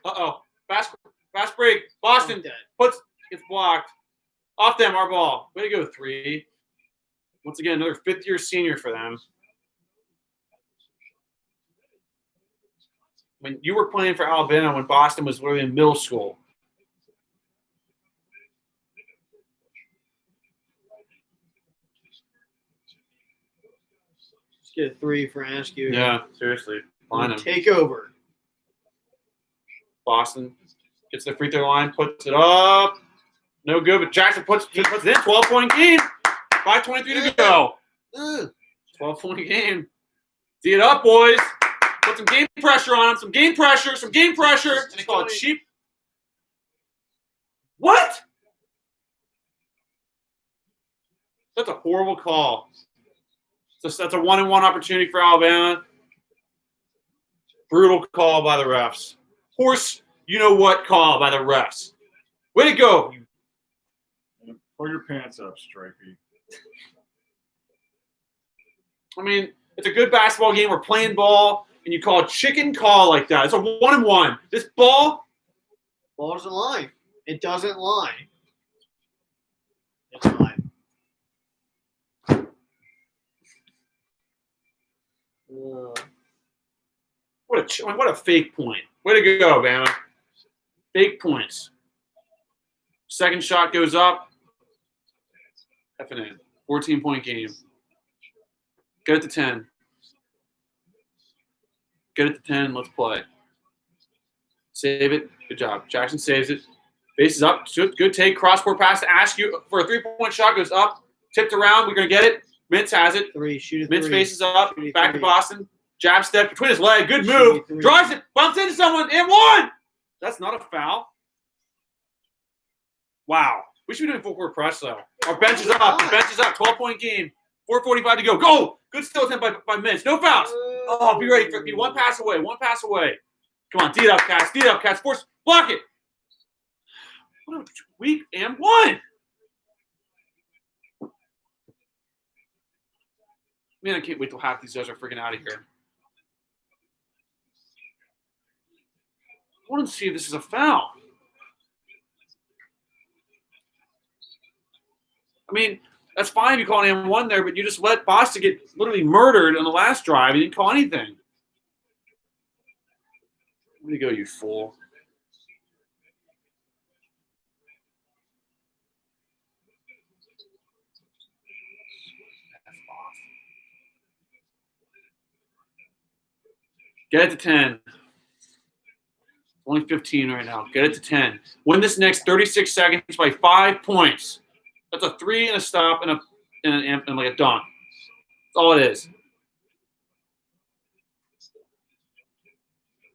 Uh-oh. Fast break. Boston gets blocked. Off them, our ball. Way to go, 3. Once again, another fifth-year senior for them. When you were playing for Alabama when Boston was literally in middle school. Let's get a 3 for Askew. Yeah, seriously. Find him. Take over. Boston gets the free throw line, puts it up. No good, but Jackson puts it in. 12-point game. 5:23 to go. 12-point game. See it up, boys. Put some game pressure on him. Some game pressure. And they call it cheap. What? That's a horrible call. That's a 1-and-1 opportunity for Alabama. Brutal call by the refs. Horse, you know what call by the refs. Way to go. Pull your pants up, Stripey. I mean, it's a good basketball game. We're playing ball, and you call a chicken call like that. It's a 1-and-1. This ball doesn't lie. It doesn't lie. It's fine. What a fake point. Way to go, Bama. Fake points. Second shot goes up. Effing in. 14-point game. Get it to 10. Get it to 10. Let's play. Save it. Good job. Jackson saves it. Base is up. Good take. Cross-court pass to Askew for a 3-point shot. Goes up. Tipped around. We're going to get it. Mintz has it. 3. Shoot a Mintz 3. faces up. Shoot a Back 3. to Boston. Jab step between his leg. Good move. Shoot a 3. Drives it. Bumps into someone. And 1. That's not a foul. Wow. We should be doing full-court press, though. Our bench is up. The bench is up. 12-point game. 4:45 to go. Go! Good steal attempt by Mintz. No fouls. Oh, be ready. Be one pass away. One pass away. Come on. D it up, Cats. D it up, Cats. Force. Block it. What a weak and 1. Man, I can't wait till half these guys are freaking out of here. I want to see if this is a foul. I mean, that's fine if you call an M1 there, but you just let Boston get literally murdered on the last drive. You didn't call anything. Where you go, you fool? Get it to 10. Only 15 right now. Get it to 10. Win this next 36 seconds by 5 points. That's a 3 and a stop and like a dunk. That's all it is.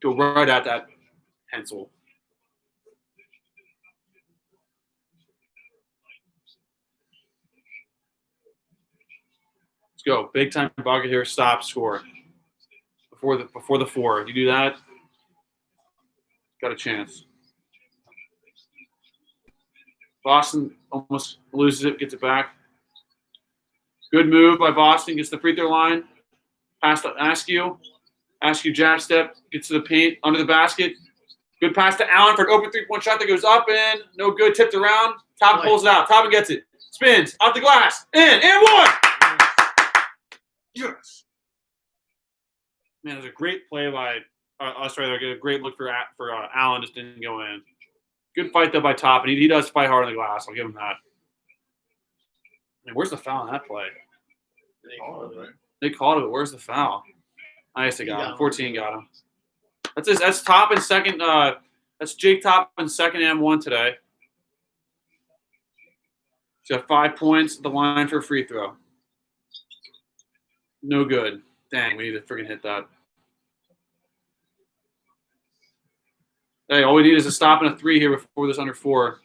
Go right at that pencil. Let's go. Big time bucket here. Stop. Score. Before the 4. You do that, got a chance. Boston almost loses it, gets it back. Good move by Boston, gets the free throw line. Pass to Askew. Askew jab step, gets to the paint, under the basket. Good pass to Allen for an open 3-point shot that goes up and no good, tipped around. Top pulls it out. Top gets it. Spins, off the glass, in, and 1! Yes. Man, it was a great play by us right there. A great look for Allen, just didn't go in. Good fight, though, by Top, and he does fight hard on the glass. I'll give him that. I mean, where's the foul on that play? They called it. Where's the foul? Nice, they got him. 14 got him. That's Top in second. That's Jake Top in second and 1 today. He's got 5 points at the line for a free throw. No good. Dang, we need to freaking hit that. Hey, all we need is a stop and a 3 here before this under 4.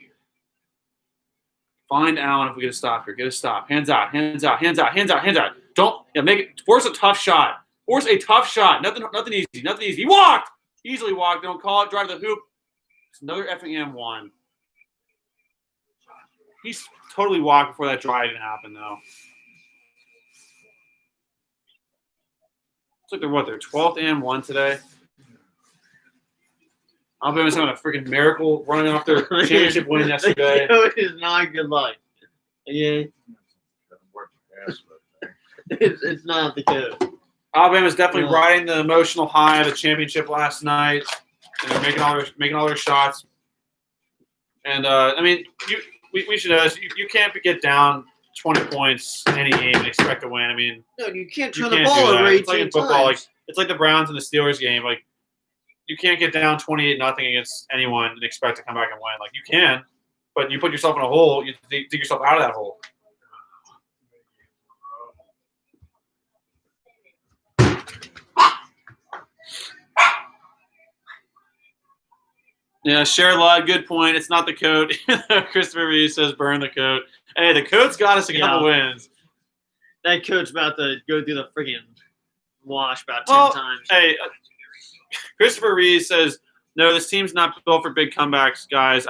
Find Allen if we get a stop here. Get a stop. Hands out, hands out, hands out, hands out, hands out. Make it. Force a tough shot. Force a tough shot. Nothing easy. Nothing easy. He walked. Easily walked. Don't call it. Drive to the hoop. It's another effing M1. He's totally walked before that drive didn't happen, though. It's like they're 12th and 1 today. Alabama's having a freaking miracle running off their championship win yesterday. It is not good luck. Yeah, it's not the code. Alabama's definitely Yeah. riding the emotional high of the championship last night, and they're making all their shots. And I mean, we should know this. You can't get down 20 points any game and expect to win. I mean, No, you can't you turn can't the ball do that. over It's like 18 in football, times. it's like the Browns and the Steelers game. Like, you can't get down 28-0 against anyone and expect to come back and win. Like, you can, but you put yourself in a hole. You dig yourself out of that hole. Yeah, share live. Good point. It's not the coat. Christopher Reed says burn the coat. Hey, the coat's got us a couple wins. That coach's about to go through the friggin' wash about 10 times. Hey, Christopher Reed says, no, this team's not built for big comebacks, guys.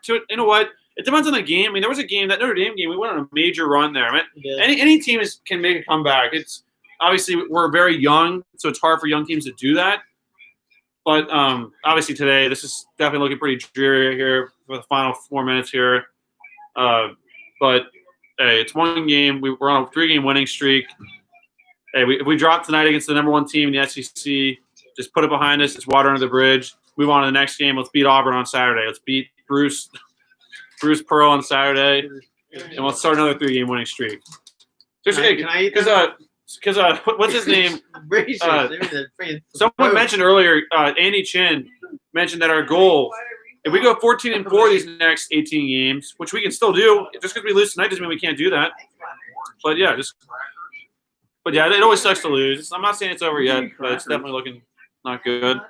You know what? It depends on the game. I mean, there was a game, that Notre Dame game, we went on a major run there. I mean, Yeah. any team can make a comeback. It's obviously we're very young, so it's hard for young teams to do that. But obviously today, this is definitely looking pretty dreary here for the final 4 minutes here. But hey, it's one game. We're on a 3-game winning streak. Hey, if we drop tonight against the number 1 team in the SEC, just put it behind us. It's water under the bridge. Move on to the next game. Let's beat Auburn on Saturday. Let's beat Bruce Pearl on Saturday, and let's start another 3-game winning streak. Can I eat that? Because what's his name? Racist. Someone mentioned earlier, Andy Chin mentioned that our goal, if we go 14-4 these next 18 games, which we can still do, just because we lose tonight doesn't mean we can't do that. But yeah, it always sucks to lose. I'm not saying it's over yet, but it's definitely looking not good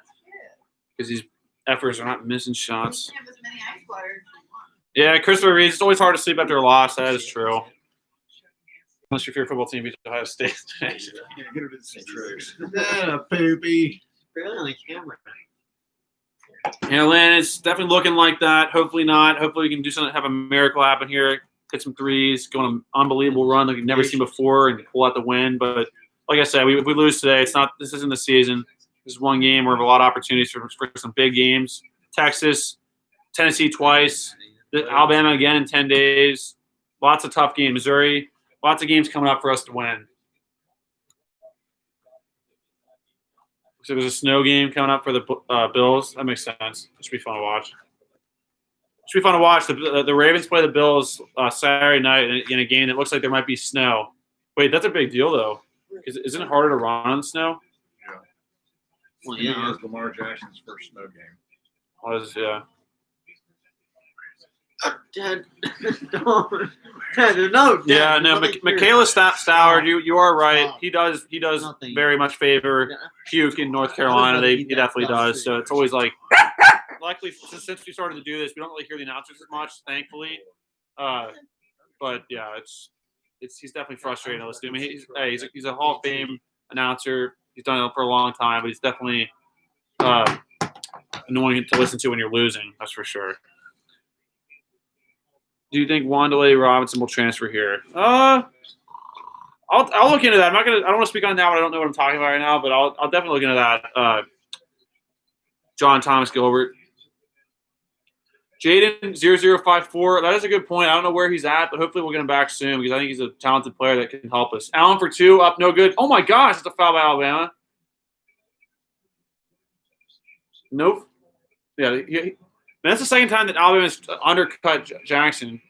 because these effers are not missing shots. Yeah, Christopher Reed, it's always hard to sleep after a loss. That is true. Unless your favorite football team beats Ohio State. Poopy. Barely on the camera. Yeah, Lynn, it's definitely looking like that. Hopefully not. Hopefully we can do something, have a miracle happen here, hit some threes, go on an unbelievable run like we've never seen before, and pull out the win. But like I said, if we lose today, this isn't the season. This is one game where we have a lot of opportunities for some big games. Texas, Tennessee twice, Alabama again in 10 days. Lots of tough games. Missouri, lots of games coming up for us to win. So there's a snow game coming up for the Bills. That makes sense. It should be fun to watch. The Ravens play the Bills Saturday night in a game that looks like there might be snow. Wait, that's a big deal, though. Isn't it harder to run on snow? Yeah. Well, He yeah. has Lamar Jackson's first snow game. Yeah. Dad, no. Yeah, no. Michaela Stoward, you are right. He does Nothing. very much favor Puke in North Carolina. He definitely does. So it's always like, luckily since we started to do this, we don't really hear the announcers as much, thankfully. But yeah, he's definitely frustrating to listen to. I mean, he's a Hall of Fame announcer. He's done it for a long time, but he's definitely annoying to listen to when you're losing. That's for sure. Do you think Wanderlei Robinson will transfer here? I'll look into that. I don't want to speak on that one. I don't know what I'm talking about right now, but I'll definitely look into that. John Thomas Gilbert. Jaden 0054. That is a good point. I don't know where he's at, but hopefully we'll get him back soon because I think he's a talented player that can help us. Allen for 2, up, no good. Oh my gosh, it's a foul by Alabama. Nope. Yeah, that's the second time that Alabama's undercut Jackson.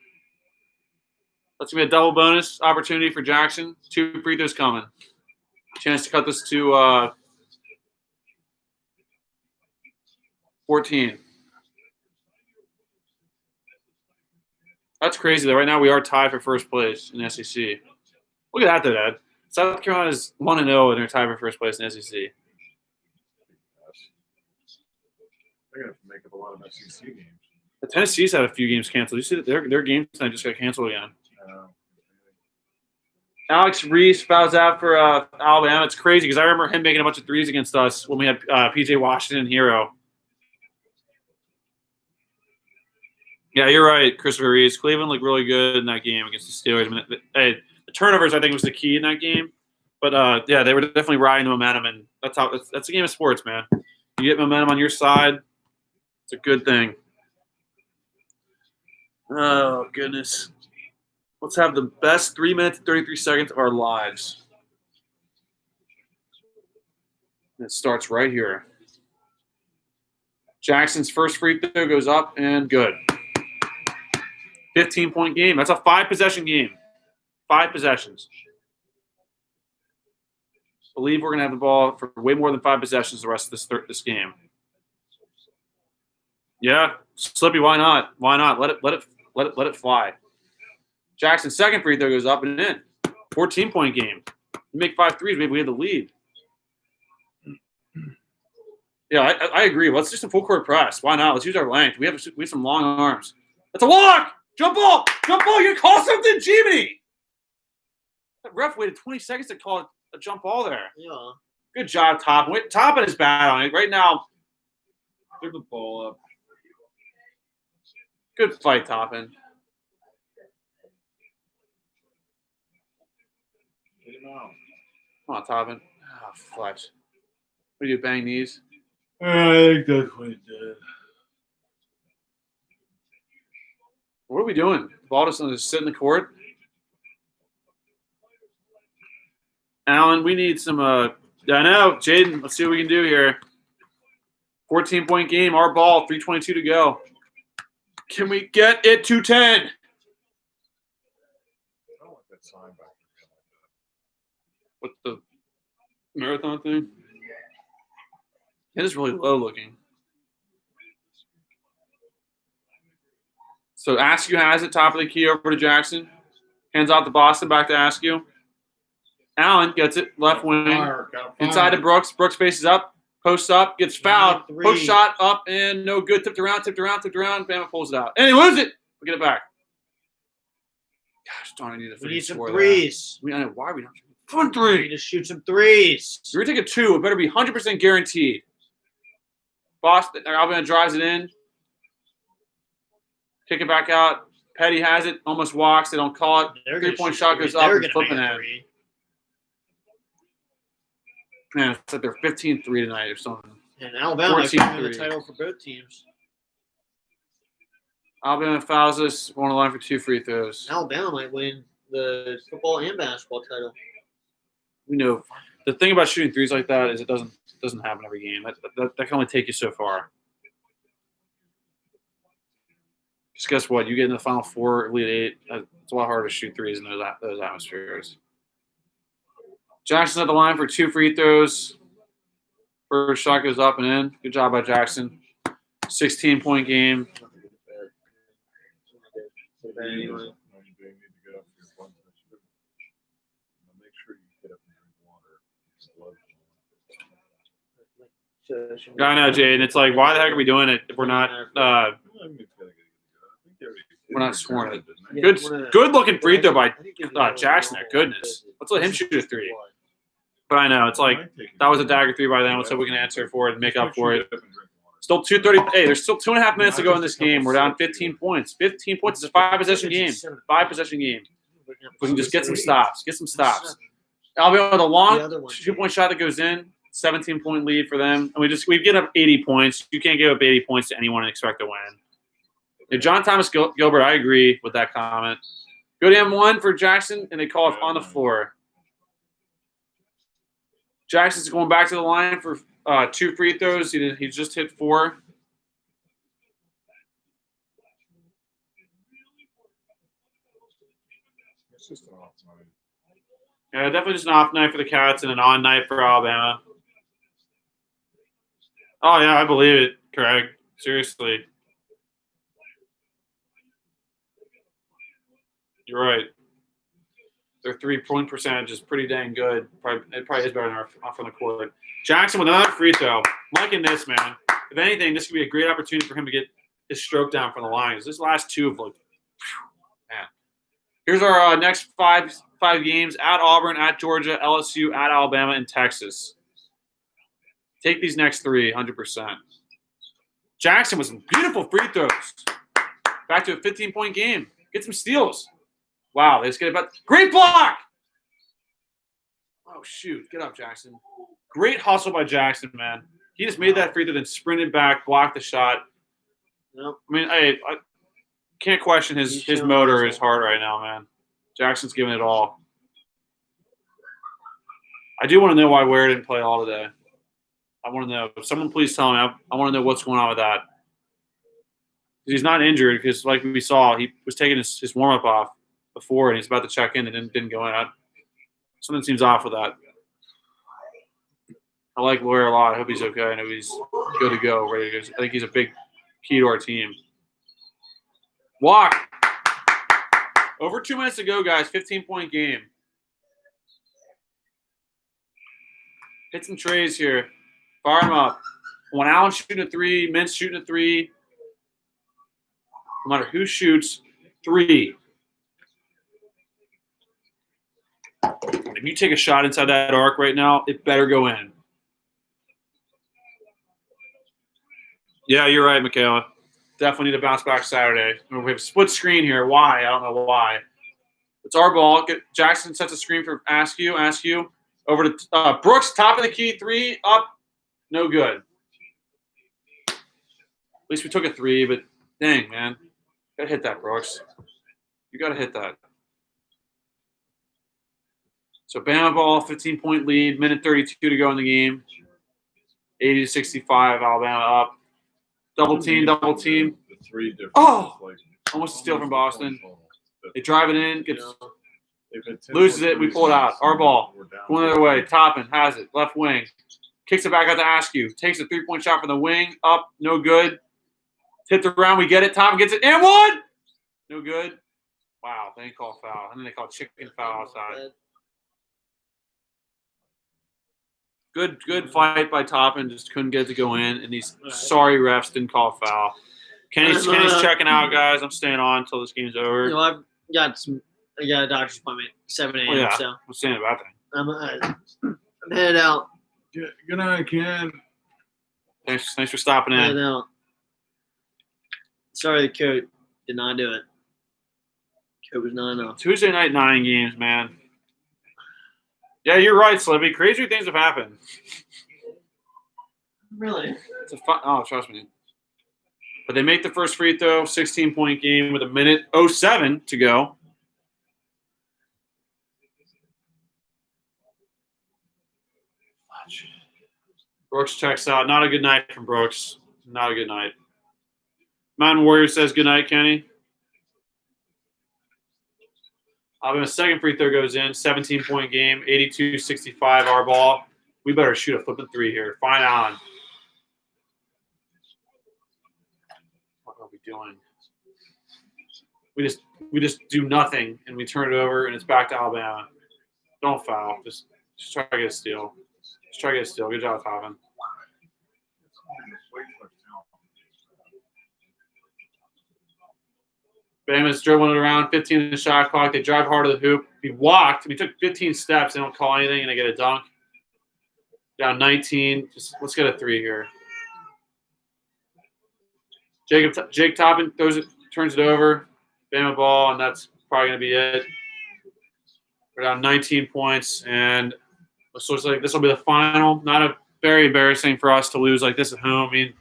That's going to be a double bonus opportunity for Jackson. 2 free throws coming. Chance to cut this to 14. That's crazy, though. Right now we are tied for first place in the SEC. Look at that, though, Dad. South Carolina's 1-0, and they're tied for first place in the SEC. They're going to have to make up a lot of SEC games. The Tennessee's had a few games canceled. You see that their games tonight just got canceled again. Alex Reese fouls out for Alabama. It's crazy because I remember him making a bunch of threes against us when we had P.J. Washington and Hero. Yeah, you're right, Christopher Reese. Cleveland looked really good in that game against the Steelers. I mean, the turnovers, I think, was the key in that game. But, yeah, they were definitely riding the momentum, and that's a game of sports, man. You get momentum on your side, It's a good thing. Oh, goodness. Let's have the best 3 minutes and 33 seconds of our lives. And it starts right here. Jackson's first free throw goes up and good. 15-point game. That's a 5-possession game. 5 possessions. Believe we're going to have the ball for way more than 5 possessions the rest of this game. Yeah, Slippy, why not? Why not? Let it fly. Jackson's second free throw goes up and in. 14-point game. You make 5 threes, maybe we have the lead. Yeah, I agree. Let's do some full court press. Why not? Let's use our length. We have some long arms. That's a walk. Jump ball. Jump ball. You call something, Jimmy. That ref waited 20 seconds to call a jump ball there. Yeah. Good job, Toppin. Toppin is bad on it right now. Give the ball up. Good fight, Toppin. Get him out. Come on, Toppin. Oh, Fletch. What do you do, bang knees? I think that's what he did. What are we doing? The ball doesn't just sit in the court? Alan, we need some I know, Jaden, let's see what we can do here. 14-point game, our ball, 3:22 to go. Can we get it to 10? I don't like that sign back there. What the marathon thing? It is really low looking. So Askew has it, top of the key over to Jackson. Hands off to Boston, back to Askew. Allen gets it, left wing. Inside to Brooks. Brooks faces up, posts up, gets fouled. Post shot up and no good. Tipped around. Bama pulls it out. And he loses it. We get it back. Gosh darn, I need to We need some score threes. there. I know why we don't. Fun We need three. to shoot some threes. We're going to take a 2. It better be 100% guaranteed. Boston, Alabama drives it in. Kick it back out. Petty has it. Almost walks. They don't call it. They're gonna 3-point shoot shot threes. goes up They're and gonna flipping make a in. three. Man, it's like they're 15-3 tonight or something. And Alabama might win the 14-3. title for both teams. Alabama fouls us. We're on the line for 2 free throws. Alabama might win the football and basketball title. We know the thing about shooting threes like that is it doesn't happen every game. That can only take you so far. Just guess what? You get in the Final Four, Elite Eight. It's a lot harder to shoot threes in those atmospheres. Jackson's at the line for 2 free throws. First shot goes up and in. Good job by Jackson. 16-point game. I know, Jade. It's like, why the heck are we doing it if we're not scoring it? Good looking free throw by Jackson there. Goodness. Let's let him shoot a 3. But I know, it's like, that was a dagger 3 by then. Let's hope we can answer for it and make up for it. Still 2:30. Hey, there's still 2.5 minutes to go in this game. We're down 15 points. 15 points is a 5-possession game. 5-possession game. We can just get some stops. Alabama with a long 2-point shot that goes in. 17-point lead for them. And we get up 80 points. You can't give up 80 points to anyone and expect to win. And John Thomas Gilbert, I agree with that comment. Good M1 for Jackson, and they call it on the floor. Jackson's going back to the line for 2 free throws. He just hit 4. It's just an off night. Yeah, definitely just an off night for the Cats and an on night for Alabama. Oh, yeah, I believe it, Craig. Seriously. You're right. Their 3-point percentage is pretty dang good. It probably is better than off on the court. Jackson with another free throw. I'm liking this, man. If anything, this could be a great opportunity for him to get his stroke down from the line. This last 2 have looked, man. Here's our next five games: at Auburn, at Georgia, LSU, at Alabama, and Texas. Take these next 3, 100%. Jackson with some beautiful free throws. Back to a 15-point game. Get some steals. Wow, they just get it back. Great block! Oh, shoot. Get up, Jackson. Great hustle by Jackson, man. He just made that free throw, then sprinted back, blocked the shot. Nope. I mean, I can't question his motor is hard right now, man. Jackson's giving it all. I do want to know why Ware didn't play all today. I want to know. Someone please tell me. I want to know what's going on with that. He's not injured because, like we saw, he was taking his warm-up off before, and he's about to check in and didn't go in. Something seems off with that. I like Ware a lot. I hope he's okay. I know he's good to go, ready to go. I think he's a big key to our team. Walk. Over 2 minutes to go, guys. 15-point game. Hit some trays here. Fire them up. When Allen's shooting a three, Mintz shooting a three. No matter who shoots, three. If you take a shot inside that arc right now, it better go in. Yeah, you're right, Michaela. Definitely need to bounce back Saturday. We have a split screen here. Why? I don't know why. It's our ball. Jackson sets a screen for Askew. Askew over to Brooks, top of the key, three, up, no good. At least we took a three, but dang, man. Got to hit that, Brooks. You got to hit that. So Bama ball, 15-point lead, minute 32 to go in the game. 80-65, Alabama up. Double team. Oh! Almost a steal from Boston. They drive it in, loses it, we pull it out. Our ball. Going the other way. Toppin has it. Left wing. Kicks it back out to Askew. Takes a three-point shot from the wing. Up. No good. Hit the ground. We get it. Toppin gets it. And one! No good. Wow. They didn't call foul. And then they called chicken foul outside. Good fight by Toppin. Just couldn't get it to go in. And these sorry refs didn't call foul. Kenny's checking out, guys. I'm staying on until this game's over. You know, I got a doctor's appointment 7 a.m. Well, yeah, so I'm saying about that. I'm headed out. Good night, Ken. Thanks for stopping Headed in. out. Sorry, the coach did not do it. Coach was not enough. Tuesday night 9 games, man. Yeah, you're right, Slippy. Crazier things have happened. Really? It's a fun. Oh, trust me. But they make the first free throw, 16-point game with a minute 07 to go. Brooks checks out. Not a good night from Brooks. Not a good night. Mountain Warrior says good night, Kenny. A second free throw goes in. 17-point game, 82-65 our ball. We better shoot a flipping three here. Fine on. What are we doing? We just do nothing and we turn it over and it's back to Alabama. Don't foul. Just try to get a steal. Just try to get a steal. Good job, Toppin. Bama's dribbling it around, 15 in the shot clock. They drive hard to the hoop. He walked. He took 15 steps. They don't call anything, and they get a dunk. Down 19. Let's get a three here. Jake Toppin turns it over. Bama ball, and that's probably going to be it. We're down 19 points, and it looks like this will be the final. Not a very embarrassing for us to lose like this at home. I mean,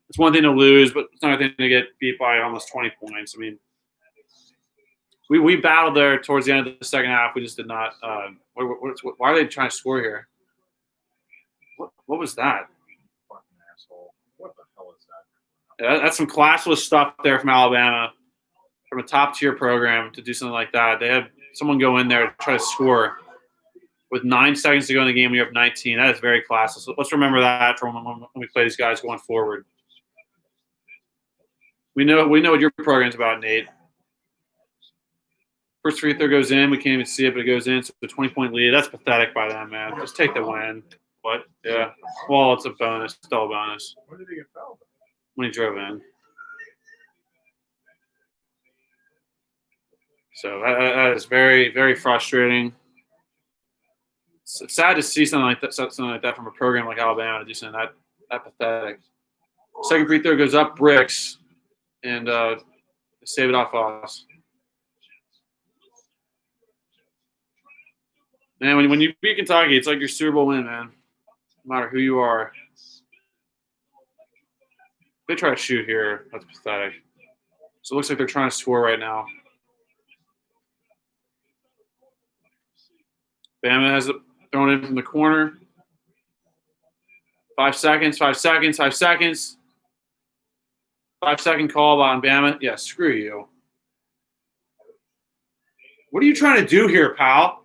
it's one thing to lose, but it's another thing to get beat by almost 20 points. I mean, we battled there towards the end of the second half. We just did not. Why are they trying to score here? What was that? Fucking asshole. What the hell is that? Yeah, that's some classless stuff there from Alabama, from a top-tier program to do something like that. They had someone go in there to try to score with 9 seconds to go in the game. We have 19. That is very classless. So let's remember that from when we play these guys going forward. We know what your program's about, Nate. First free throw goes in. We can't even see it, but it goes in. So it's a 20-point lead. That's pathetic by them, man. Just take the win. What? Yeah. Well, it's a bonus. Still a bonus. When did he get fouled? When he drove in. So that is very, very frustrating. It's sad to see something like that from a program like Alabama to do something that pathetic. Second free throw goes up, bricks, and save it off us. Man, when you beat Kentucky, it's like your Super Bowl win, man. No matter who you are. They try to shoot here. That's pathetic. So it looks like they're trying to score right now. Bama has it thrown in from the corner. 5 seconds, 5 seconds, 5 seconds. 5-second call on Bama. Yeah, screw you. What are you trying to do here, pal?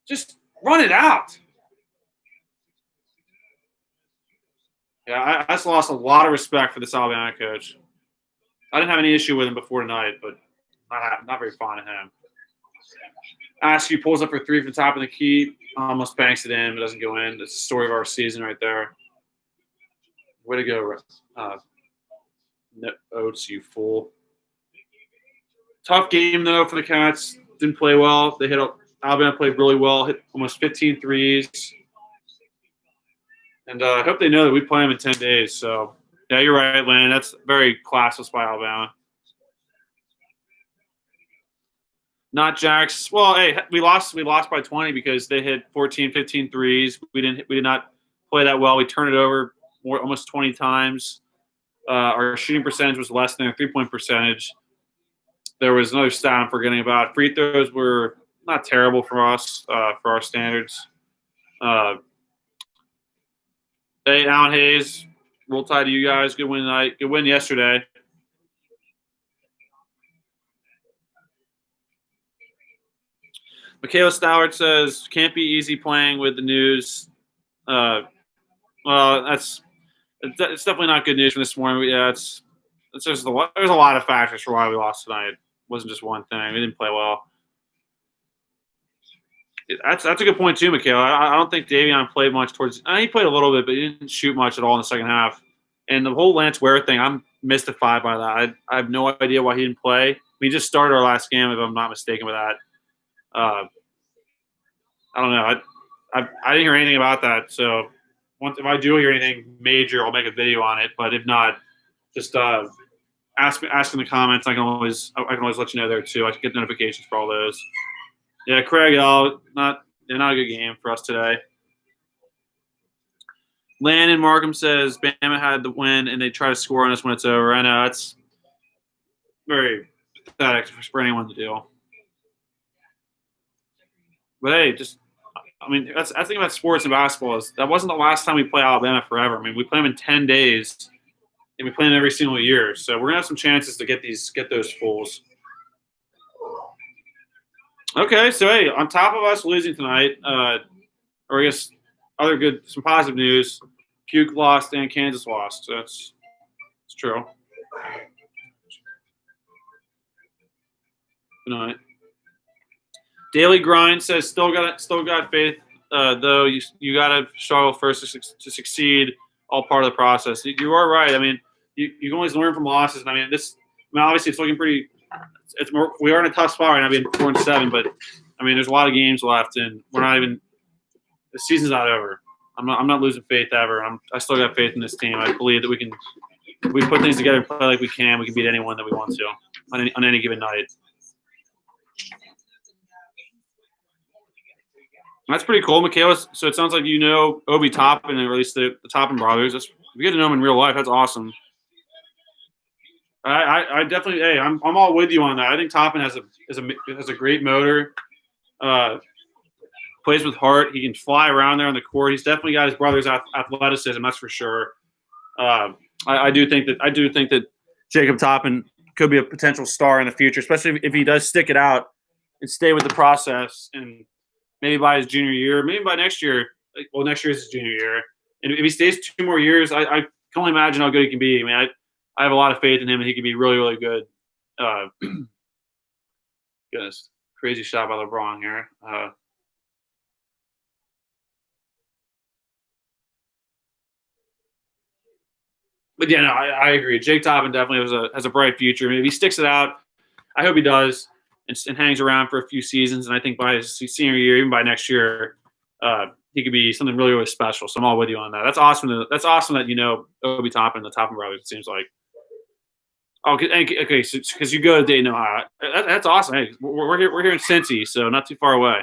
Just run it out. Yeah, I just lost a lot of respect for this Alabama coach. I didn't have any issue with him before tonight, but not very fond of him. Askew pulls up for three from the top of the key. Almost banks it in, but doesn't go in. That's the story of our season right there. Way to go, Oates, you fool. Tough game, though, for the Cats. Didn't play well. Alabama played really well, hit almost 15 threes. And I hope they know that we play them in 10 days. So, yeah, you're right, Landon. That's very classless by Alabama. Not Jacks. Well, hey, we lost by 20 because they hit 14, 15 threes. We did not play that well. We turned it over almost 20 times. Our shooting percentage was less than our three-point percentage. There was another stat I'm forgetting about. Free throws were not terrible for us, for our standards. Hey, Alan Hayes, roll tide to you guys. Good win tonight. Good win yesterday. Michaela Stowart says, can't be easy playing with the news. Well, it's definitely not good news from this morning. Yeah, there's a lot of factors for why we lost tonight. It wasn't just one thing. We didn't play well. That's a good point too, Michaela. I don't think Davion played much towards. He played a little bit, but he didn't shoot much at all in the second half. And the whole Lance Ware thing, I'm mystified by that. I have no idea why he didn't play. We just started our last game, if I'm not mistaken, with that. I don't know. I didn't hear anything about that. So if I do hear anything major, I'll make a video on it. But if not, just ask in the comments. I can always let you know there too. I can get notifications for all those. Yeah, Craig, not a good game for us today. Landon Markham says Bama had the win and they try to score on us when it's over. I know it's very pathetic for anyone to do. But hey, that's the thing about sports and basketball is that wasn't the last time we play Alabama forever. I mean, we play them in 10 days, and we play them every single year. So we're gonna have some chances to get those fools. Okay, so hey, on top of us losing tonight, or I guess some positive news, Puke lost and Kansas lost. So it's true. Good night. Daily Grind says still got faith, though you got to struggle first to succeed. All part of the process. You are right. I mean, you can always learn from losses. And I mean, obviously it's looking pretty. We are in a tough spot right now, being 4-7. But I mean, there's a lot of games left, and we're not even. The season's not over. I'm not losing faith ever. I still got faith in this team. I believe that we can. If we put things together and play like we can beat anyone that we want to on any given night. That's pretty cool, Michaela. So it sounds like you know Obi Toppin, or at least the Toppin brothers. If you get to know them in real life, that's awesome. I definitely, hey, I'm all with you on that. I think Toppin has a great motor. Plays with heart. He can fly around there on the court. He's definitely got his brother's athleticism. That's for sure. I do think that Jacob Toppin could be a potential star in the future, especially if he does stick it out and stay with the process and. Maybe by his junior year, maybe by next year. Well, next year is his junior year. And if he stays 2 more years, I can only imagine how good he can be. I mean, I have a lot of faith in him, and he can be really, really good. Goodness, crazy shot by LeBron here. But yeah, no, I agree. Jake Toppin definitely has a bright future. I mean, if he sticks it out, I hope he does. And hangs around for a few seasons, and I think by his senior year, even by next year, he could be something really, really special. So I'm all with you on that. That's awesome. That's awesome that you know Obi Toppin, the Toppin brothers. It seems like. Okay, so because you go to Dayton, Ohio, that's awesome. Hey, we're here in Cincy, so not too far away.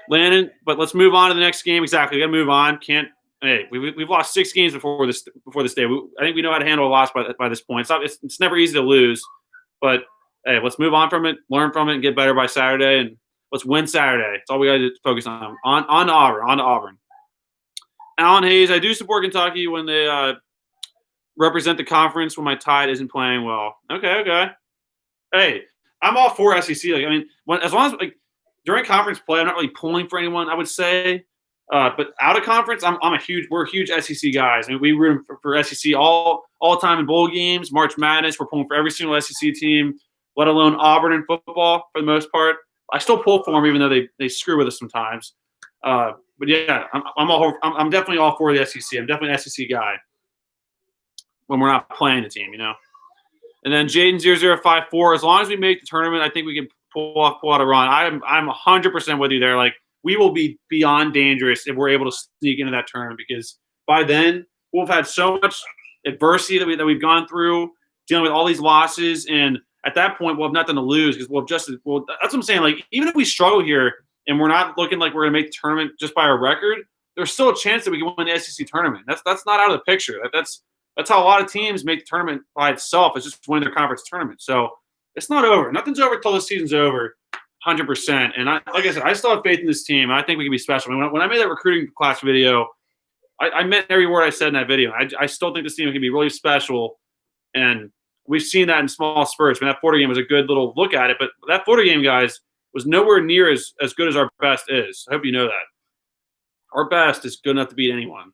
Landon, but let's move on to the next game. Exactly, we got to move on. Can't Hey, we've lost 6 games before this day. I think we know how to handle a loss by this point. It's never easy to lose, but hey, let's move on from it, learn from it, and get better by Saturday, and let's win Saturday. That's all we got to focus on. On to Auburn. Alan Hayes, I do support Kentucky when they represent the conference when my Tide isn't playing well. Okay. Hey, I'm all for SEC. As long as during conference play, I'm not really pulling for anyone, I would say. But out of conference, we're huge SEC guys. I mean, we root for SEC all the time in bowl games, March Madness. We're pulling for every single SEC team, let alone Auburn in football for the most part. I still pull for them, even though they screw with us sometimes. But yeah, I'm definitely all for the SEC. I'm definitely an SEC guy when we're not playing the team, And then Jaden 0054. As long as we make the tournament, I think we can pull out a run. I'm 100% with you there. We will be beyond dangerous if we're able to sneak into that tournament, because by then we'll have had so much adversity that we've gone through, dealing with all these losses, and at that point we'll have nothing to lose because that's what I'm saying. Even if we struggle here and we're not looking like we're going to make the tournament just by our record, there's still a chance that we can win the SEC tournament. That's not out of the picture. That's how a lot of teams make the tournament by itself. It's just winning their conference tournament. So it's not over. Nothing's over until the season's over. 100%. And like I said, I still have faith in this team. I think we can be special. When I made that recruiting class video, I meant every word I said in that video. I still think this team can be really special. And we've seen that in small spurts. That Florida game was a good little look at it. But that Florida game, guys, was nowhere near as good as our best is. I hope you know that. Our best is good enough to beat anyone.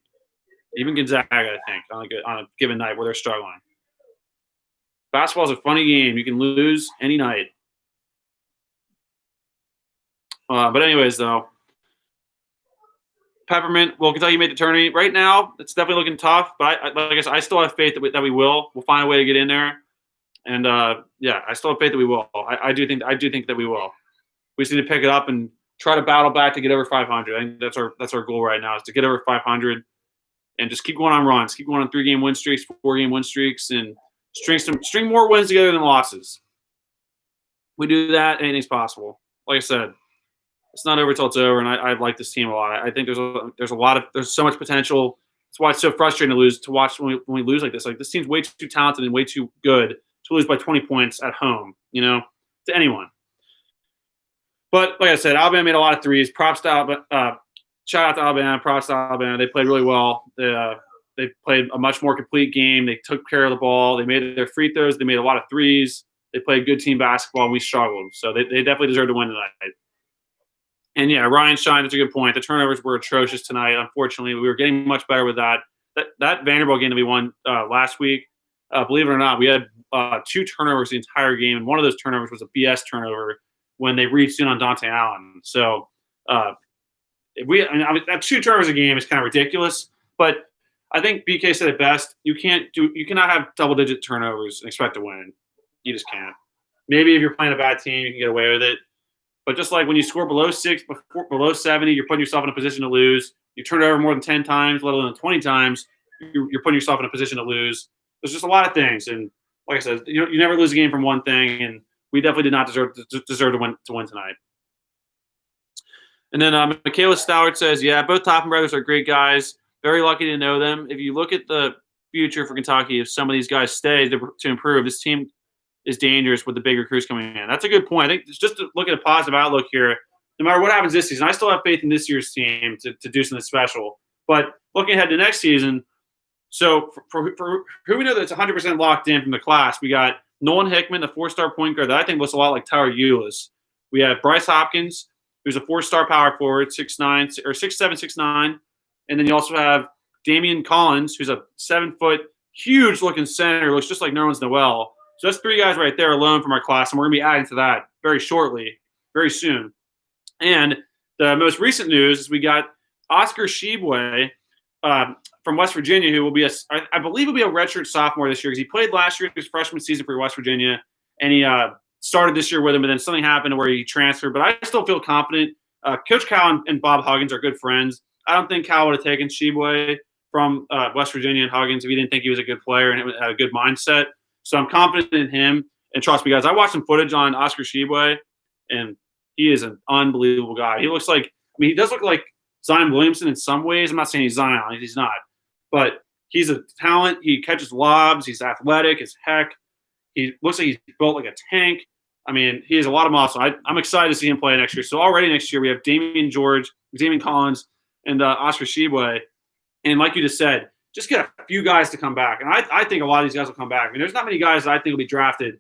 Even Gonzaga, I think, on a given night where they're struggling. Basketball is a funny game. You can lose any night. But anyways, though, Peppermint, Kentucky made the tournament. Right now, it's definitely looking tough, but I still have faith that we will. We'll find a way to get in there, and I still have faith that we will. I do think that we will. We just need to pick it up and try to battle back to get over 500. I think that's our goal right now, is to get over 500 and just keep going on runs, keep going on 3-game win streaks, 4-game win streaks, and string more wins together than losses. We do that, anything's possible. Like I said, it's not over till it's over, and I like this team a lot. I think there's so much potential. That's why it's so frustrating to watch when we lose like this. This team's way too talented and way too good to lose by 20 points at home, to anyone. But like I said, Alabama made a lot of threes. Props to Alabama. Shout out to Alabama. Props to Alabama. They played really well. They played a much more complete game. They took care of the ball. They made their free throws. They made a lot of threes. They played good team basketball, and we struggled. So they definitely deserve to win tonight. And yeah, Ryan Shine, that's a good point. The turnovers were atrocious tonight. Unfortunately, we were getting much better with that. That Vanderbilt game that we won last week, believe it or not, we had 2 turnovers the entire game, and one of those turnovers was a BS turnover when they reached in on Dante Allen. So that 2 turnovers a game is kind of ridiculous. But I think BK said it best. You cannot have double-digit turnovers and expect to win. You just can't. Maybe if you're playing a bad team, you can get away with it. But just like when you score below 6, below 70, you're putting yourself in a position to lose. You turn it over more than 10 times, let alone 20 times, you're putting yourself in a position to lose. There's just a lot of things. And like I said, you never lose a game from one thing, and we definitely did not deserve to win tonight. And then Michaela Stowart says, yeah, both Toppin brothers are great guys. Very lucky to know them. If you look at the future for Kentucky, if some of these guys stay to improve, this team is dangerous with the big recruits coming in. That's a good point. I think just to look at a positive outlook here, no matter what happens this season, I still have faith in this year's team to do something special. But looking ahead to next season, so for who we know that's 100% locked in from the class, we got Nolan Hickman, the 4-star point guard that I think looks a lot like Tyler Eulis. We have Bryce Hopkins, who's a 4-star power forward, 6'9", or 6'7", 6'9". And then you also have Damian Collins, who's a 7-foot, huge-looking center, looks just like Nerlens Noel. So that's 3 guys right there alone from our class, and we're going to be adding to that very shortly, very soon. And the most recent news is we got Oscar Shibwe from West Virginia, who will be I believe will be a redshirt sophomore this year, because he played last year his freshman season for West Virginia, and he started this year with him, and then something happened where he transferred. But I still feel confident. Coach Cal and Bob Huggins are good friends. I don't think Cal would have taken Shibwe from West Virginia and Huggins if he didn't think he was a good player and had a good mindset. So I'm confident in him. And trust me, guys, I watched some footage on Oscar Shibwe, and he is an unbelievable guy. He looks like – he does look like Zion Williamson in some ways. I'm not saying he's Zion. He's not. But he's a talent. He catches lobs. He's athletic as heck. He looks like he's built like a tank. I mean, he has a lot of muscle. I'm excited to see him play next year. So already next year we have Damian Collins, and Oscar Tshiebwe. And like you just said, just get a few guys to come back. And I think a lot of these guys will come back. I mean, there's not many guys that I think will be drafted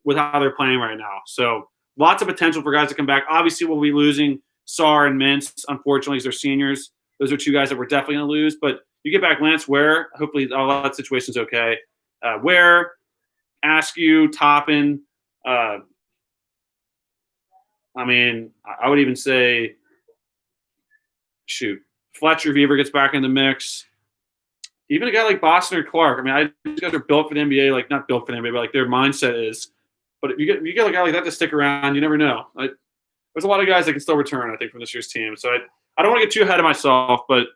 with how they're playing right now. So lots of potential for guys to come back. Obviously, we'll be losing Sarr and Mintz, unfortunately, because they're seniors. Those are two guys that we're definitely going to lose. But you get back Lance Ware. Hopefully all that situation's okay. Ware, Askew, Toppin. I mean, I would even say, Fletcher, if he ever gets back in the mix. Even a guy like Boston or Clark. I mean, these guys are built for the NBA, like not built for the NBA, but like their mindset is. But if you get a guy like that to stick around, you never know. There's a lot of guys that can still return, I think, from this year's team. So I don't want to get too ahead of myself, but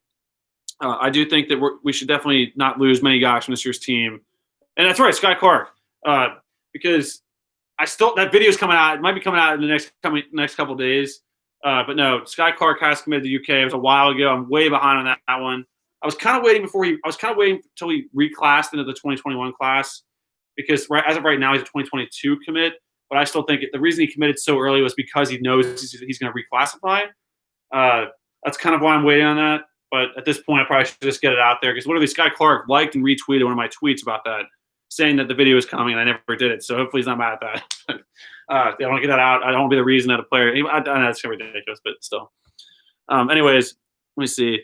I do think that we should definitely not lose many guys from this year's team. And that's right, Sky Clark, because that video is coming out. It might be coming out in the next couple of days. But no, Sky Clark has committed to the UK. It was a while ago. I'm way behind on that one. I was kind of waiting until he reclassed into the 2021 class, because as of right now he's a 2022 commit. But I still think the reason he committed so early was because he knows he's going to reclassify. That's kind of why I'm waiting on that. But at this point, I probably should just get it out there, because literally Sky Clark liked and retweeted one of my tweets about that, saying that the video is coming, and I never did it. So hopefully he's not mad at that. I want to get that out. I don't want to be the reason that a player. I know that's kind of ridiculous, but still. Anyways, let me see.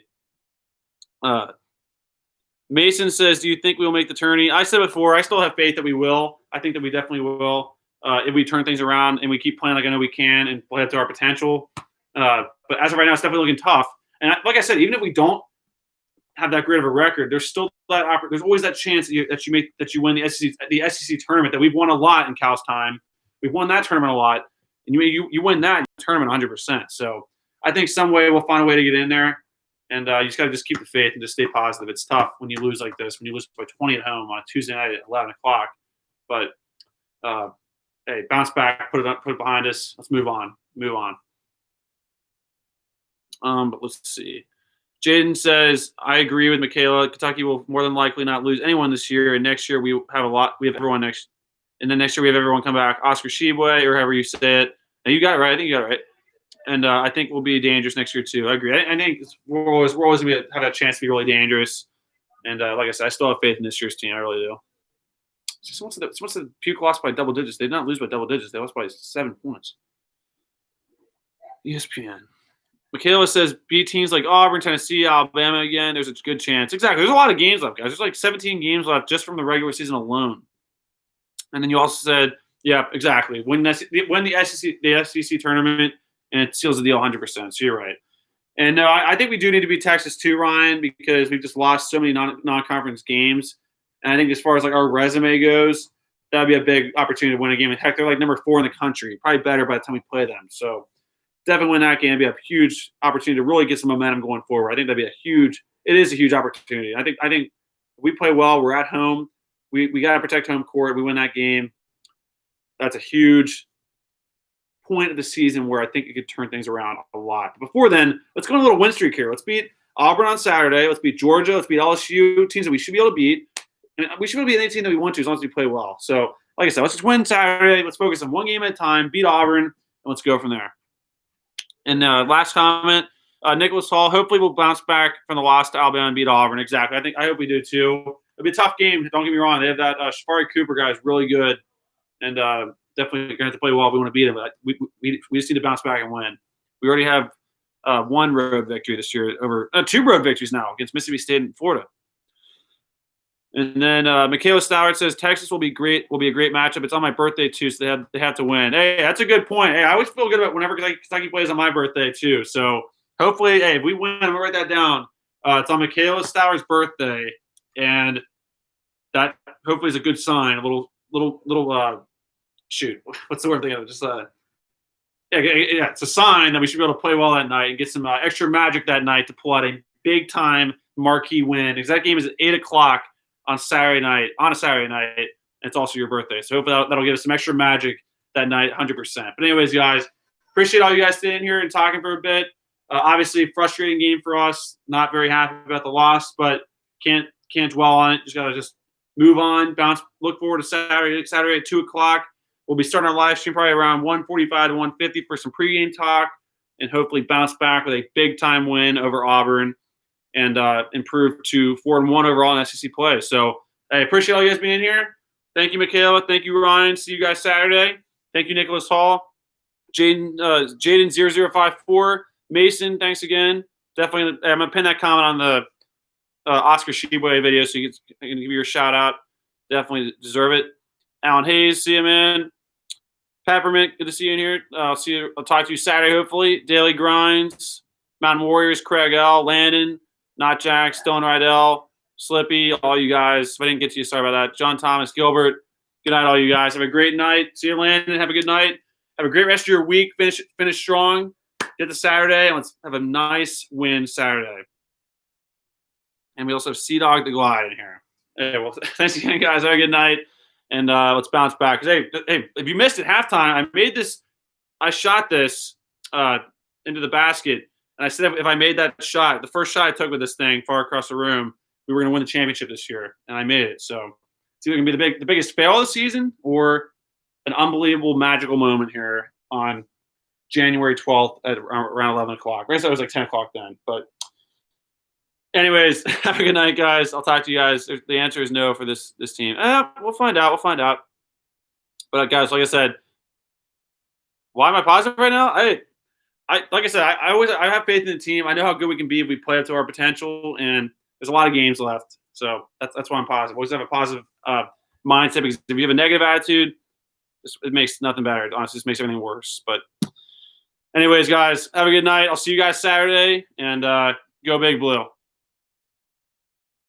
Mason says, "Do you think we will make the tourney?" I said before, I still have faith that we will. I think that we definitely will if we turn things around and we keep playing like I know we can and play up to our potential. But as of right now, it's definitely looking tough. And like I said, even if we don't have that great of a record, there's still there's always that chance that you win the SEC tournament that we've won a lot in Cal's time. We've won that tournament a lot, and you win that tournament 100%. So I think some way we'll find a way to get in there. And you just got to keep the faith and just stay positive. It's tough when you lose like this, when you lose by 20 at home on a Tuesday night at 11 o'clock. But, hey, bounce back, put it behind us. Let's move on. But let's see. Jaden says, I agree with Michaela. Kentucky will more than likely not lose anyone this year. And next year we have everyone next. And then next year we have everyone come back. Oscar Tshiebwe, or however you say it. Now, you got it right. I think you got it right. And I think we'll be dangerous next year too. I agree. I think we're always going to have a chance to be really dangerous. And like I said, I still have faith in this year's team. I really do. So once the Puke lost by double digits, they did not lose by double digits. They lost by 7 points. ESPN. Michaela says, beat teams like Auburn, Tennessee, Alabama again. There's a good chance. Exactly. There's a lot of games left, guys. There's like 17 games left just from the regular season alone. And then you also said, yeah, exactly. Win the SEC tournament, and it seals the deal 100%. So you're right. And no, I think we do need to beat Texas too, Ryan, because we've just lost so many non-conference games. And I think as far as like our resume goes, that would be a big opportunity to win a game. And heck, they're like number 4 in the country, probably better by the time we play them. So definitely win that game. It'd be a huge opportunity to really get some momentum going forward. I think it is a huge opportunity. I think if we play well, we're at home. We got to protect home court. We win that game. That's a huge point of the season where I think it could turn things around a lot. But before then, let's go on a little win streak here. Let's beat Auburn on Saturday. Let's beat Georgia. Let's beat LSU, teams that we should be able to beat. And we should be able to beat any team that we want to as long as we play well. So, like I said, let's just win Saturday. Let's focus on one game at a time, beat Auburn, and let's go from there. And last comment, Nicholas Hall, hopefully we'll bounce back from the loss to Alabama and beat Auburn. Exactly. I hope we do too. It'll be a tough game. Don't get me wrong. They have that Shafari Cooper guy is really good. And definitely going to have to play well if we want to beat him. But we just need to bounce back and win. We already have one road victory this year over 2 road victories now against Mississippi State and Florida. And then Michaela Stowart says Texas will be great. Will be a great matchup. It's on my birthday too, so they have to win. Hey, that's a good point. Hey, I always feel good about whenever Kentucky plays on my birthday too. So hopefully, hey, if we win, I'm gonna write that down. It's on Michaela Stowart's birthday, and that hopefully is a good sign. A little shoot. What's the word thing? Just it's a sign that we should be able to play well that night and get some extra magic that night to pull out a big time marquee win. Because that game is at 8:00 on a Saturday night. And it's also your birthday. So hopefully that'll give us some extra magic that night, 100%. But anyways, guys, appreciate all you guys staying here and talking for a bit. Obviously, frustrating game for us. Not very happy about the loss, but can't dwell on it. Just gotta move on, bounce. Look forward to Saturday at 2:00. We'll be starting our live stream probably around 1:45 to 1:50 for some pregame talk, and hopefully bounce back with a big time win over Auburn and improve to 4-1 overall in SEC play. So I appreciate all you guys being here. Thank you, Michaela. Thank you, Ryan. See you guys Saturday. Thank you, Nicholas Hall. Jaden0054. Mason, thanks again. Definitely, I'm going to pin that comment on the Oscar Sheboy video so I can give you a shout out. Definitely deserve it. Alan Hayes, see you, man. Peppermint, good to see you in here. I'll talk to you Saturday, hopefully. Daily Grinds, Mountain Warriors, Craig L, Landon, Not Jack, Stone Rydell, Slippy, all you guys. If I didn't get to you, sorry about that. John Thomas, Gilbert, good night, all you guys. Have a great night. See you, Landon. Have a good night. Have a great rest of your week. Finish strong. Get to Saturday, and let's have a nice win Saturday. And we also have Sea Dog the Glide in here. Hey, well, thanks again, guys. Have a good night. And let's bounce back. Hey, if you missed it halftime, I shot this into the basket. And I said if I made that shot, the first shot I took with this thing far across the room, we were going to win the championship this year. And I made it. So it's either going to be the biggest fail of the season or an unbelievable magical moment here on January 12th at around 11 o'clock. I guess it was like 10 o'clock then. But anyways, have a good night, guys. I'll talk to you guys. The answer is no for this team. We'll find out. But guys, like I said, why am I positive right now? Like I said, I have faith in the team. I know how good we can be if we play up to our potential, and there's a lot of games left. So that's why I'm positive. Always have a positive mindset, because if you have a negative attitude, it makes nothing better. It honestly just makes everything worse. But anyways, guys, have a good night. I'll see you guys Saturday, and go Big Blue.